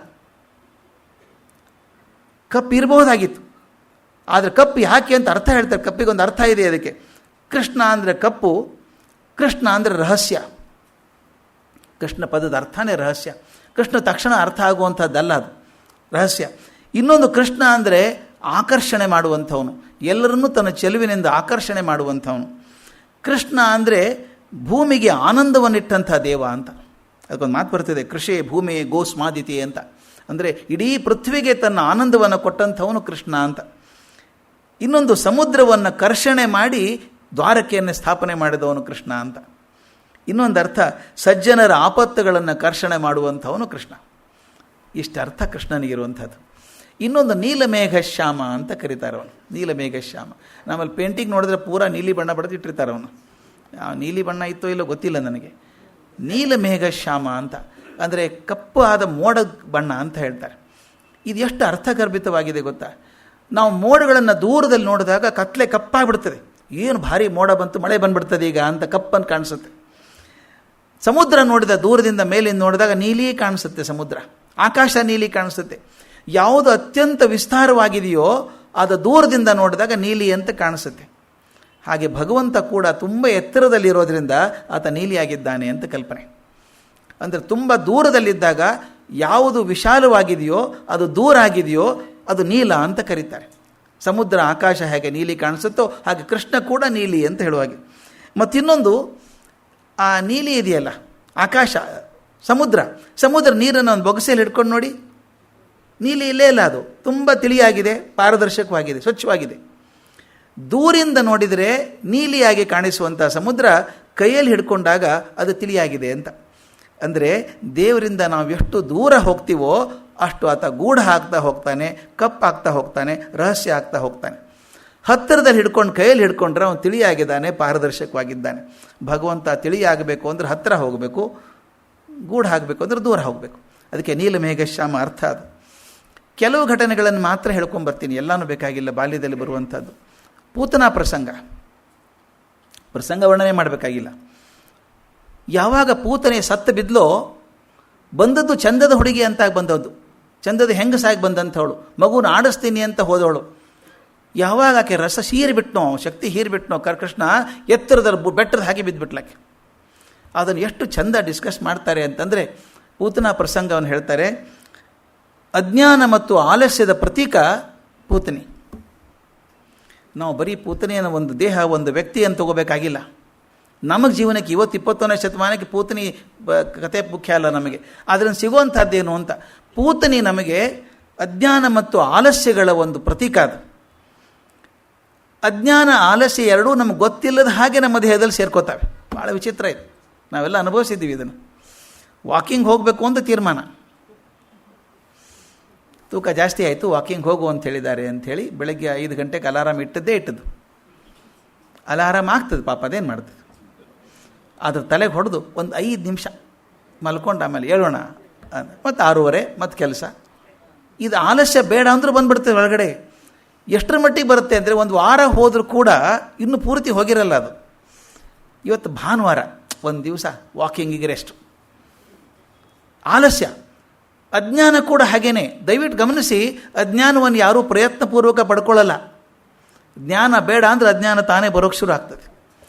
ಕಪ್ಪು ಇರಬಹುದಾಗಿತ್ತು. ಆದರೆ ಕಪ್ಪು ಯಾಕೆ ಅಂತ ಅರ್ಥ ಹೇಳ್ತಾರೆ. ಕಪ್ಪಿಗೊಂದು ಅರ್ಥ ಇದೆ ಅದಕ್ಕೆ. ಕೃಷ್ಣ ಅಂದರೆ ಕಪ್ಪು, ಕೃಷ್ಣ ಅಂದರೆ ರಹಸ್ಯ. ಕೃಷ್ಣ ಪದದ ಅರ್ಥನೇ ರಹಸ್ಯ. ಕೃಷ್ಣ ತಕ್ಷಣ ಅರ್ಥ ಆಗುವಂಥದ್ದಲ್ಲ, ಅದು ರಹಸ್ಯ. ಇನ್ನೊಂದು ಕೃಷ್ಣ ಅಂದರೆ ಆಕರ್ಷಣೆ ಮಾಡುವಂಥವನು, ಎಲ್ಲರನ್ನೂ ತನ್ನ ಚೆಲುವಿನಿಂದ ಆಕರ್ಷಣೆ ಮಾಡುವಂಥವನು. ಕೃಷ್ಣ ಅಂದರೆ ಭೂಮಿಗೆ ಆನಂದವನ್ನಿಟ್ಟಂಥ ದೇವ ಅಂತ. ಅದಕ್ಕೊಂದು ಮಾತು ಬರ್ತಿದೆ, ಕೃಷಿ ಭೂಮಿ ಗೋಸ್ಮಾದಿತಿ ಅಂತ. ಅಂದರೆ ಇಡೀ ಪೃಥ್ವಿಗೆ ತನ್ನ ಆನಂದವನ್ನು ಕೊಟ್ಟಂಥವನು ಕೃಷ್ಣ ಅಂತ. ಇನ್ನೊಂದು ಸಮುದ್ರವನ್ನು ಕರ್ಷಣೆ ಮಾಡಿ ದ್ವಾರಕೆಯನ್ನು ಸ್ಥಾಪನೆ ಮಾಡಿದವನು ಕೃಷ್ಣ ಅಂತ. ಇನ್ನೊಂದು ಅರ್ಥ ಸಜ್ಜನರ ಆಪತ್ತುಗಳನ್ನು ಕರ್ಷಣೆ ಮಾಡುವಂಥವನು ಕೃಷ್ಣ. ಇಷ್ಟು ಅರ್ಥ ಕೃಷ್ಣನಿಗಿರುವಂಥದ್ದು. ಇನ್ನೊಂದು ನೀಲಮೇಘ ಶ್ಯಾಮ ಅಂತ ಕರೀತಾರೆ ಅವನು. ನೀಲಮೇಘ ಶ್ಯಾಮ. ನಮ್ಮಲ್ಲಿ ಪೇಂಟಿಂಗ್ ನೋಡಿದ್ರೆ ಪೂರಾ ನೀಲಿ ಬಣ್ಣ ಬಡ್ದಿಟ್ಟಿರ್ತಾರೆ ಅವನು. ನೀಲಿ ಬಣ್ಣ ಇತ್ತೋ ಇಲ್ಲೋ ಗೊತ್ತಿಲ್ಲ ನನಗೆ. ನೀಲಮೇಘ ಶ್ಯಾಮ ಅಂತ ಅಂದರೆ ಕಪ್ಪು ಆದ ಮೋಡ ಬಣ್ಣ ಅಂತ ಹೇಳ್ತಾರೆ. ಇದು ಎಷ್ಟು ಅರ್ಥಗರ್ಭಿತವಾಗಿದೆ ಗೊತ್ತಾ? ನಾವು ಮೋಡಗಳನ್ನು ದೂರದಲ್ಲಿ ನೋಡಿದಾಗ ಕತ್ಲೆ ಕಪ್ಪಾಗ್ಬಿಡ್ತದೆ. ಏನು ಭಾರಿ ಮೋಡ ಬಂತು, ಮಳೆ ಬಂದುಬಿಡ್ತದೆ ಈಗ ಅಂತ ಕಪ್ಪನ್ನು ಕಾಣಿಸುತ್ತೆ. ಸಮುದ್ರ ನೋಡಿದ ದೂರದಿಂದ ಮೇಲಿಂದ ನೋಡಿದಾಗ ನೀಲಿ ಕಾಣಿಸುತ್ತೆ ಸಮುದ್ರ, ಆಕಾಶ ನೀಲಿ ಕಾಣಿಸುತ್ತೆ. ಯಾವುದು ಅತ್ಯಂತ ವಿಸ್ತಾರವಾಗಿದೆಯೋ ಅದು ದೂರದಿಂದ ನೋಡಿದಾಗ ನೀಲಿ ಅಂತ ಕಾಣಿಸುತ್ತೆ. ಹಾಗೆ ಭಗವಂತ ಕೂಡ ತುಂಬ ಎತ್ತರದಲ್ಲಿರೋದ್ರಿಂದ ಆತ ನೀಲಿಯಾಗಿದ್ದಾನೆ ಅಂತ ಕಲ್ಪನೆ. ಅಂದರೆ ತುಂಬ ದೂರದಲ್ಲಿದ್ದಾಗ ಯಾವುದು ವಿಶಾಲವಾಗಿದೆಯೋ ಅದು ದೂರ ಆಗಿದೆಯೋ ಅದು ನೀಲ ಅಂತ ಕರೀತಾರೆ. ಸಮುದ್ರ ಆಕಾಶ ಹೇಗೆ ನೀಲಿ ಕಾಣಿಸುತ್ತೋ ಹಾಗೆ ಕೃಷ್ಣ ಕೂಡ ನೀಲಿ ಅಂತ ಹೇಳುವಾಗೆ. ಮತ್ತಿನ್ನೊಂದು ಆ ನೀಲಿ ಇದೆಯಲ್ಲ ಆಕಾಶ, ಸಮುದ್ರ ನೀರನ್ನು ಒಂದು ಬೊಗಸೆಯಲ್ಲಿ ಹಿಡ್ಕೊಂಡು ನೋಡಿ, ನೀಲಿ ಇಲ್ಲೇ ಇಲ್ಲ, ಅದು ತುಂಬ ತಿಳಿಯಾಗಿದೆ, ಪಾರದರ್ಶಕವಾಗಿದೆ, ಸ್ವಚ್ಛವಾಗಿದೆ. ದೂರಿಂದ ನೋಡಿದರೆ ನೀಲಿಯಾಗಿ ಕಾಣಿಸುವಂಥ ಸಮುದ್ರ ಕೈಯಲ್ಲಿ ಹಿಡ್ಕೊಂಡಾಗ ಅದು ತಿಳಿಯಾಗಿದೆ ಅಂತ. ಅಂದರೆ ದೇವರಿಂದ ನಾವು ಎಷ್ಟು ದೂರ ಹೋಗ್ತೀವೋ ಅಷ್ಟು ಆತ ಗೂಢ ಆಗ್ತಾ ಹೋಗ್ತಾನೆ, ಕಪ್ಪಾಗ್ತಾ ಹೋಗ್ತಾನೆ, ರಹಸ್ಯ ಆಗ್ತಾ ಹೋಗ್ತಾನೆ. ಹತ್ತಿರದಲ್ಲಿ ಹಿಡ್ಕೊಂಡು ಕೈಯಲ್ಲಿ ಹಿಡ್ಕೊಂಡ್ರೆ ಅವನು ತಿಳಿಯಾಗಿದ್ದಾನೆ, ಪಾರದರ್ಶಕವಾಗಿದ್ದಾನೆ. ಭಗವಂತ ತಿಳಿಯಾಗಬೇಕು ಅಂದರೆ ಹತ್ತಿರ ಹೋಗಬೇಕು, ಗೂಢ ಆಗಬೇಕು ಅಂದರೆ ದೂರ ಹೋಗಬೇಕು. ಅದಕ್ಕೆ ನೀಲಮೇಘಶ್ಯಾಮ ಅರ್ಥ ಅದು. ಕೆಲವು ಘಟನೆಗಳನ್ನು ಮಾತ್ರ ಹೇಳ್ಕೊಂಬರ್ತೀನಿ, ಎಲ್ಲನೂ ಬೇಕಾಗಿಲ್ಲ. ಬಾಲ್ಯದಲ್ಲಿ ಬರುವಂಥದ್ದು ಪೂತನಾ ಪ್ರಸಂಗ ವರ್ಣನೆ ಮಾಡಬೇಕಾಗಿಲ್ಲ. ಯಾವಾಗ ಪೂತನೆ ಸತ್ತು ಬಿದ್ಲೋ, ಬಂದದ್ದು ಚಂದದ ಹುಡುಗಿ ಅಂತಾಗಿ ಬಂದದ್ದು, ಚಂದದ ಹೆಂಗಸಾಗಿ ಬಂದಂಥವಳು, ಮಗುನ ಆಡಿಸ್ತೀನಿ ಅಂತ ಹೋದವಳು. ಯಾವಾಗ ಆಕೆ ರಸ ಹೀರಿಬಿಟ್ನೋ, ಶಕ್ತಿ ಹೀರಿಬಿಟ್ನೋ ಕೃಷ್ಣ, ಎತ್ತರದ ಬೆಟ್ಟದ ಹಾಗೆ ಬಿದ್ದುಬಿಟ್ಲಾಕೆ. ಅದನ್ನು ಎಷ್ಟು ಚಂದ ಡಿಸ್ಕಸ್ ಮಾಡ್ತಾರೆ ಅಂತಂದರೆ, ಪೂತನಾ ಪ್ರಸಂಗವನ್ನು ಹೇಳ್ತಾರೆ. ಅಜ್ಞಾನ ಮತ್ತು ಆಲಸ್ಯದ ಪ್ರತೀಕ ಪೂತನಿ. ನಾವು ಬರೀ ಪೂತನಿಯನ್ನು ಒಂದು ದೇಹ, ಒಂದು ವ್ಯಕ್ತಿಯನ್ನು ತಗೋಬೇಕಾಗಿಲ್ಲ. ನಮಗೆ ಜೀವನಕ್ಕೆ ಇವತ್ತು 21ನೇ ಶತಮಾನಕ್ಕೆ ಪೂತನಿ ಕತೆ ಮುಖ್ಯ ಅಲ್ಲ ನಮಗೆ. ಅದರಿಂದ ಸಿಗುವಂಥದ್ದೇನು ಅಂತ, ಪೂತನಿ ನಮಗೆ ಅಜ್ಞಾನ ಮತ್ತು ಆಲಸ್ಯಗಳ ಒಂದು ಪ್ರತೀಕ. ಅದು ಅಜ್ಞಾನ ಆಲಸ್ಯ ಎರಡೂ ನಮಗೆ ಗೊತ್ತಿಲ್ಲದ ಹಾಗೆ ನಮ್ಮ ದೇಹದಲ್ಲಿ ಸೇರ್ಕೋತಾವೆ. ಭಾಳ ವಿಚಿತ್ರ ಇದೆ, ನಾವೆಲ್ಲ ಅನುಭವಿಸಿದ್ದೀವಿ ಇದನ್ನು. ವಾಕಿಂಗ್ ಹೋಗಬೇಕು ಅಂತ ತೀರ್ಮಾನ, ತೂಕ ಜಾಸ್ತಿ ಆಯಿತು, ವಾಕಿಂಗ್ ಹೋಗು ಅಂತ ಹೇಳಿದ್ದಾರೆ ಅಂಥೇಳಿ ಬೆಳಗ್ಗೆ 5 ಗಂಟೆಗೆ ಅಲಾರಾಮ್ ಇಟ್ಟದ್ದು. ಅಲಾರಾಮ್ ಆಗ್ತದೆ ಪಾಪ, ಅದೇನು ಮಾಡ್ತದೆ. ಅದ್ರ ತಲೆಗೆ ಹೊಡೆದು ಒಂದು 5 ನಿಮಿಷ ಮಲ್ಕೊಂಡು ಆಮೇಲೆ ಹೇಳೋಣ, ಮತ್ತು 6:30 ಮತ್ತು ಕೆಲಸ. ಇದು ಆಲಸ್ಯ ಬೇಡ ಅಂದರೂ ಬಂದುಬಿಡ್ತದೆ ಒಳಗಡೆ. ಎಷ್ಟರ ಮಟ್ಟಿಗೆ ಬರುತ್ತೆ ಅಂದರೆ, ಒಂದು ವಾರ ಹೋದರೂ ಕೂಡ ಇನ್ನೂ ಪೂರ್ತಿ ಹೋಗಿರಲ್ಲ ಅದು. ಇವತ್ತು ಭಾನುವಾರ, ಒಂದು ದಿವಸ ವಾಕಿಂಗಿಗೆ ರೆಸ್ಟ್. ಆಲಸ್ಯ. ಅಜ್ಞಾನ ಕೂಡ ಹಾಗೇನೆ. ದಯವಿಟ್ಟು ಗಮನಿಸಿ, ಅಜ್ಞಾನವನ್ನು ಯಾರೂ ಪ್ರಯತ್ನಪೂರ್ವಕ ಪಡ್ಕೊಳ್ಳಲ್ಲ. ಜ್ಞಾನ ಬೇಡ ಅಂದರೆ ಅಜ್ಞಾನ ತಾನೇ ಬರೋಕ್ಕೆ ಶುರು ಆಗ್ತದೆ.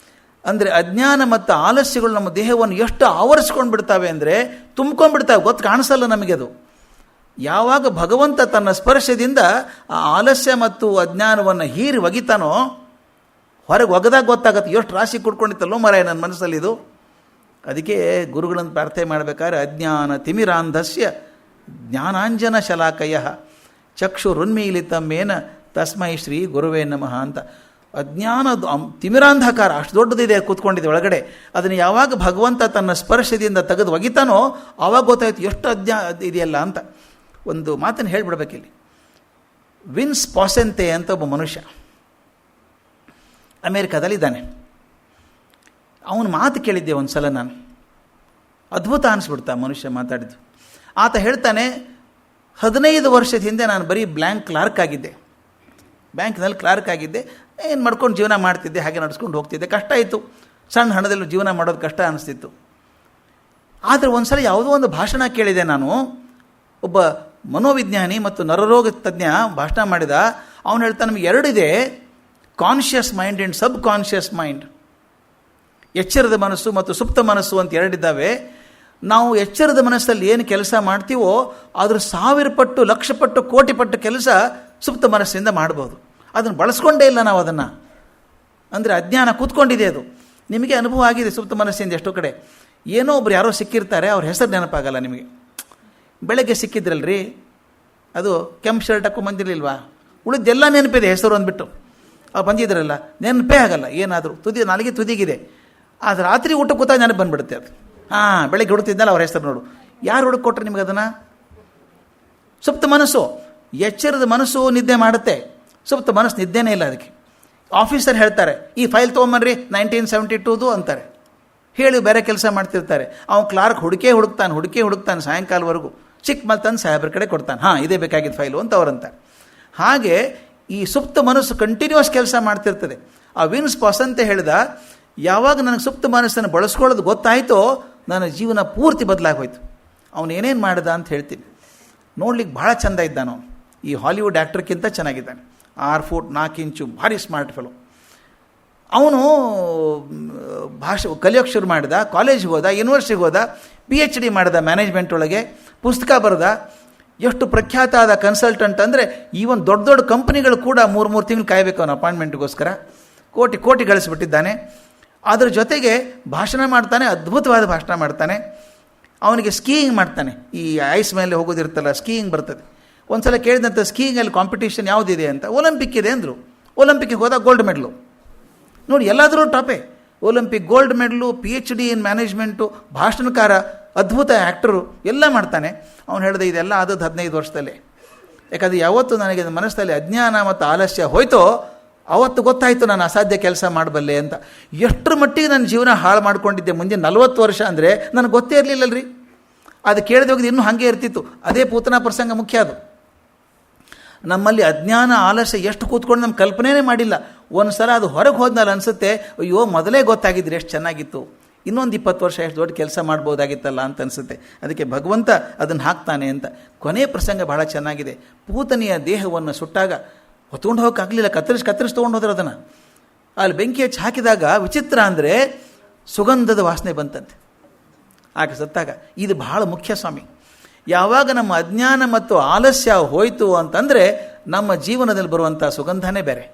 ಅಂದರೆ ಅಜ್ಞಾನ ಮತ್ತು ಆಲಸ್ಯಗಳು ನಮ್ಮ ದೇಹವನ್ನು ಎಷ್ಟು ಆವರಿಸ್ಕೊಂಡು ಬಿಡ್ತಾವೆ ಅಂದರೆ, ತುಂಬ್ಕೊಂಡ್ಬಿಡ್ತಾವೆ, ಗೊತ್ತು ಕಾಣಿಸಲ್ಲ ನಮಗೆ ಅದು. ಯಾವಾಗ ಭಗವಂತ ತನ್ನ ಸ್ಪರ್ಶದಿಂದ ಆ ಆಲಸ್ಯ ಮತ್ತು ಅಜ್ಞಾನವನ್ನು ಹೀರಿ ಒಗಿತಾನೋ, ಹೊರಗೆ ಒಗದಾಗ ಗೊತ್ತಾಗತ್ತೆ ಎಷ್ಟು ರಾಶಿ ಕುಡ್ಕೊಂಡಿತ್ತಲ್ಲೋ ಮರ ನನ್ನ ಮನಸ್ಸಲ್ಲಿ ಇದು. ಅದಕ್ಕೆ ಗುರುಗಳನ್ನು ಪ್ರಾರ್ಥನೆ ಮಾಡಬೇಕಾದ್ರೆ, ಅಜ್ಞಾನ ತಿಮಿರಾಂಧಸ್ಯ ಜ್ಞಾನಾಂಜನ ಶಲಾಕಯ ಚಕ್ಷುರುನ್ಮೀಲಿತಮೇನ ತಸ್ಮೈ ಶ್ರೀ ಗುರುವೇ ನಮಃ ಅಂತ. ಅಜ್ಞಾನ ತಿಮಿರಾಂಧಕಾರ ಅಷ್ಟು ದೊಡ್ಡದಿದೆ, ಕೂತ್ಕೊಂಡಿದೆ ಒಳಗಡೆ. ಅದನ್ನು ಯಾವಾಗ ಭಗವಂತ ತನ್ನ ಸ್ಪರ್ಶದಿಂದ ತೆಗೆದು ಒಗಿತಾನೋ ಆವಾಗ ಗೊತ್ತಾಯ್ತು ಎಷ್ಟು ಇದೆಯಲ್ಲ ಅಂತ. ಒಂದು ಮಾತನ್ನು ಹೇಳಿಬಿಡ್ಬೇಕಿಲ್ಲಿ. ವಿನ್ಸ್ ಪಾಸೆಂತೆ ಅಂತ ಒಬ್ಬ ಮನುಷ್ಯ ಅಮೇರಿಕಾದಲ್ಲಿದ್ದಾನೆ. ಅವನ ಮಾತು ಕೇಳಿದ್ದೆ ಒಂದು ಸಲ ನಾನು, ಅದ್ಭುತ ಅನಿಸ್ಬಿಡ್ತಾ ಮನುಷ್ಯ ಮಾತಾಡಿದ್ದು. ಆತ ಹೇಳ್ತಾನೆ, 15 ವರ್ಷದ ಹಿಂದೆ ನಾನು ಬರೀ ಕ್ಲಾರ್ಕ್ ಆಗಿದ್ದೆ, ಬ್ಯಾಂಕ್ನಲ್ಲಿ ಕ್ಲಾರ್ಕ್ ಆಗಿದ್ದೆ. ಏನು ಮಾಡ್ಕೊಂಡು ಜೀವನ ಮಾಡ್ತಿದ್ದೆ, ಹಾಗೆ ನಡ್ಸ್ಕೊಂಡು ಹೋಗ್ತಿದ್ದೆ. ಕಷ್ಟ ಇತ್ತು, ಸಣ್ಣ ಹಣದಲ್ಲಿ ಜೀವನ ಮಾಡೋದು ಕಷ್ಟ ಅನಿಸ್ತಿತ್ತು. ಆದರೆ ಒಂದು ಸಲ ಯಾವುದೋ ಒಂದು ಭಾಷಣ ಕೇಳಿದೆ ನಾನು. ಒಬ್ಬ ಮನೋವಿಜ್ಞಾನಿ ಮತ್ತು ನರರೋಗ ತಜ್ಞ ಭಾಷಣ ಮಾಡಿದ. ಅವನು ಹೇಳ್ತಾನೆ, ನಮಗೆ 2 ಇದೆ, conscious mind and subconscious mind. ಎಚ್ಚರದ ಮನಸ್ಸು ಮತ್ತು ಸುಪ್ತ ಮನಸ್ಸು ಅಂತ 2 ಇದ್ದಾವೆ. ನಾವು ಎಚ್ಚರದ ಮನಸ್ಸಲ್ಲಿ ಏನು ಕೆಲಸ ಮಾಡ್ತೀವೋ ಅದ್ರ 1000 ಪಟ್ಟು, 1,00,000 ಪಟ್ಟು, ಕೋಟಿ ಪಟ್ಟು ಕೆಲಸ ಸುಪ್ತ ಮನಸ್ಸಿಂದ ಮಾಡ್ಬೋದು. ಅದನ್ನು ಬಳಸ್ಕೊಂಡೇ ಇಲ್ಲ ನಾವು ಅದನ್ನು. ಅಂದರೆ ಅಜ್ಞಾನ ಕೂತ್ಕೊಂಡಿದೆ ಅದು. ನಿಮಗೆ ಅನುಭವ ಆಗಿದೆ ಸುಪ್ತ ಮನಸ್ಸಿಂದ ಎಷ್ಟೋ ಕಡೆ. ಏನೋ ಒಬ್ರು ಯಾರೋ ಸಿಕ್ಕಿರ್ತಾರೆ, ಅವ್ರ ಹೆಸರು ನೆನಪಾಗಲ್ಲ ನಿಮಗೆ. ಬೆಳಗ್ಗೆ ಸಿಕ್ಕಿದ್ರಲ್ರಿ, ಅದು ಕೆಂಪು ಶರ್ಟ್ ಹಾಕೋ ಬಂದಿರಲಿಲ್ವಾ, ಉಳಿದೆಲ್ಲ ನೆನಪಿದೆ, ಹೆಸರು ಅಂದ್ಬಿಟ್ಟು ಅವ್ರು ಬಂದಿದ್ರಲ್ಲ ನೆನಪೇ ಆಗಲ್ಲ. ಏನಾದರೂ ನಾಲಿಗೆ ತುದಿಗಿದೆ. ಅದು ರಾತ್ರಿ ಊಟ ಕೂತಾಗ ನೆನಪು ಬಂದುಬಿಡುತ್ತೆ ಅದು. ಬೆಳಗ್ಗೆ ಹುಡುಕ್ತಿದ್ದಲ್ಲ ಅವ್ರ ಹೆಸರು ನೋಡು. ಯಾರು ಹುಡುಕ್ ಕೊಟ್ರೆ ನಿಮಗೆ ಅದನ್ನು? ಸುಪ್ತ ಮನಸ್ಸು. ಎಚ್ಚರದ ಮನಸ್ಸು ನಿದ್ದೆ ಮಾಡುತ್ತೆ, ಸುಪ್ತ ಮನಸ್ಸು ನಿದ್ದೆನೇ ಇಲ್ಲ ಅದಕ್ಕೆ. ಆಫೀಸರ್ ಹೇಳ್ತಾರೆ, ಈ ಫೈಲ್ ತೊಗೊಂಬನ್ರಿ 1972 ಅಂತಾರೆ. ಹೇಳಿ ಬೇರೆ ಕೆಲಸ ಮಾಡ್ತಿರ್ತಾರೆ. ಅವನು ಕ್ಲಾರ್ಕ್ ಹುಡುಕೇ ಸಾಯಂಕಾಲವರೆಗೂ. ಚಿಕ್ಕ ಮೇಲೆ ತಂದು ಸಾಹೇಬ್ರ ಕಡೆ ಕೊಡ್ತಾನೆ, ಇದೇ ಬೇಕಾಗಿದ್ದ ಫೈಲು ಅಂತ ಅವರಂತಾರೆ. ಹಾಗೆ ಈ ಸುಪ್ತ ಮನಸ್ಸು ಕಂಟಿನ್ಯೂಸ್ ಕೆಲಸ ಮಾಡ್ತಿರ್ತದೆ. ಆ ವಿನ್ಸ್ ಪಾಸೆಂತೆ ಹೇಳಿದ, ಯಾವಾಗ ನನಗೆ ಸುಪ್ತ ಮನಸ್ಸನ್ನು ಬಳಸ್ಕೊಳ್ಳೋದು ಗೊತ್ತಾಯಿತೋ ನನ್ನ ಜೀವನ ಪೂರ್ತಿ ಬದಲಾಗೋಯ್ತು. ಅವನು ಏನೇನು ಮಾಡಿದ ಅಂತ ಹೇಳ್ತೀನಿ. ನೋಡ್ಲಿಕ್ಕೆ ಭಾಳ ಚೆಂದ ಇದ್ದಾನ ಅವನು. ಈ ಹಾಲಿವುಡ್ ಆ್ಯಕ್ಟರ್ಗಿಂತ ಚೆನ್ನಾಗಿದ್ದಾನೆ. 6 ಫೂಟ್ 4 ಇಂಚು, ಭಾರಿ ಸ್ಮಾರ್ಟ್ ಫೆಲೋ. ಅವನು ಭಾಷೆ ಕಲಿಯೋಕ್ಕೆ ಶುರು ಮಾಡಿದ, ಕಾಲೇಜ್ಗೆ ಹೋದ, ಯೂನಿವರ್ಸಿಟಿಗೆ ಹೋದ, PhD ಮಾಡಿದ ಮ್ಯಾನೇಜ್ಮೆಂಟ್ ಒಳಗೆ, ಪುಸ್ತಕ ಬರೆದ. ಎಷ್ಟು ಪ್ರಖ್ಯಾತ ಆದ ಕನ್ಸಲ್ಟೆಂಟ್ ಅಂದರೆ, ಈವನ್ ದೊಡ್ಡ ದೊಡ್ಡ ಕಂಪ್ನಿಗಳು ಕೂಡ 3 ತಿಂಗಳು ಕಾಯಬೇಕು ಅವನ ಅಪಾಯಿಂಟ್ಮೆಂಟ್ಗೋಸ್ಕರ. ಕೋಟಿ ಗಳಿಸಿಬಿಟ್ಟಿದ್ದಾನೆ. ಅದರ ಜೊತೆಗೆ ಭಾಷಣ ಮಾಡ್ತಾನೆ, ಅದ್ಭುತವಾದ ಭಾಷಣ ಮಾಡ್ತಾನೆ. ಅವನಿಗೆ ಸ್ಕೀಯಿಂಗ್ ಮಾಡ್ತಾನೆ. ಈ ಐಸ್ ಮೇಲೆ ಹೋಗೋದಿರ್ತಲ್ಲ, ಸ್ಕೀಯಿಂಗ್ ಬರ್ತದೆ. ಒಂದು ಸಲ ಕೇಳಿದಂಥ ಸ್ಕೀಯಿಂಗಲ್ಲಿ ಕಾಂಪಿಟೇಷನ್ ಯಾವುದಿದೆ ಅಂತ, ಒಲಿಂಪಿಕ್ ಇದೆ ಅಂದರು. ಒಲಿಂಪಿಕ್ಗೆ ಹೋದಾಗ ಗೋಲ್ಡ್ ಮೆಡಲು. ನೋಡಿ, ಎಲ್ಲಾದರೂ ಟಾಪೇ. ಒಲಿಂಪಿಕ್ ಗೋಲ್ಡ್ ಮೆಡಲು, PhD ಇನ್ ಮ್ಯಾನೇಜ್ಮೆಂಟು, ಭಾಷಣಕಾರ, ಅದ್ಭುತ ಆ್ಯಕ್ಟರು, ಎಲ್ಲ ಮಾಡ್ತಾನೆ. ಅವನು ಹೇಳಿದೆ ಇದೆಲ್ಲ ಆದದ್ದು 15 ವರ್ಷದಲ್ಲೇ. ಯಾಕಂದರೆ ಯಾವತ್ತು ನನಗೆ ಮನಸ್ಸಲ್ಲಿ ಅಜ್ಞಾನ ಮತ್ತು ಆಲಸ್ಯ ಹೋಯ್ತೋ ಅವತ್ತು ಗೊತ್ತಾಯಿತು ನಾನು ಅಸಾಧ್ಯ ಕೆಲಸ ಮಾಡಬಲ್ಲೆ ಅಂತ. ಎಷ್ಟರ ಮಟ್ಟಿಗೆ ನನ್ನ ಜೀವನ ಹಾಳು ಮಾಡ್ಕೊಂಡಿದ್ದೆ ಮುಂದೆ 40 ವರ್ಷ ಅಂದರೆ ನನಗೆ ಗೊತ್ತೇ ಇರಲಿಲ್ಲಲ್ರಿ. ಅದು ಕೇಳಿದ ಹೋಗಿದ್ದು ಇನ್ನೂ ಹಾಗೆ ಇರ್ತಿತ್ತು. ಅದೇ ಪೂತನಾ ಪ್ರಸಂಗ ಮುಖ್ಯ. ಅದು ನಮ್ಮಲ್ಲಿ ಅಜ್ಞಾನ ಆಲಸ್ಯ ಎಷ್ಟು ಕೂತ್ಕೊಂಡು ನಮ್ಮ ಕಲ್ಪನೆನೇ ಮಾಡಿಲ್ಲ. ಒಂದು ಸಲ ಅದು ಹೊರಗೆ ಹೋದ್ಮೇಲೆ ಅನಿಸುತ್ತೆ, ಅಯ್ಯೋ ಮೊದಲೇ ಗೊತ್ತಾಗಿದ್ರೆ ಎಷ್ಟು ಚೆನ್ನಾಗಿತ್ತು, ಇನ್ನೊಂದು 20 ವರ್ಷ ಎಷ್ಟು ದೊಡ್ಡ ಕೆಲಸ ಮಾಡ್ಬೋದಾಗಿತ್ತಲ್ಲ ಅಂತ ಅನಿಸುತ್ತೆ. ಅದಕ್ಕೆ ಭಗವಂತ ಅದನ್ನು ಹಾಕ್ತಾನೆ ಅಂತ. ಕೊನೆಯ ಪ್ರಸಂಗ ಬಹಳ ಚೆನ್ನಾಗಿದೆ. ಪೂತನಿಯ ದೇಹವನ್ನು ಸುಟ್ಟಾಗ ಹೊತ್ಕೊಂಡು ಹೋಗೋಕ್ಕಾಗಲಿಲ್ಲ, ಕತ್ತರಿಸಿ ತೊಗೊಂಡು ಹೋದ್ರೆ ಅದನ್ನು. ಅಲ್ಲಿ ಬೆಂಕಿ ಹಚ್ಚಿ ಹಾಕಿದಾಗ ವಿಚಿತ್ರ ಅಂದರೆ ಸುಗಂಧದ ವಾಸನೆ ಬಂತಂತೆ ಆಕೆ ಸತ್ತಾಗ. ಇದು ಬಹಳ ಮುಖ್ಯ ಸ್ವಾಮಿ. ಯಾವಾಗ ನಮ್ಮ ಅಜ್ಞಾನ ಮತ್ತು ಆಲಸ್ಯ ಹೋಯಿತು ಅಂತಂದರೆ ನಮ್ಮ ಜೀವನದಲ್ಲಿ ಬರುವಂಥ ಸುಗಂಧನೇ ಬೇರೆ.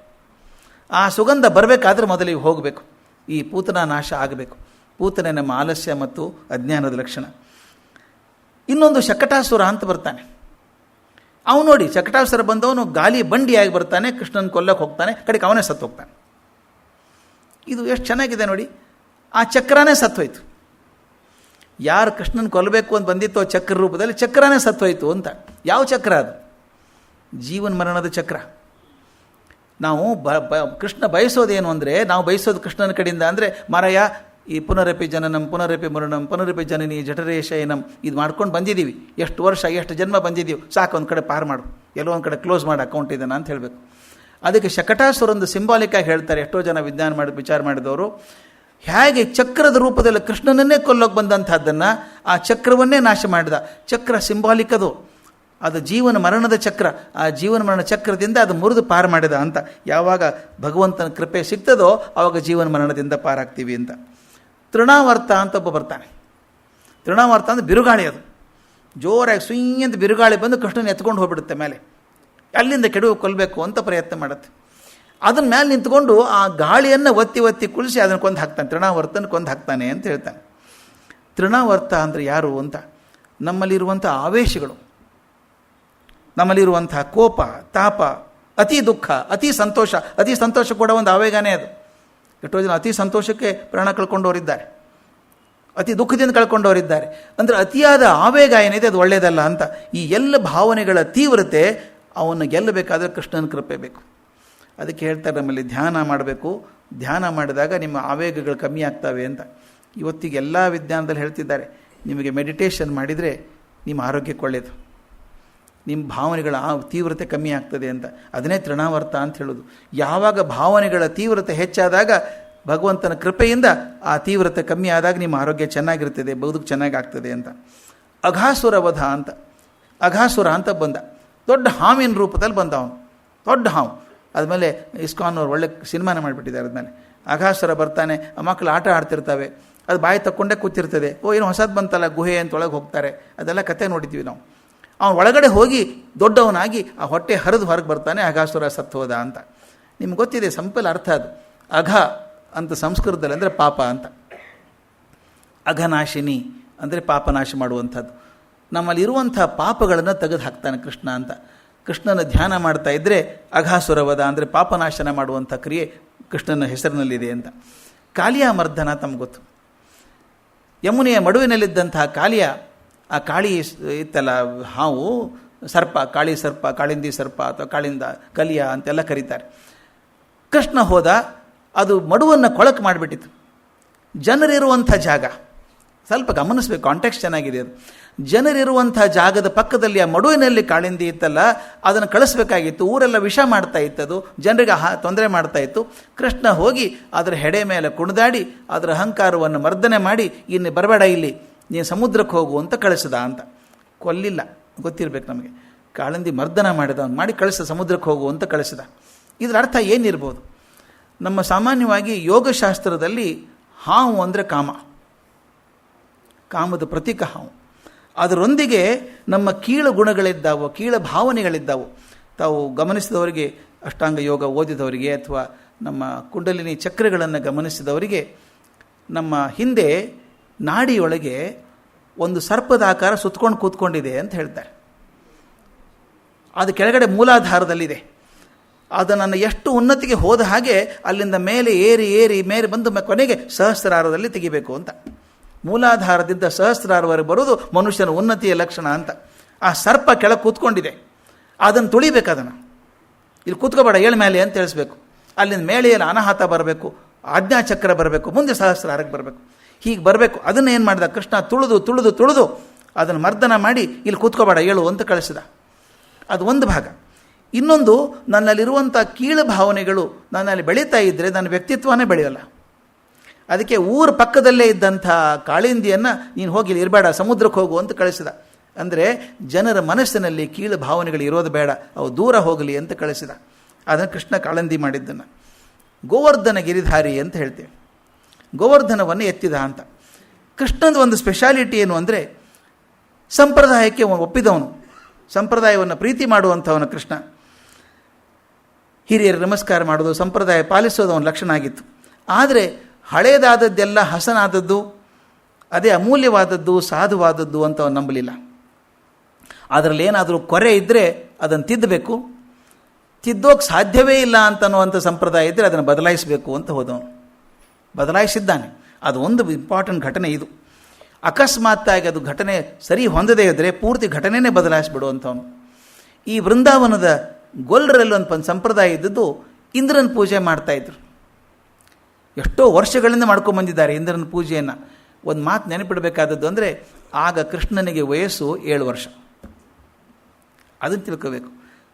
ಆ ಸುಗಂಧ ಬರಬೇಕಾದ್ರೆ ಮೊದಲಿಗೆ ಹೋಗಬೇಕು, ಈ ಪೂತನ ನಾಶ ಆಗಬೇಕು. ಪೂತನೆ ನಮ್ಮ ಆಲಸ್ಯ ಮತ್ತು ಅಜ್ಞಾನದ ಲಕ್ಷಣ. ಇನ್ನೊಂದು ಶಕಟಾಸುರ ಅಂತ ಬರ್ತಾನೆ. ಅವನು ನೋಡಿ, ಶಕಟಾಸುರ ಬಂದವನು ಗಾಲಿ ಬಂಡಿಯಾಗಿ ಬರ್ತಾನೆ, ಕೃಷ್ಣನ ಕೊಲ್ಲಕ್ಕೆ ಹೋಗ್ತಾನೆ, ಕಡೆಗೆ ಅವನೇ ಸತ್ತು ಹೋಗ್ತಾನೆ. ಇದು ಎಷ್ಟು ಚೆನ್ನಾಗಿದೆ ನೋಡಿ. ಆ ಚಕ್ರನೇ ಸತ್ತೋಯ್ತು. ಯಾರು ಕೃಷ್ಣನ ಕೊಲ್ಲಬೇಕು ಅಂತ ಬಂದಿತ್ತೋ ಚಕ್ರ ರೂಪದಲ್ಲಿ, ಚಕ್ರನೇ ಸತ್ತೋಯ್ತು ಅಂತ. ಯಾವ ಚಕ್ರ ಅದು? ಜೀವನ ಮರಣದ ಚಕ್ರ. ನಾವು ಕೃಷ್ಣ ಬಯಸೋದೇನು ಅಂದರೆ, ನಾವು ಬಯಸೋದು ಕೃಷ್ಣನ ಕಡೆಯಿಂದ ಅಂದರೆ, ಮಾರಾಯ ಈ ಪುನರಪಿ ಜನನಂ ಪುನರಪಿ ಮರಣಂ ಪುನರಪಿ ಜನನಿ ಜಠರೇ ಶಯನಂ ಇದು ಮಾಡ್ಕೊಂಡು ಬಂದಿದ್ದೀವಿ. ಎಷ್ಟು ವರ್ಷ ಎಷ್ಟು ಜನ್ಮ ಬಂದಿದ್ದೀವಿ, ಸಾಕು ಒಂದು ಕಡೆ ಪಾರು ಮಾಡು, ಎಲ್ಲೋ ಒಂದು ಕಡೆ ಕ್ಲೋಸ್ ಮಾಡಿ ಅಕೌಂಟ್ ಇದನ್ನು ಅಂತ ಹೇಳಬೇಕು. ಅದಕ್ಕೆ ಶಕಟಾಸುರೊಂದು ಸಿಂಬಾಲಿಕಾಗಿ ಹೇಳ್ತಾರೆ ಎಷ್ಟೋ ಜನ ವಿಚಾರ ಮಾಡಿದವರು. ಹೇಗೆ ಚಕ್ರದ ರೂಪದಲ್ಲಿ ಕೃಷ್ಣನನ್ನೇ ಕೊಲ್ಲೋಕೆ ಬಂದಂಥದ್ದನ್ನು ಆ ಚಕ್ರವನ್ನೇ ನಾಶ ಮಾಡಿದ. ಚಕ್ರ ಸಿಂಬಾಲಿಕ್ ಅದು ಜೀವನ ಮರಣದ ಚಕ್ರ. ಆ ಜೀವನ ಮರಣ ಚಕ್ರದಿಂದ ಅದು ಮುರಿದು ಪಾರು ಮಾಡಿದ ಅಂತ. ಯಾವಾಗ ಭಗವಂತನ ಕೃಪೆ ಸಿಗ್ತದೋ ಆವಾಗ ಜೀವನ ಮರಣದಿಂದ ಪಾರಾಗ್ತೀವಿ ಅಂತ. ತೃಣಾವರ್ತ ಅಂತ ಒಬ್ಬ ಬರ್ತಾನೆ. ತೃಣಾವರ್ತ ಅಂದರೆ ಬಿರುಗಾಳಿ. ಅದು ಜೋರಾಗಿ ಸುಯ್ಯ ಅಂತ ಬಿರುಗಾಳಿ ಬಂದು ಕೃಷ್ಣನ ಎತ್ಕೊಂಡು ಹೋಗ್ಬಿಡುತ್ತೆ ಮೇಲೆ. ಅಲ್ಲಿಂದ ಕೆಡವು ಕೊಲ್ಲಬೇಕು ಅಂತ ಪ್ರಯತ್ನ ಮಾಡುತ್ತೆ. ಅದನ್ನ ಮೇಲೆ ನಿಂತ್ಕೊಂಡು ಆ ಗಾಳಿಯನ್ನು ಒತ್ತಿ ಕುಳಿಸಿ ಅದನ್ನು ಕೊಂದು ಹಾಕ್ತಾನೆ. ತೃಣಾವರ್ತನ ಕೊಂದು ಹಾಕ್ತಾನೆ ಅಂತ ಹೇಳ್ತಾನೆ. ತೃಣಾವರ್ತ ಅಂದರೆ ಯಾರು ಅಂತ, ನಮ್ಮಲ್ಲಿರುವಂಥ ಆವೇಶಗಳು, ನಮ್ಮಲ್ಲಿರುವಂಥ ಕೋಪ, ತಾಪ, ಅತಿ ದುಃಖ, ಅತಿ ಸಂತೋಷ ಕೂಡ ಒಂದು ಆವೇಗನೇ ಅದು. ಎಷ್ಟೋ ಜನ ಅತಿ ಸಂತೋಷಕ್ಕೆ ಪ್ರಾಣ ಕಳ್ಕೊಂಡವರಿದ್ದಾರೆ, ಅತಿ ದುಃಖದಿಂದ ಕಳ್ಕೊಂಡವರಿದ್ದಾರೆ. ಅಂದರೆ ಅತಿಯಾದ ಆವೇಗ ಏನಿದೆ ಅದು ಒಳ್ಳೆಯದಲ್ಲ ಅಂತ. ಈ ಎಲ್ಲ ಭಾವನೆಗಳ ತೀವ್ರತೆ ಅವನ್ನು ಗೆಲ್ಲಬೇಕಾದ್ರೆ ಕೃಷ್ಣನ ಕೃಪೆ ಬೇಕು. ಅದಕ್ಕೆ ಹೇಳ್ತಾರೆ ನಮ್ಮಲ್ಲಿ ಧ್ಯಾನ ಮಾಡಬೇಕು. ಧ್ಯಾನ ಮಾಡಿದಾಗ ನಿಮ್ಮ ಆವೇಗಗಳು ಕಮ್ಮಿ ಆಗ್ತವೆ ಅಂತ. ಇವತ್ತಿಗೆ ಎಲ್ಲ ವಿಜ್ಞಾನದಲ್ಲಿ ಹೇಳ್ತಿದ್ದಾರೆ, ನಿಮಗೆ ಮೆಡಿಟೇಷನ್ ಮಾಡಿದರೆ ನಿಮ್ಮ ಆರೋಗ್ಯಕ್ಕೆ ಒಳ್ಳೆಯದು, ನಿಮ್ಮ ಭಾವನೆಗಳ ತೀವ್ರತೆ ಕಮ್ಮಿ ಆಗ್ತದೆ ಅಂತ. ಅದನ್ನೇ ತೃಣಾವರ್ತ ಅಂತ ಹೇಳೋದು. ಯಾವಾಗ ಭಾವನೆಗಳ ತೀವ್ರತೆ ಹೆಚ್ಚಾದಾಗ ಭಗವಂತನ ಕೃಪೆಯಿಂದ ಆ ತೀವ್ರತೆ ಕಮ್ಮಿ ಆದಾಗ ನಿಮ್ಮ ಆರೋಗ್ಯ ಚೆನ್ನಾಗಿರ್ತದೆ, ಬದುಕು ಚೆನ್ನಾಗಿ ಆಗ್ತದೆ ಅಂತ. ಅಘಾಸುರ ವಧ ಅಂತ, ಅಘಾಸುರ ಅಂತ ಬಂದ. ದೊಡ್ಡ ಹಾವಿನ ರೂಪದಲ್ಲಿ ಬಂದ ಅವನು, ದೊಡ್ಡ ಹಾವು. ಆದಮೇಲೆ ಇಸ್ಕಾನ್ ಅವ್ರು ಒಳ್ಳೆ ಸಿನಿಮಾನ ಮಾಡಿಬಿಟ್ಟಿದ್ದಾರೆ. ಆದಮೇಲೆ ಅಘಾಸುರ ಬರ್ತಾನೆ, ಆ ಮಕ್ಕಳು ಆಟ ಆಡ್ತಿರ್ತವೆ, ಅದು ಬಾಯಿ ತಕ್ಕೊಂಡೇ ಕೂತಿರ್ತದೆ. ಏನೋ ಹೊಸದು ಬಂತಲ್ಲ ಗುಹೆ ಅಂತ ಒಳಗೆ ಹೋಗ್ತಾರೆ, ಅದೆಲ್ಲ ಕತೆ ನೋಡಿದ್ವಿ ನಾವು. ಅವನು ಒಳಗಡೆ ಹೋಗಿ ದೊಡ್ಡವನಾಗಿ ಆ ಹೊಟ್ಟೆ ಹರಿದು ಹೊರಗೆ ಬರ್ತಾನೆ, ಅಘಾಸುರ ಸತ್ತೋದ ಅಂತ. ನಿಮ್ಗೆ ಗೊತ್ತಿದೆ ಸಿಂಪಲ್ ಅರ್ಥ ಅದು. ಅಘ ಅಂತ ಸಂಸ್ಕೃತದಲ್ಲಿ ಅಂದರೆ ಪಾಪ ಅಂತ, ಅಘನಾಶಿನಿ ಅಂದರೆ ಪಾಪನಾಶ ಮಾಡುವಂಥದ್ದು. ನಮ್ಮಲ್ಲಿರುವಂಥ ಪಾಪಗಳನ್ನು ತೆಗೆದು ಹಾಕ್ತಾನೆ ಕೃಷ್ಣ ಅಂತ. ಕೃಷ್ಣನ ಧ್ಯಾನ ಮಾಡ್ತಾ ಇದ್ದರೆ ಅಘಾಸುರವದ ಅಂದರೆ ಪಾಪನಾಶನ ಮಾಡುವಂಥ ಕ್ರಿಯೆ ಕೃಷ್ಣನ ಹೆಸರಿನಲ್ಲಿದೆ ಅಂತ. ಕಾಳಿಯ ಮರ್ದನ ತಮ್ಗೆ ಗೊತ್ತು. ಯಮುನೆಯ ಮಡುವಿನಲ್ಲಿದ್ದಂತಹ ಕಾಳಿಯ, ಆ ಕಾಳಿ ಇತ್ತಲ್ಲ ಹಾವು, ಸರ್ಪ, ಕಾಳಿ ಸರ್ಪ, ಕಾಳಿಂದಿ ಸರ್ಪ ಅಥವಾ ಕಾಳಿಂದ ಕಲಿಯ ಅಂತೆಲ್ಲ ಕರೀತಾರೆ. ಕೃಷ್ಣ ಹೋದ, ಅದು ಮಡುವನ್ನು ಕೊಳಕು ಮಾಡಿಬಿಟ್ಟಿತ್ತು. ಜನರಿರುವಂಥ ಜಾಗ ಸ್ವಲ್ಪ ಗಮನಿಸಬೇಕು, ಕಾಂಟೆಕ್ಸ್ಟ್ ಚೆನ್ನಾಗಿದೆ ಅದು. ಜನರಿರುವಂಥ ಜಾಗದ ಪಕ್ಕದಲ್ಲಿ ಆ ಮಡುವಿನಲ್ಲಿ ಕಾಳಿಂದಿ ಇತ್ತಲ್ಲ, ಅದನ್ನು ಕಳಿಸ್ಬೇಕಾಗಿತ್ತು. ಊರೆಲ್ಲ ವಿಷ ಮಾಡ್ತಾ ಇತ್ತದು, ಜನರಿಗೆ ತೊಂದರೆ ಮಾಡ್ತಾ ಇತ್ತು. ಕೃಷ್ಣ ಹೋಗಿ ಅದರ ಹೆಡೆ ಮೇಲೆ ಕುಣಿದಾಡಿ ಅದರ ಅಹಂಕಾರವನ್ನು ಮರ್ದನೆ ಮಾಡಿ, ಇನ್ನು ಬರಬೇಡ ಇಲ್ಲಿ, ನೀನು ಸಮುದ್ರಕ್ಕೆ ಹೋಗು ಅಂತ ಕಳಿಸಿದ ಅಂತ. ಕೊಲ್ಲಿಲ್ಲ, ಗೊತ್ತಿರಬೇಕು ನಮಗೆ. ಕಾಳಿಂದಿ ಮರ್ದನ ಮಾಡಿದ, ಅವನು ಮಾಡಿ ಕಳಿಸಿದ, ಸಮುದ್ರಕ್ಕೆ ಹೋಗು ಅಂತ ಕಳಿಸಿದ. ಇದರ ಅರ್ಥ ಏನಿರ್ಬೋದು? ನಮ್ಮ ಸಾಮಾನ್ಯವಾಗಿ ಯೋಗಶಾಸ್ತ್ರದಲ್ಲಿ ಹಾವು ಅಂದರೆ ಕಾಮ, ಕಾಮದ ಪ್ರತೀಕ ಹಾವು. ಅದರೊಂದಿಗೆ ನಮ್ಮ ಕೀಳು ಗುಣಗಳಿದ್ದಾವೋ, ಕೀಳ ಭಾವನೆಗಳಿದ್ದಾವೋ. ತಾವು ಗಮನಿಸಿದವರಿಗೆ, ಅಷ್ಟಾಂಗ ಯೋಗ ಓದಿದವರಿಗೆ ಅಥವಾ ನಮ್ಮ ಕುಂಡಲಿನಿ ಚಕ್ರಗಳನ್ನು ಗಮನಿಸಿದವರಿಗೆ, ನಮ್ಮ ಹಿಂದೆ ನಾಡಿಯೊಳಗೆ ಒಂದು ಸರ್ಪದ ಆಕಾರ ಸುತ್ತಕೊಂಡು ಕೂತ್ಕೊಂಡಿದೆ ಅಂತ ಹೇಳ್ತಾರೆ. ಅದು ಕೆಳಗಡೆ ಮೂಲಾಧಾರದಲ್ಲಿದೆ. ಅದು ನನ್ನ ಎಷ್ಟು ಉನ್ನತಿಗೆ ಹೋದ ಹಾಗೆ ಅಲ್ಲಿಂದ ಮೇಲೆ ಏರಿ ಮೇಲೆ ಬಂದು ಕೊನೆಗೆ ಸಹಸ್ರಾರದಲ್ಲಿ ತೆಗಿಬೇಕು ಅಂತ. ಮೂಲಾಧಾರದಿಂದ ಸಹಸ್ರಾರವರೆಗೆ ಬರೋದು ಮನುಷ್ಯನ ಉನ್ನತಿಯ ಲಕ್ಷಣ ಅಂತ. ಆ ಸರ್ಪ ಕೆಳಗೆ ಕೂತ್ಕೊಂಡಿದೆ, ಅದನ್ನು ತುಳಿಬೇಕು. ಅದನ್ನು ಇಲ್ಲಿ ಕೂತ್ಕೋಬೇಡ, ಏಳು ಮೇಲೆ ಅಂತ ತಿಳಿಸ್ಬೇಕು. ಅಲ್ಲಿಂದ ಮೇಳೆಯಲ್ಲಿ ಅನಾಹತ ಬರಬೇಕು, ಆಜ್ಞಾಚಕ್ರ ಬರಬೇಕು, ಮುಂದೆ ಸಹಸ್ರಾರಕ್ಕೆ ಬರಬೇಕು. ಹೀಗೆ ಬರಬೇಕು. ಅದನ್ನು ಏನು ಮಾಡಿದ ಕೃಷ್ಣ? ತುಳಿದು ಅದನ್ನು ಮರ್ದನ ಮಾಡಿ ಇಲ್ಲಿ ಕೂತ್ಕೋಬೇಡ, ಏಳು ಅಂತ ಕಳಿಸಿದ. ಅದು ಒಂದು ಭಾಗ. ಇನ್ನೊಂದು, ನನ್ನಲ್ಲಿರುವಂಥ ಕೀಳು ಭಾವನೆಗಳು ನನ್ನಲ್ಲಿ ಬೆಳೀತಾ ಇದ್ದರೆ ನನ್ನ ವ್ಯಕ್ತಿತ್ವನೇ ಬೆಳೆಯೋಲ್ಲ. ಅದಕ್ಕೆ ಊರ ಪಕ್ಕದಲ್ಲೇ ಇದ್ದಂಥ ಕಾಳಿಂದಿಯನ್ನು ನೀನು ಹೋಗಿ ಇಲ್ಲಿ ಇರಬೇಡ, ಸಮುದ್ರಕ್ಕೆ ಹೋಗು ಅಂತ ಕಳಿಸಿದ. ಅಂದರೆ ಜನರ ಮನಸ್ಸಿನಲ್ಲಿ ಕೀಳು ಭಾವನೆಗಳು ಇರೋದು ಬೇಡ, ಅವು ದೂರ ಹೋಗಲಿ ಅಂತ ಕಳಿಸಿದ. ಅದನ್ನು ಕೃಷ್ಣ ಕಾಳಿಂದಿ ಮಾಡಿದ್ದನ್ನು ಗೋವರ್ಧನ ಗಿರಿಧಾರಿ ಅಂತ ಹೇಳ್ತೇವೆ. ಗೋವರ್ಧನವನ್ನು ಎತ್ತಿದ ಅಂತ. ಕೃಷ್ಣದ ಒಂದು ಸ್ಪೆಷಾಲಿಟಿ ಏನು ಅಂದರೆ, ಸಂಪ್ರದಾಯಕ್ಕೆ ಒಪ್ಪಿದವನು, ಸಂಪ್ರದಾಯವನ್ನು ಪ್ರೀತಿ ಮಾಡುವಂಥವನು ಕೃಷ್ಣ. ಹಿರಿಯರು ನಮಸ್ಕಾರ ಮಾಡೋದು, ಸಂಪ್ರದಾಯ ಪಾಲಿಸೋದು ಅವನ ಲಕ್ಷಣ ಆಗಿತ್ತು. ಆದರೆ ಹಳೇದಾದದ್ದೆಲ್ಲ ಹಸನಾದದ್ದು, ಅದೇ ಅಮೂಲ್ಯವಾದದ್ದು, ಸಾಧುವಾದದ್ದು ಅಂತ ಅವನು ನಂಬಲಿಲ್ಲ. ಅದರಲ್ಲಿ ಏನಾದರೂ ಕೊರೆ ಇದ್ದರೆ ಅದನ್ನು ತಿದ್ದಬೇಕು, ತಿದ್ದೋಕ್ಕೆ ಸಾಧ್ಯವೇ ಇಲ್ಲ ಅಂತನ್ನುವಂಥ ಸಂಪ್ರದಾಯ ಇದ್ದರೆ ಅದನ್ನು ಬದಲಾಯಿಸಬೇಕು ಅಂತ ಹೋದವನು. ಬದಲಾಯಿಸಿದ್ದಾನೆ. ಅದು ಒಂದು ಇಂಪಾರ್ಟೆಂಟ್ ಘಟನೆ. ಇದು ಅಕಸ್ಮಾತ್ತಾಗಿ ಅದು ಘಟನೆ ಸರಿ ಹೊಂದದೇ ಇದ್ದರೆ ಪೂರ್ತಿ ಘಟನೆಯೇ ಬದಲಾಯಿಸಿಬಿಡುವಂಥವನು. ಈ ವೃಂದಾವನದ ಗೊಲ್ಲರಲ್ಲಿ ಒಂದು ಸಂಪ್ರದಾಯ ಇದ್ದದ್ದು, ಇಂದ್ರನ ಪೂಜೆ ಮಾಡ್ತಾಯಿದ್ರು. ಎಷ್ಟೋ ವರ್ಷಗಳಿಂದ ಮಾಡ್ಕೊಂಬಂದಿದ್ದಾರೆ ಇಂದ್ರನ ಪೂಜೆಯನ್ನು. ಒಂದು ಮಾತು ನೆನಪಿಡಬೇಕಾದದ್ದು ಅಂದರೆ, ಆಗ ಕೃಷ್ಣನಿಗೆ ವಯಸ್ಸು 7 ವರ್ಷ. ಅದನ್ನು ತಿಳ್ಕೋಬೇಕು.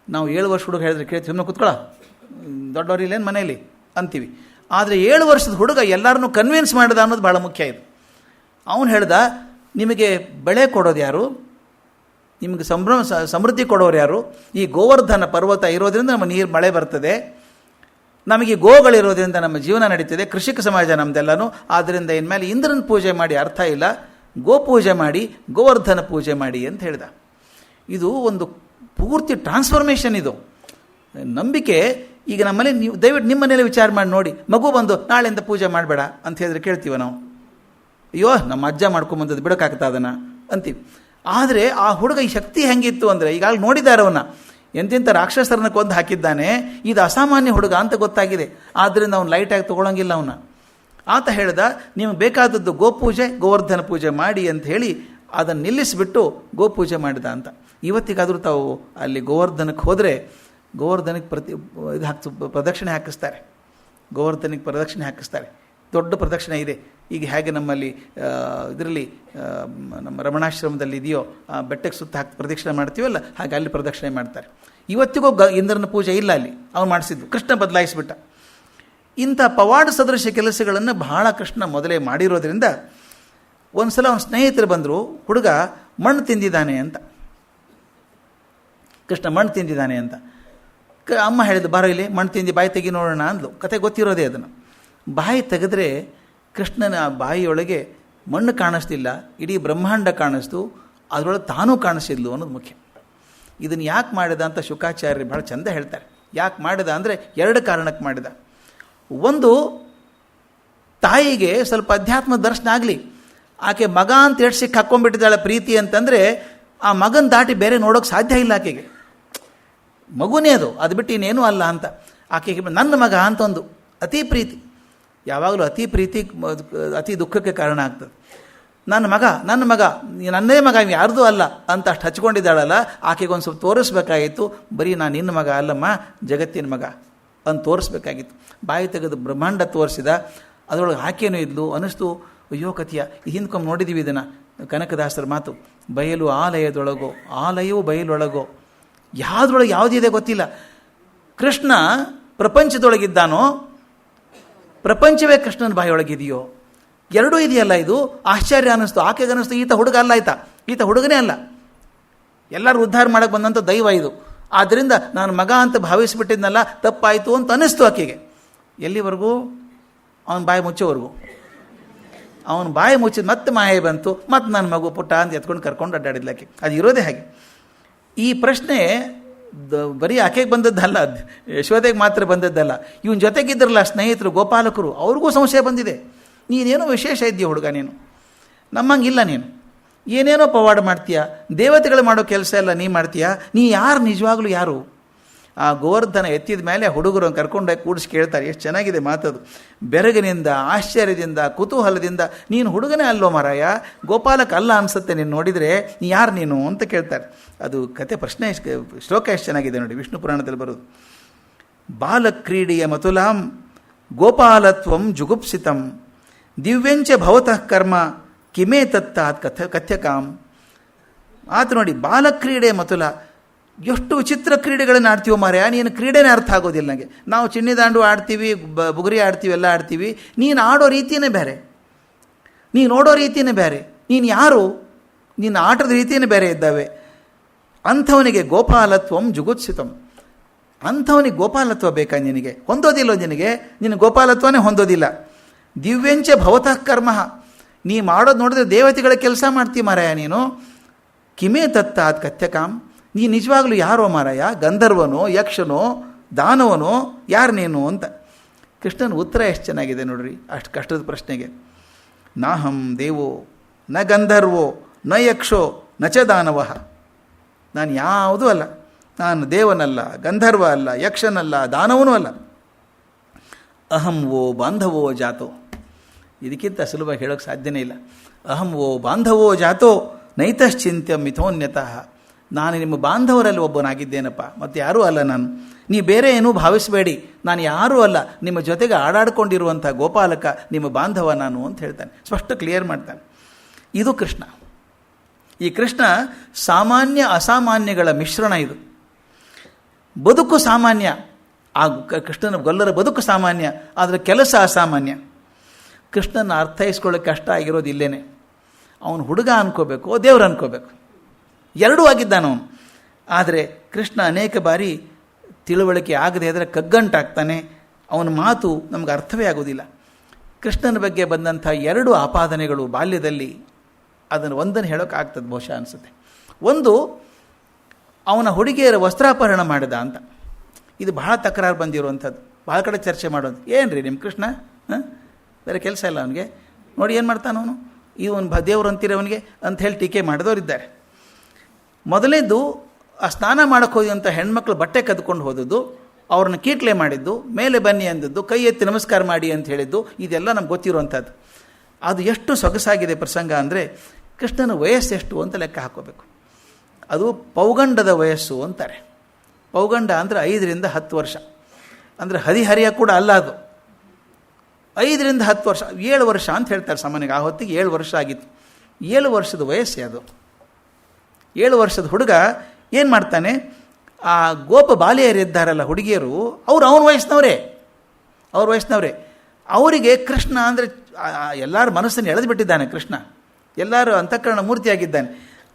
ನಾವು 7 ವರ್ಷ ಹುಡುಗ ಹೇಳಿದ್ರೆ ಕೇಳ್ತೀವಿ, ಸುಮ್ಮನೆ ಕೂತ್ಕೊಳ್ಳ, ದೊಡ್ಡವರಿಲ್ಲೇನು ಮನೆಯಲ್ಲಿ ಅಂತೀವಿ. ಆದರೆ 7 ವರ್ಷದ ಹುಡುಗ ಎಲ್ಲರನ್ನೂ ಕನ್ವಿನ್ಸ್ ಮಾಡಿದ ಅನ್ನೋದು ಭಾಳ ಮುಖ್ಯ ಇದು. ಅವನು ಹೇಳ್ದ, ನಿಮಗೆ ಬೆಳೆ ಕೊಡೋದು ಯಾರು? ನಿಮಗೆ ಸಮೃದ್ಧಿ ಕೊಡೋರು ಯಾರು? ಈ ಗೋವರ್ಧನ ಪರ್ವತ ಇರೋದ್ರಿಂದ ನಮ್ಮ ನೀರು ಮಳೆ ಬರ್ತದೆ, ನಮಗೆ ಗೋಗಳಿರೋದ್ರಿಂದ ನಮ್ಮ ಜೀವನ ನಡೀತದೆ, ಕೃಷಿಕ ಸಮಾಜ ನಮ್ಮದೆಲ್ಲನೂ. ಆದ್ದರಿಂದ ಇನ್ಮೇಲೆ ಇಂದ್ರನ ಪೂಜೆ ಮಾಡಿ ಅರ್ಥ ಇಲ್ಲ, ಗೋಪೂಜೆ ಮಾಡಿ, ಗೋವರ್ಧನ ಪೂಜೆ ಮಾಡಿ ಅಂತ ಹೇಳ್ದ. ಇದು ಒಂದು ಪೂರ್ತಿ ಟ್ರಾನ್ಸ್ಫಾರ್ಮೇಷನ್. ಇದು ನಂಬಿಕೆ. ಈಗ ನಮ್ಮನೆ ನೀವು ದಯವಿಟ್ಟು ನಿಮ್ಮ ಮನೇಲಿ ವಿಚಾರ ಮಾಡಿ ನೋಡಿ, ಮಗು ಬಂದು ನಾಳೆಯಿಂದ ಪೂಜೆ ಮಾಡಬೇಡ ಅಂತ ಹೇಳಿದ್ರೆ ಕೇಳ್ತೀವ ನಾವು? ಅಯ್ಯೋ ನಮ್ಮ ಅಜ್ಜ ಮಾಡ್ಕೊಂಬಂದದ್ದು ಬಿಡೋಕ್ಕಾಗ್ತಾ ಅದನ್ನು ಅಂತೀವಿ. ಆದರೆ ಆ ಹುಡುಗ ಈ ಶಕ್ತಿ ಹೆಂಗಿತ್ತು ಅಂದರೆ, ಈಗಾಗಲೇ ನೋಡಿದ್ದಾರೆ ಅವನ್ನ, ಎಂತೆಂಥ ರಾಕ್ಷಸರನ್ನ ಕೊಂದು ಹಾಕಿದ್ದಾನೆ, ಇದು ಅಸಾಮಾನ್ಯ ಹುಡುಗ ಅಂತ ಗೊತ್ತಾಗಿದೆ. ಆದ್ದರಿಂದ ಅವನು ಲೈಟಾಗಿ ತೊಗೊಳಂಗಿಲ್ಲ ಅವನ್ನ. ಆತ ಹೇಳ್ದ, ನಿಮಗೆ ಬೇಕಾದದ್ದು ಗೋಪೂಜೆ, ಗೋವರ್ಧನ ಪೂಜೆ ಮಾಡಿ ಅಂತ ಹೇಳಿ ಅದನ್ನು ನಿಲ್ಲಿಸಿಬಿಟ್ಟು ಗೋಪೂಜೆ ಮಾಡಿದ ಅಂತ. ಇವತ್ತಿಗಾದರೂ ತಾವು ಅಲ್ಲಿ ಗೋವರ್ಧನಕ್ಕೆ ಹೋದರೆ ಗೋವರ್ಧನಕ್ಕೆ ಪ್ರದಕ್ಷಿಣೆ ಹಾಕಿಸ್ತಾರೆ. ಗೋವರ್ಧನಕ್ಕೆ ಪ್ರದಕ್ಷಿಣೆ ಹಾಕಿಸ್ತಾರೆ. ದೊಡ್ಡ ಪ್ರದಕ್ಷಿಣೆ ಇದೆ. ಈಗ ಹೇಗೆ ನಮ್ಮಲ್ಲಿ ಇದರಲ್ಲಿ ನಮ್ಮ ರಮಣಾಶ್ರಮದಲ್ಲಿ ಇದೆಯೋ, ಬೆಟ್ಟಕ್ಕೆ ಸುತ್ತ ಹಾಕಿ ಪ್ರದಕ್ಷಿಣೆ ಮಾಡ್ತೀವಲ್ಲ, ಹಾಗೆ ಅಲ್ಲಿ ಪ್ರದಕ್ಷಿಣೆ ಮಾಡ್ತಾರೆ. ಇವತ್ತಿಗೂ ಇಂದ್ರನ ಪೂಜೆ ಇಲ್ಲ ಅಲ್ಲಿ, ಅವನು ಮಾಡಿಸಿದ್ದು. ಕೃಷ್ಣ ಬದಲಾಯಿಸಿಬಿಟ್ಟ. ಇಂಥ ಪವಾಡ ಸದೃಶ ಕೆಲಸಗಳನ್ನು ಬಹಳ ಕೃಷ್ಣ ಮೊದಲೇ ಮಾಡಿರೋದ್ರಿಂದ ಒಂದು ಸಲ ಅವನ ಸ್ನೇಹಿತರು ಬಂದರು, ಹುಡುಗ ಮಣ್ಣು ತಿಂದಿದ್ದಾನೆ ಅಂತ. ಕೃಷ್ಣ ಮಣ್ಣು ತಿಂದಿದ್ದಾನೆ ಅಂತ. ಅಮ್ಮ ಹೇಳಿದ್ದು, ಬಾರೋ ಇಲ್ಲಿ ಮಣ್ಣು ತಿಂದು ಬಾಯಿ ತೆಗಿ ನೋಡೋಣ ಅಂದ್ಲು. ಕತೆ ಗೊತ್ತಿರೋದೇ ಅದನ್ನು. ಬಾಯಿ ತೆಗೆದ್ರೆ ಕೃಷ್ಣನ ಬಾಯಿಯೊಳಗೆ ಮಣ್ಣು ಕಾಣಿಸ್ತಿಲ್ಲ, ಇಡೀ ಬ್ರಹ್ಮಾಂಡ ಕಾಣಿಸ್ತು, ಅದರೊಳಗೆ ತಾನೂ ಕಾಣಿಸಿದ್ಲು ಅನ್ನೋದು ಮುಖ್ಯ. ಇದನ್ನು ಯಾಕೆ ಮಾಡಿದ ಅಂತ ಶುಕಾಚಾರ್ಯರು ಭಾಳ ಚಂದ ಹೇಳ್ತಾರೆ. ಯಾಕೆ ಮಾಡಿದ ಅಂದರೆ 2 ಕಾರಣಕ್ಕೆ ಮಾಡಿದ. ಒಂದು, ತಾಯಿಗೆ ಸ್ವಲ್ಪ ಅಧ್ಯಾತ್ಮ ದರ್ಶನ ಆಗಲಿ. ಆಕೆ ಮಗ ಅಂತ ಎಡ್ಸಿಕ್ಕೆ ಹಾಕ್ಕೊಂಡ್ಬಿಟ್ಟಿದ್ದಾಳೆ ಪ್ರೀತಿ ಅಂತಂದರೆ, ಆ ಮಗನ ದಾಟಿ ಬೇರೆ ನೋಡೋಕ್ಕೆ ಸಾಧ್ಯ ಇಲ್ಲ ಆಕೆಗೆ. ಮಗುನೇ ಅದು ಬಿಟ್ಟು ಇನ್ನೇನೂ ಅಲ್ಲ ಅಂತ. ಆಕೆಗೆ ನನ್ನ ಮಗ ಅಂತ ಒಂದು ಅತಿ ಪ್ರೀತಿ. ಯಾವಾಗಲೂ ಅತಿ ಪ್ರೀತಿ ಅತಿ ದುಃಖಕ್ಕೆ ಕಾರಣ ಆಗ್ತದೆ. ನನ್ನ ಮಗ ನನ್ನೇ ಮಗ, ಯಾರ್ದೂ ಅಲ್ಲ ಅಂತ ಅಷ್ಟು ಹಚ್ಕೊಂಡಿದ್ದಾಳಲ್ಲ, ಆಕೆಗೆ ಒಂದು ಸ್ವಲ್ಪ ತೋರಿಸ್ಬೇಕಾಗಿತ್ತು. ಬರೀ ನಾನು ನಿನ್ನ ಮಗ ಅಲ್ಲಮ್ಮ, ಜಗತ್ತಿನ ಮಗ ಅಂತ ತೋರಿಸ್ಬೇಕಾಗಿತ್ತು. ಬಾಯಿ ತೆಗೆದು ಬ್ರಹ್ಮಾಂಡ ತೋರಿಸಿದ. ಅದರೊಳಗೆ ಆಕೆನೂ ಇದ್ಲು. ಅನ್ನಿಸ್ತು, ಅಯ್ಯೋ ಕಥೆಯ ಈ ಹಿಂದ್ಕೊಂಡು ನೋಡಿದ್ದೀವಿ ಇದನ್ನು, ಕನಕದಾಸರ ಮಾತು, ಬಯಲು ಆಲಯದೊಳಗೋ, ಆಲಯವೂ ಬಯಲೊಳಗೋ, ಯಾವುದ್ರೊಳಗೆ ಯಾವುದಿದೆ ಗೊತ್ತಿಲ್ಲ. ಕೃಷ್ಣ ಪ್ರಪಂಚದೊಳಗಿದ್ದಾನೋ, ಪ್ರಪಂಚವೇ ಕೃಷ್ಣನ ಬಾಯಿಯೊಳಗಿದೆಯೋ, ಎರಡೂ ಇದೆಯಲ್ಲ. ಇದು ಆಶ್ಚರ್ಯ ಅನ್ನಿಸ್ತು. ಆಕೆಗೆ ಅನ್ನಿಸ್ತು, ಈತ ಹುಡುಗ ಅಲ್ಲ, ಈತ ಹುಡುಗನೇ ಅಲ್ಲ, ಎಲ್ಲರೂ ಉದ್ಧಾರ ಮಾಡೋಕ್ಕೆ ಬಂದಂಥ ದೈವ ಇದು. ಆದ್ದರಿಂದ ನಾನು ಮಗ ಅಂತ ಭಾವಿಸಿಬಿಟ್ಟಿದ್ನಲ್ಲ, ತಪ್ಪಾಯಿತು ಅಂತ ಅನ್ನಿಸ್ತು ಆಕೆಗೆ. ಎಲ್ಲಿವರೆಗೂ? ಅವನ ಬಾಯಿ ಮುಚ್ಚೋವರೆಗೂ. ಅವನ ಬಾಯಿ ಮುಚ್ಚಿದ ಮತ್ತೆ ಮಾಯೆ ಬಂತು, ಮತ್ತು ನನ್ನ ಮಗು ಪುಟ್ಟ ಅಂತ ಎತ್ಕೊಂಡು ಕರ್ಕೊಂಡು ಅಡ್ಡಾಡಿದ್ಲಾಕೆ. ಅದು ಇರೋದೇ ಹಾಗೆ. ಈ ಪ್ರಶ್ನೆ ಬರೀ ಆಕೆಗೆ ಬಂದದ್ದಲ್ಲ, ಯಶೋದೆಗೆ ಮಾತ್ರ ಬಂದದ್ದಲ್ಲ. ಇವನ ಜೊತೆಗಿದ್ರಲ್ಲ ಸ್ನೇಹಿತರು, ಗೋಪಾಲಕರು, ಅವ್ರಿಗೂ ಸಂಶಯ ಬಂದಿದೆ. ನೀನೇನೋ ವಿಶೇಷ ಇದ್ದೀಯ ಹುಡುಗ, ನೀನು ನಮ್ಮಂಗಿಲ್ಲ, ನೀನು ಏನೇನೋ ಪವಾಡ ಮಾಡ್ತೀಯ, ದೇವತೆಗಳು ಮಾಡೋ ಕೆಲಸ ಎಲ್ಲ ನೀ ಮಾಡ್ತೀಯ, ನೀ ಯಾರು ನಿಜವಾಗ್ಲೂ ಯಾರು? ಆ ಗೋವರ್ಧನ ಎತ್ತಿದ ಮೇಲೆ ಹುಡುಗರು ಕರ್ಕೊಂಡೋಗಿ ಕೂಡಿಸಿ ಕೇಳ್ತಾರೆ. ಎಷ್ಟು ಚೆನ್ನಾಗಿದೆ ಮಾತದು. ಬೆರಗಿನಿಂದ, ಆಶ್ಚರ್ಯದಿಂದ, ಕುತೂಹಲದಿಂದ, ನೀನು ಹುಡುಗನೇ ಅಲ್ಲೋ ಮಾರಾಯ, ಗೋಪಾಲಕ ಅಲ್ಲ ಅನಿಸುತ್ತೆ ನೀನು ನೋಡಿದರೆ, ನೀ ಯಾರು ನೀನು ಅಂತ ಕೇಳ್ತಾರೆ. ಅದು ಕತೆ ಪ್ರಶ್ನೆ, ಶ್ಲೋಕ ಎಷ್ಟು ಚೆನ್ನಾಗಿದೆ ನೋಡಿ, ವಿಷ್ಣು ಪುರಾಣದಲ್ಲಿ ಬರೋದು. ಬಾಲಕ್ರೀಡೆಯ ಮತುಲಾಂ ಗೋಪಾಲತ್ವಂ ಜುಗುಪ್ಸಿತಂ ದಿವ್ಯಂಚ ಭವತಃ ಕರ್ಮ ಕಿಮೇ ತತ್ತಾತ್ ಕಥ್ಯಕಾಂ. ಆತ ನೋಡಿ, ಬಾಲಕ್ರೀಡೆ ಮತುಲ, ಎಷ್ಟು ವಿಚಿತ್ರ ಕ್ರೀಡೆಗಳನ್ನು ಆಡ್ತೀವೋ ಮಾರ್ಯ, ನೀನು ಕ್ರೀಡೆನೇ ಅರ್ಥ ಆಗೋದಿಲ್ಲ ನನಗೆ. ನಾವು ಚಿನ್ನಿದಾಂಡು ಆಡ್ತೀವಿ, ಬುಗುರಿ ಆಡ್ತೀವಿ, ಎಲ್ಲ ಆಡ್ತೀವಿ, ನೀನು ಆಡೋ ರೀತಿಯೇ ಬೇರೆ, ನೀನು ನೋಡೋ ರೀತಿಯೇ ಬೇರೆ, ನೀನು ಯಾರು, ನಿನ್ನ ಆಟದ ರೀತಿಯೇ ಬೇರೆ ಇದ್ದಾವೆ. ಅಂಥವನಿಗೆ ಗೋಪಾಲತ್ವಂ ಜುಗುತ್ಸಿತಂ, ಅಂಥವನಿಗೆ ಗೋಪಾಲತ್ವ ಬೇಕಾ ನಿನಗೆ? ಹೊಂದೋದಿಲ್ಲ ನಿನಗೆ, ನಿನ್ನ ಗೋಪಾಲತ್ವನೇ ಹೊಂದೋದಿಲ್ಲ. ದಿವ್ಯಂಚ ಭವತಃ ಕರ್ಮ, ನೀ ಮಾಡೋದು ನೋಡಿದ್ರೆ ದೇವತೆಗಳ ಕೆಲಸ ಮಾಡ್ತೀವಿ ಮಾರಾಯ ನೀನು. ಕಿಮೇ ತತ್ತಾತ್ ಕಥ್ಯಕಾಂ, ನೀ ನಿಜವಾಗ್ಲೂ ಯಾರೋ ಮಾರಾಯ, ಗಂಧರ್ವನೋ, ಯಕ್ಷನೋ, ದಾನವನೋ, ಯಾರು ನೀನು ಅಂತ. ಕೃಷ್ಣನ ಉತ್ತರ ಎಷ್ಟು ಚೆನ್ನಾಗಿದೆ ನೋಡ್ರಿ ಅಷ್ಟು ಕಷ್ಟದ ಪ್ರಶ್ನೆಗೆ. ನಾಹಂ ದೇವೋ ನ ಗಂಧರ್ವೋ ನ ಯಕ್ಷೋ ನ ಚ ದಾನವ, ನಾನು ಯಾವುದೂ ಅಲ್ಲ, ನಾನು ದೇವನಲ್ಲ, ಗಂಧರ್ವ ಅಲ್ಲ, ಯಕ್ಷನಲ್ಲ, ದಾನವನೂ ಅಲ್ಲ. ಅಹಂ ವೋ ಬಾಂಧವೋ ಜಾತೋ, ಇದಕ್ಕಿಂತ ಸುಲಭ ಹೇಳೋಕ್ಕೆ ಸಾಧ್ಯನೇ ಇಲ್ಲ. ಅಹಂ ವೋ ಬಾಂಧವೋ ಜಾತೋ ನೈತಶ್ಚಿಂತ್ಯ ಮಿಥೋನ್ಯತಃ, ನಾನು ನಿಮ್ಮ ಬಾಂಧವರಲ್ಲಿ ಒಬ್ಬನಾಗಿದ್ದೇನಪ್ಪ, ಮತ್ತು ಯಾರೂ ಅಲ್ಲ ನಾನು. ನೀ ಬೇರೆ ಏನೂ ಭಾವಿಸಬೇಡಿ, ನಾನು ಯಾರೂ ಅಲ್ಲ, ನಿಮ್ಮ ಜೊತೆಗೆ ಆಡಾಡ್ಕೊಂಡಿರುವಂಥ ಗೋಪಾಲಕ, ನಿಮ್ಮ ಬಾಂಧವ ನಾನು ಅಂತ ಹೇಳ್ತಾನೆ, ಸ್ಪಷ್ಟ ಕ್ಲಿಯರ್ ಮಾಡ್ತಾನೆ. ಇದು ಕೃಷ್ಣ. ಈ ಕೃಷ್ಣ ಸಾಮಾನ್ಯ ಅಸಾಮಾನ್ಯಗಳ ಮಿಶ್ರಣ. ಇದು ಬದುಕು ಸಾಮಾನ್ಯ, ಆ ಕೃಷ್ಣನ ಗೊಲ್ಲರ ಬದುಕು ಸಾಮಾನ್ಯ, ಆದರೆ ಕೆಲಸ ಅಸಾಮಾನ್ಯ. ಕೃಷ್ಣನ ಅರ್ಥೈಸ್ಕೊಳ್ಳೋಕ್ಕೆ ಕಷ್ಟ ಆಗಿರೋದು ಇಲ್ಲೇನೆ. ಅವನು ಹುಡುಗ ಅನ್ಕೋಬೇಕು, ದೇವ್ರು ಅನ್ಕೋಬೇಕು, ಎರಡೂ ಆಗಿದ್ದಾನವನು. ಆದರೆ ಕೃಷ್ಣ ಅನೇಕ ಬಾರಿ ತಿಳುವಳಿಕೆ ಆಗದೆ ಆದರೆ ಕಗ್ಗಂಟಾಗ್ತಾನೆ, ಅವನ ಮಾತು ನಮ್ಗೆ ಅರ್ಥವೇ ಆಗೋದಿಲ್ಲ. ಕೃಷ್ಣನ ಬಗ್ಗೆ ಬಂದಂಥ ಎರಡು ಆಪಾದನೆಗಳು ಬಾಲ್ಯದಲ್ಲಿ, ಅದನ್ನು ಒಂದನ್ನು ಹೇಳೋಕ್ಕಾಗ್ತದೆ ಬಹುಶಃ ಅನಿಸುತ್ತೆ. ಒಂದು, ಅವನ ಹುಡುಗಿಯರ ವಸ್ತ್ರಾಪಹರಣ ಮಾಡಿದ ಅಂತ. ಇದು ಬಹಳ ತಕರಾರು ಬಂದಿರುವಂಥದ್ದು, ಭಾಳ ಕಡೆ ಚರ್ಚೆ ಮಾಡೋದು. ಏನು ರೀ ನಿಮ್ಮ ಕೃಷ್ಣ, ಬೇರೆ ಕೆಲಸ ಇಲ್ಲ ಅವನಿಗೆ, ನೋಡಿ ಏನು ಮಾಡ್ತಾನೆ ಅವನು, ಇವನು ದೇವರು ಅಂತೀರ ಅವನಿಗೆ ಅಂತ ಹೇಳಿ ಟೀಕೆ ಮಾಡಿದವರಿದ್ದಾರೆ. ಮೊದಲೇದು, ಆ ಸ್ನಾನ ಮಾಡೋಕ್ಕೆ ಹೋದಂಥ ಹೆಣ್ಮಕ್ಳು ಬಟ್ಟೆ ಕದ್ಕೊಂಡು ಹೋದದ್ದು, ಅವ್ರನ್ನ ಕೀಟ್ಲೆ ಮಾಡಿದ್ದು, ಮೇಲೆ ಬನ್ನಿ ಅಂದದ್ದು, ಕೈ ಎತ್ತಿ ನಮಸ್ಕಾರ ಮಾಡಿ ಅಂತ ಹೇಳಿದ್ದು, ಇದೆಲ್ಲ ನಮ್ಗೆ ಗೊತ್ತಿರುವಂಥದ್ದು. ಅದು ಎಷ್ಟು ಸೊಗಸಾಗಿದೆ ಪ್ರಸಂಗ ಅಂದರೆ, ಕೃಷ್ಣನ ವಯಸ್ಸೆಷ್ಟು ಅಂತ ಲೆಕ್ಕ ಹಾಕೋಬೇಕು. ಅದು ಪೌಗಂಡದ ವಯಸ್ಸು ಅಂತಾರೆ. ಪೌಗಂಡ ಅಂದರೆ 5 ರಿಂದ 10 ವರ್ಷ, ಅಂದರೆ ಹರಿಹರಿಯ ಕೂಡ ಅಲ್ಲ ಅದು. 5 ರಿಂದ 10 ವರ್ಷ, 7 ವರ್ಷ ಅಂತ ಹೇಳ್ತಾರೆ ಸಾಮಾನ್ಯವಾಗಿ. ಆ ಹೊತ್ತಿಗೆ 7 ವರ್ಷ ಆಗಿತ್ತು. 7 ವರ್ಷದ ವಯಸ್ಸೇ ಅದು. 7 ವರ್ಷದ ಹುಡುಗ ಏನು ಮಾಡ್ತಾನೆ, ಆ ಗೋಪ ಬಾಲಿಯರಿದ್ದಾರಲ್ಲ ಹುಡುಗಿಯರು, ಅವನ ವಯಸ್ಸಿನವರೇ, ಅವ್ರ ವಯಸ್ಸಿನವರೇ. ಅವರಿಗೆ ಕೃಷ್ಣ ಅಂದರೆ ಎಲ್ಲರ ಮನಸ್ಸನ್ನು ಎಳೆದು ಬಿಟ್ಟಿದ್ದಾನೆ ಕೃಷ್ಣ, ಎಲ್ಲರೂ ಅಂತಃಕರಣ ಮೂರ್ತಿಯಾಗಿದ್ದಾನೆ.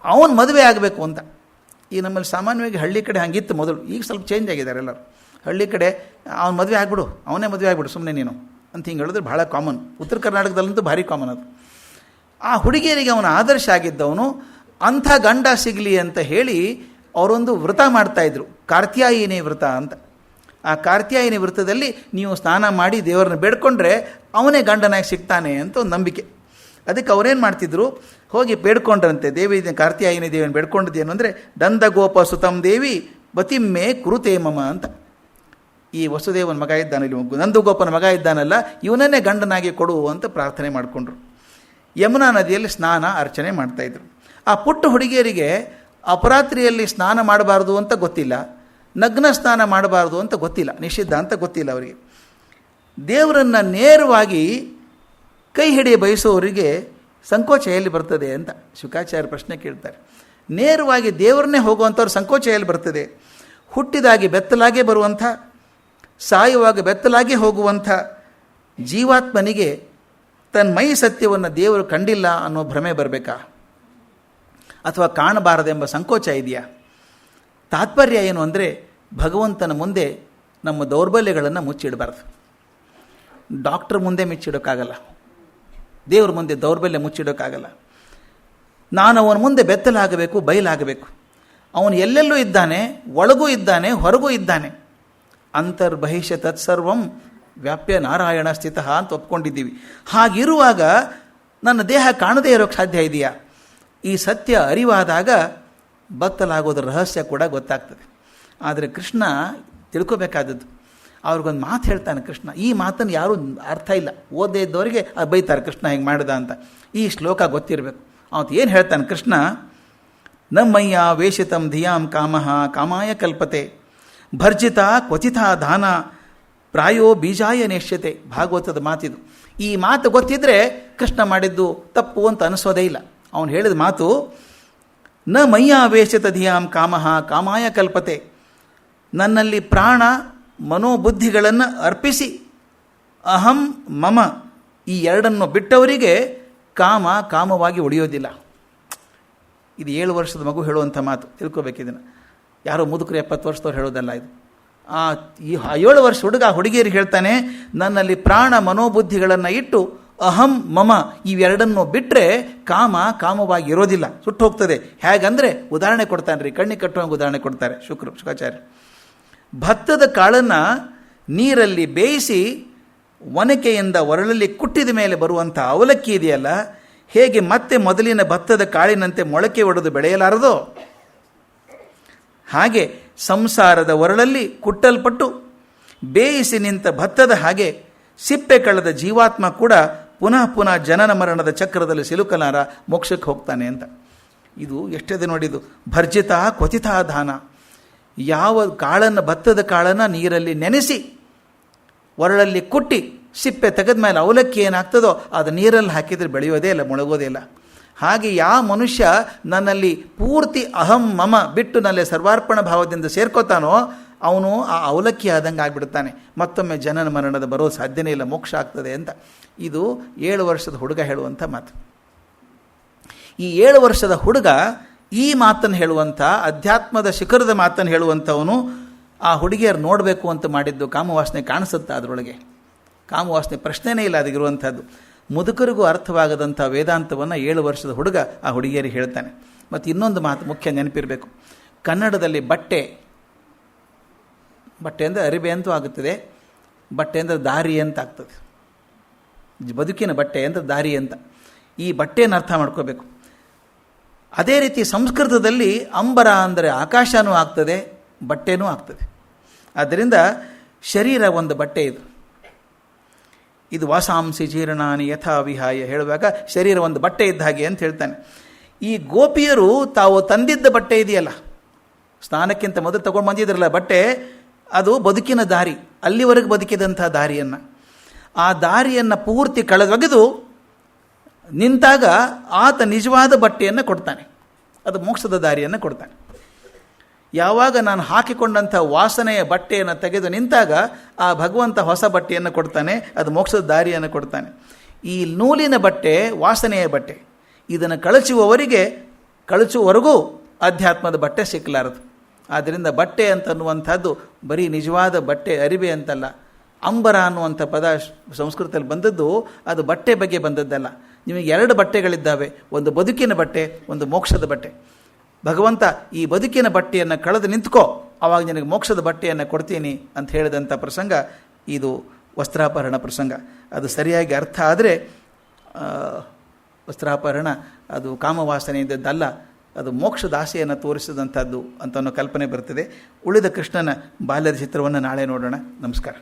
ಅವನು ಮದುವೆ ಆಗಬೇಕು ಅಂತ. ಈ ನಮ್ಮಲ್ಲಿ ಸಾಮಾನ್ಯವಾಗಿ ಹಳ್ಳಿ ಕಡೆ ಹಂಗಿತ್ತು ಮೊದಲು, ಈಗ ಸ್ವಲ್ಪ ಚೇಂಜ್ ಆಗಿದ್ದಾರೆ ಎಲ್ಲರೂ. ಹಳ್ಳಿ ಕಡೆ ಅವ್ನು ಮದುವೆ ಆಗ್ಬಿಡು, ಅವನೇ ಮದುವೆ ಆಗ್ಬಿಡು ಸುಮ್ಮನೆ ನೀನು ಅಂತ ಹಿಂಗೆ ಹೇಳಿದ್ರೆ ಭಾಳ ಕಾಮನ್. ಉತ್ತರ ಕರ್ನಾಟಕದಲ್ಲಂತೂ ಭಾರಿ ಕಾಮನ್ ಅದು. ಆ ಹುಡುಗಿಯರಿಗೆ ಅವನ ಆದರ್ಶ ಆಗಿದ್ದವನು. ಅಂಥ ಗಂಡ ಸಿಗಲಿ ಅಂತ ಹೇಳಿ ಅವರೊಂದು ವ್ರತ ಮಾಡ್ತಾಯಿದ್ರು, ಕಾರ್ತ್ಯಾಯಿನಿ ವ್ರತ ಅಂತ. ಆ ಕಾರ್ತ್ಯಾಯಿನಿ ವ್ರತದಲ್ಲಿ ನೀವು ಸ್ನಾನ ಮಾಡಿ ದೇವರನ್ನ ಬೇಡ್ಕೊಂಡ್ರೆ ಅವನೇ ಗಂಡನಾಗಿ ಸಿಗ್ತಾನೆ ಅಂತ ಒಂದು ನಂಬಿಕೆ. ಅದಕ್ಕೆ ಅವರೇನು ಮಾಡ್ತಿದ್ರು, ಹೋಗಿ ಬೇಡ್ಕೊಂಡ್ರಂತೆ, ದೇವಿ ಕಾರ್ತ್ಯಾಯಿನಿ ದೇವಿಯನ್ನು ಬೇಡ್ಕೊಂಡಿದ್ದೇನು ಅಂದರೆ, ದಂದಗೋಪ ಸುತಂ ದೇವಿ ಬತಿಮ್ಮೆ ಕುರುತೇ ಮಮ ಅಂತ. ಈ ವಸುದೇವನ ಮಗ ಇದ್ದಾನೆ, ಇಲ್ಲಿ ನಂದಗೋಪನ ಮಗ ಇದ್ದಾನಲ್ಲ, ಇವನನ್ನೇ ಗಂಡನಾಗಿ ಕೊಡು ಅಂತ ಪ್ರಾರ್ಥನೆ ಮಾಡಿಕೊಂಡ್ರು. ಯಮುನಾ ನದಿಯಲ್ಲಿ ಸ್ನಾನ ಅರ್ಚನೆ ಮಾಡ್ತಾಯಿದ್ರು. ಆ ಪುಟ್ಟ ಹುಡುಗಿಯರಿಗೆ ಅಪರಾತ್ರಿಯಲ್ಲಿ ಸ್ನಾನ ಮಾಡಬಾರ್ದು ಅಂತ ಗೊತ್ತಿಲ್ಲ, ನಗ್ನ ಸ್ನಾನ ಮಾಡಬಾರ್ದು ಅಂತ ಗೊತ್ತಿಲ್ಲ, ನಿಷಿದ್ಧ ಅಂತ ಗೊತ್ತಿಲ್ಲ ಅವರಿಗೆ. ದೇವರನ್ನು ನೇರವಾಗಿ ಕೈ ಹಿಡಿಯ ಬಯಸೋರಿಗೆ ಸಂಕೋಚ ಎಲ್ಲಿ ಬರ್ತದೆ ಅಂತ ಶುಕಾಚಾರ್ಯ ಪ್ರಶ್ನೆ ಕೇಳ್ತಾರೆ. ನೇರವಾಗಿ ದೇವರನ್ನೇ ಹೋಗುವಂಥವ್ರು ಸಂಕೋಚ ಎಲ್ಲಿ ಬರ್ತದೆ? ಹುಟ್ಟಿದಾಗಿ ಬೆತ್ತಲಾಗೇ ಬರುವಂಥ, ಸಾಯುವಾಗ ಬೆತ್ತಲಾಗೇ ಹೋಗುವಂಥ ಜೀವಾತ್ಮನಿಗೆ ತನ್ನ ಮೈ ಸತ್ಯವನ್ನು ದೇವರು ಕಂಡಿಲ್ಲ ಅನ್ನೋ ಭ್ರಮೆ ಬರಬೇಕಾ? ಅಥವಾ ಕಾಣಬಾರದೆಂಬ ಸಂಕೋಚ ಇದೆಯಾ? ತಾತ್ಪರ್ಯ ಏನು ಅಂದರೆ, ಭಗವಂತನ ಮುಂದೆ ನಮ್ಮ ದೌರ್ಬಲ್ಯಗಳನ್ನು ಮುಚ್ಚಿಡಬಾರ್ದು. ಡಾಕ್ಟ್ರ್ ಮುಂದೆ ಮುಚ್ಚಿಡೋಕ್ಕಾಗಲ್ಲ, ದೇವ್ರ ಮುಂದೆ ದೌರ್ಬಲ್ಯ ಮುಚ್ಚಿಡೋಕ್ಕಾಗಲ್ಲ. ನಾನು ಅವನ ಮುಂದೆ ಬೆತ್ತಲಾಗಬೇಕು, ಬಯಲಾಗಬೇಕು. ಅವನು ಎಲ್ಲೆಲ್ಲೂ ಇದ್ದಾನೆ, ಒಳಗೂ ಇದ್ದಾನೆ, ಹೊರಗೂ ಇದ್ದಾನೆ. ಅಂತರ್ಬಹಿಷ್ಯ ತತ್ಸರ್ವಂ ವ್ಯಾಪ್ಯ ನಾರಾಯಣ ಸ್ಥಿತಃ ಅಂತ ಒಪ್ಕೊಂಡಿದ್ದೀವಿ. ಹಾಗಿರುವಾಗ ನನ್ನ ದೇಹ ಕಾಣದೇ ಇರೋಕ್ಕೆ ಸಾಧ್ಯ ಇದೆಯಾ? ಈ ಸತ್ಯ ಅರಿವಾದಾಗ ಬತ್ತಲಾಗೋದ್ರ ರಹಸ್ಯ ಕೂಡ ಗೊತ್ತಾಗ್ತದೆ. ಆದರೆ ಕೃಷ್ಣ ತಿಳ್ಕೋಬೇಕಾದದ್ದು, ಅವ್ರಿಗೊಂದು ಮಾತು ಹೇಳ್ತಾನೆ ಕೃಷ್ಣ. ಈ ಮಾತನ್ನು ಯಾರೂ ಅರ್ಥ ಇಲ್ಲ, ಓದೇ ಇದ್ದವರಿಗೆ ಬೈತಾರೆ ಕೃಷ್ಣ ಹಿಂಗೆ ಮಾಡಿದ ಅಂತ. ಈ ಶ್ಲೋಕ ಗೊತ್ತಿರಬೇಕು. ಅವತ್ತು ಏನು ಹೇಳ್ತಾನೆ ಕೃಷ್ಣ, ನಮ್ಮಯ್ಯ ವೇಷಿತಂ ಧಿಯಾಂ ಕಾಮಃ ಕಾಮಾಯ ಕಲ್ಪತೆ ಭರ್ಜಿತ ಕ್ವಚಿತ ದಾನ ಪ್ರಾಯೋ ಬೀಜಾಯ ನೇಷ್ಯತೆ. ಭಾಗವತದ ಮಾತಿದು. ಈ ಮಾತು ಗೊತ್ತಿದ್ರೆ ಕೃಷ್ಣ ಮಾಡಿದ್ದು ತಪ್ಪು ಅಂತ ಅನಿಸೋದೇ ಇಲ್ಲ. ಅವನು ಹೇಳಿದ ಮಾತು, ನ ಮಯ್ಯ ವೇಷಿತ ಧಿಯಾಂ ಕಾಮಃ ಕಾಮಾಯ ಕಲ್ಪತೆ. ನನ್ನಲ್ಲಿ ಪ್ರಾಣ ಮನೋಬುದ್ಧಿಗಳನ್ನು ಅರ್ಪಿಸಿ ಅಹಂ ಮಮ ಈ ಎರಡನ್ನು ಬಿಟ್ಟವರಿಗೆ ಕಾಮ ಕಾಮವಾಗಿ ಉಳಿಯೋದಿಲ್ಲ. ಇದು 7 ವರ್ಷದ ಮಗು ಹೇಳುವಂಥ ಮಾತು, ತಿಳ್ಕೊಬೇಕಿದನ್ನು. ಯಾರೋ ಮುದುಕರು 70 ವರ್ಷದವ್ರು ಹೇಳೋದಲ್ಲ ಇದು. ಈ 7 ವರ್ಷ ಹುಡುಗ ಹುಡುಗಿಯರಿಗೆ ಹೇಳ್ತಾನೆ, ನನ್ನಲ್ಲಿ ಪ್ರಾಣ ಮನೋಬುದ್ಧಿಗಳನ್ನು ಇಟ್ಟು ಅಹಂ ಮಮ ಇವೆರಡನ್ನು ಬಿಟ್ಟರೆ ಕಾಮ ಕಾಮವಾಗಿ ಇರೋದಿಲ್ಲ, ಸುಟ್ಟು ಹೋಗ್ತದೆ. ಹೇಗಂದರೆ ಉದಾಹರಣೆ ಕೊಡ್ತಾನೆ ರೀ, ಕಣ್ಣಿಗೆ ಕಟ್ಟುವಂಗೆ ಉದಾಹರಣೆ ಕೊಡ್ತಾರೆ ಶುಕಾಚಾರ್ಯ. ಭತ್ತದ ಕಾಳನ್ನು ನೀರಲ್ಲಿ ಬೇಯಿಸಿ ಒನಕೆಯಿಂದ ಒರಳಲ್ಲಿ ಕುಟ್ಟಿದ ಮೇಲೆ ಬರುವಂಥ ಅವಲಕ್ಕಿ ಇದೆಯಲ್ಲ, ಹೇಗೆ ಮತ್ತೆ ಮೊದಲಿನ ಭತ್ತದ ಕಾಳಿನಂತೆ ಮೊಳಕೆ ಒಡೆದು ಬೆಳೆಯಲಾರದೋ ಹಾಗೆ ಸಂಸಾರದ ಒರಳಲ್ಲಿ ಕುಟ್ಟಲ್ಪಟ್ಟು ಬೇಯಿಸಿ ನಿಂತ ಭತ್ತದ ಹಾಗೆ ಸಿಪ್ಪೆ ಕಳೆದ ಜೀವಾತ್ಮ ಕೂಡ ಪುನಃ ಪುನಃ ಜನನ ಮರಣದ ಚಕ್ರದಲ್ಲಿ ಸಿಲುಕಲಾರ ಮೋಕ್ಷಕ್ಕೆ ಹೋಗ್ತಾನೆ ಅಂತ. ಇದು ಎಷ್ಟಿದೆ ನೋಡಿದು. ಭರ್ಜಿತ ಕ್ವಚಿತ ದಾನ. ಯಾವ ಕಾಳನ್ನು, ಭತ್ತದ ಕಾಳನ್ನು ನೀರಲ್ಲಿ ನೆನೆಸಿ ಒರಳಲ್ಲಿ ಕುಟ್ಟಿ ಸಿಪ್ಪೆ ತೆಗೆದ ಮೇಲೆ ಅವಲಕ್ಕಿ ಏನಾಗ್ತದೋ ಅದು ನೀರಲ್ಲಿ ಹಾಕಿದರೆ ಬೆಳೆಯೋದೇ ಇಲ್ಲ, ಮುಳುಗೋದೇ ಇಲ್ಲ. ಹಾಗೆ ಯಾವ ಮನುಷ್ಯ ನನ್ನಲ್ಲಿ ಪೂರ್ತಿ ಅಹಂ ಮಮ ಬಿಟ್ಟು ನನ್ನಲ್ಲಿ ಸರ್ವಾರ್ಪಣ ಭಾವದಿಂದ ಸೇರ್ಕೋತಾನೋ ಅವನು ಆ ಅವಲಕ್ಕಿ ಆದಂಗೆ ಆಗಿಬಿಡ್ತಾನೆ. ಮತ್ತೊಮ್ಮೆ ಜನನ ಮರಣದ ಬರೋದು ಸಾಧ್ಯನೇ ಇಲ್ಲ, ಮೋಕ್ಷ ಆಗ್ತದೆ ಅಂತ. ಇದು 7 ವರ್ಷದ ಹುಡುಗ ಹೇಳುವಂಥ ಮಾತು. ಈ 7 ವರ್ಷದ ಹುಡುಗ ಈ ಮಾತನ್ನು ಹೇಳುವಂಥ, ಅಧ್ಯಾತ್ಮದ ಶಿಖರದ ಮಾತನ್ನು ಹೇಳುವಂಥವನು ಆ ಹುಡುಗಿಯರು ನೋಡಬೇಕು ಅಂತ ಮಾಡಿದ್ದು. ಕಾಮವಾಸನೆ ಕಾಣಿಸುತ್ತಾ ಅದರೊಳಗೆ? ಕಾಮವಾಸನೆ ಪ್ರಶ್ನೆನೇ ಇಲ್ಲ ಅದಕ್ಕಿರುವಂಥದ್ದು. ಮುದುಕರಿಗೂ ಅರ್ಥವಾಗದಂಥ ವೇದಾಂತವನ್ನು 7 ವರ್ಷದ ಹುಡುಗ ಆ ಹುಡುಗಿಯರಿಗೆ ಹೇಳ್ತಾನೆ. ಮತ್ತು ಇನ್ನೊಂದು ಮಾತು ಮುಖ್ಯ ನೆನಪಿರಬೇಕು. ಕನ್ನಡದಲ್ಲಿ ಬಟ್ಟೆ ಅಂದರೆ ಅರಿಬೆ ಅಂತೂ ಆಗುತ್ತದೆ, ಬಟ್ಟೆ ಅಂದರೆ ದಾರಿ ಅಂತ ಆಗ್ತದೆ. ಬದುಕಿನ ಬಟ್ಟೆ ಅಂದರೆ ದಾರಿ ಅಂತ. ಈ ಬಟ್ಟೆಯನ್ನು ಅರ್ಥ ಮಾಡ್ಕೋಬೇಕು. ಅದೇ ರೀತಿ ಸಂಸ್ಕೃತದಲ್ಲಿ ಅಂಬರ ಅಂದರೆ ಆಕಾಶನೂ ಆಗ್ತದೆ, ಬಟ್ಟೆನೂ ಆಗ್ತದೆ. ಆದ್ದರಿಂದ ಶರೀರ ಒಂದು ಬಟ್ಟೆ ಇದು ವಾಸಾಂಸಿ ಜೀರ್ಣಾನಿ ಯಥಾ ವಿಹಾಯ ಹೇಳುವಾಗ ಶರೀರ ಒಂದು ಬಟ್ಟೆ ಇದ್ದ ಹಾಗೆ ಅಂತ ಹೇಳ್ತಾನೆ. ಈ ಗೋಪಿಯರು ತಾವು ತಂದಿದ್ದ ಬಟ್ಟೆ ಇದೆಯಲ್ಲ, ಸ್ನಾನಕ್ಕಿಂತ ಮೊದಲು ತಗೊಂಡು ಬಂದಿದ್ರಲ್ಲ ಬಟ್ಟೆ, ಅದು ಬದುಕಿನ ದಾರಿ, ಅಲ್ಲಿವರೆಗೆ ಬದುಕಿದಂಥ ದಾರಿಯನ್ನು, ಆ ದಾರಿಯನ್ನು ಪೂರ್ತಿ ಕಳೆದೊಗೆದು ನಿಂತಾಗ ಆತ ನಿಜವಾದ ಬಟ್ಟೆಯನ್ನು ಕೊಡ್ತಾನೆ. ಅದು ಮೋಕ್ಷದ ದಾರಿಯನ್ನು ಕೊಡ್ತಾನೆ. ಯಾವಾಗ ನಾನು ಹಾಕಿಕೊಂಡಂಥ ವಾಸನೆಯ ಬಟ್ಟೆಯನ್ನು ತೆಗೆದು ನಿಂತಾಗ ಆ ಭಗವಂತ ಹೊಸ ಬಟ್ಟೆಯನ್ನು ಕೊಡ್ತಾನೆ, ಅದು ಮೋಕ್ಷದ ದಾರಿಯನ್ನು ಕೊಡ್ತಾನೆ. ಈ ನೂಲಿನ ಬಟ್ಟೆ ವಾಸನೆಯ ಬಟ್ಟೆ, ಇದನ್ನು ಕಳಚುವವರೆಗೂ ಅಧ್ಯಾತ್ಮದ ಬಟ್ಟೆ ಸಿಕ್ಕಲಾರದು. ಆದ್ದರಿಂದ ಬಟ್ಟೆ ಅಂತನ್ನುವಂಥದ್ದು ಬರೀ ನಿಜವಾದ ಬಟ್ಟೆ ಅರಿವೆ ಅಂತಲ್ಲ. ಅಂಬರ ಅನ್ನುವಂಥ ಪದ ಸಂಸ್ಕೃತದಲ್ಲಿ ಬಂದದ್ದು ಅದು ಬಟ್ಟೆ ಬಗ್ಗೆ ಬಂದದ್ದಲ್ಲ. ನಿಮಗೆ 2 ಬಟ್ಟೆಗಳಿದ್ದಾವೆ, ಒಂದು ಬದುಕಿನ ಬಟ್ಟೆ, ಒಂದು ಮೋಕ್ಷದ ಬಟ್ಟೆ. ಭಗವಂತ ಈ ಬದುಕಿನ ಬಟ್ಟೆಯನ್ನು ಕಳೆದು ನಿಂತ್ಕೋ, ಆವಾಗ ನಿನಗೆ ಮೋಕ್ಷದ ಬಟ್ಟೆಯನ್ನು ಕೊಡ್ತೀನಿ ಅಂತ ಹೇಳಿದಂಥ ಪ್ರಸಂಗ ಇದು ವಸ್ತ್ರಾಪಹರಣ ಪ್ರಸಂಗ. ಅದು ಸರಿಯಾಗಿ ಅರ್ಥ ಆದರೆ ವಸ್ತ್ರಾಪಹರಣ ಅದು ಕಾಮವಾಸನೆಯಿಂದದ್ದಲ್ಲ, ಅದು ಮೋಕ್ಷದ ಆಸೆಯನ್ನು ತೋರಿಸಿದಂಥದ್ದು ಅಂತ ಅನ್ನೋ ಕಲ್ಪನೆ ಬರ್ತದೆ. ಉಳಿದ ಕೃಷ್ಣನ ಬಾಲ್ಯದ ಚಿತ್ರವನ್ನು ನಾಳೆ ನೋಡೋಣ. ನಮಸ್ಕಾರ.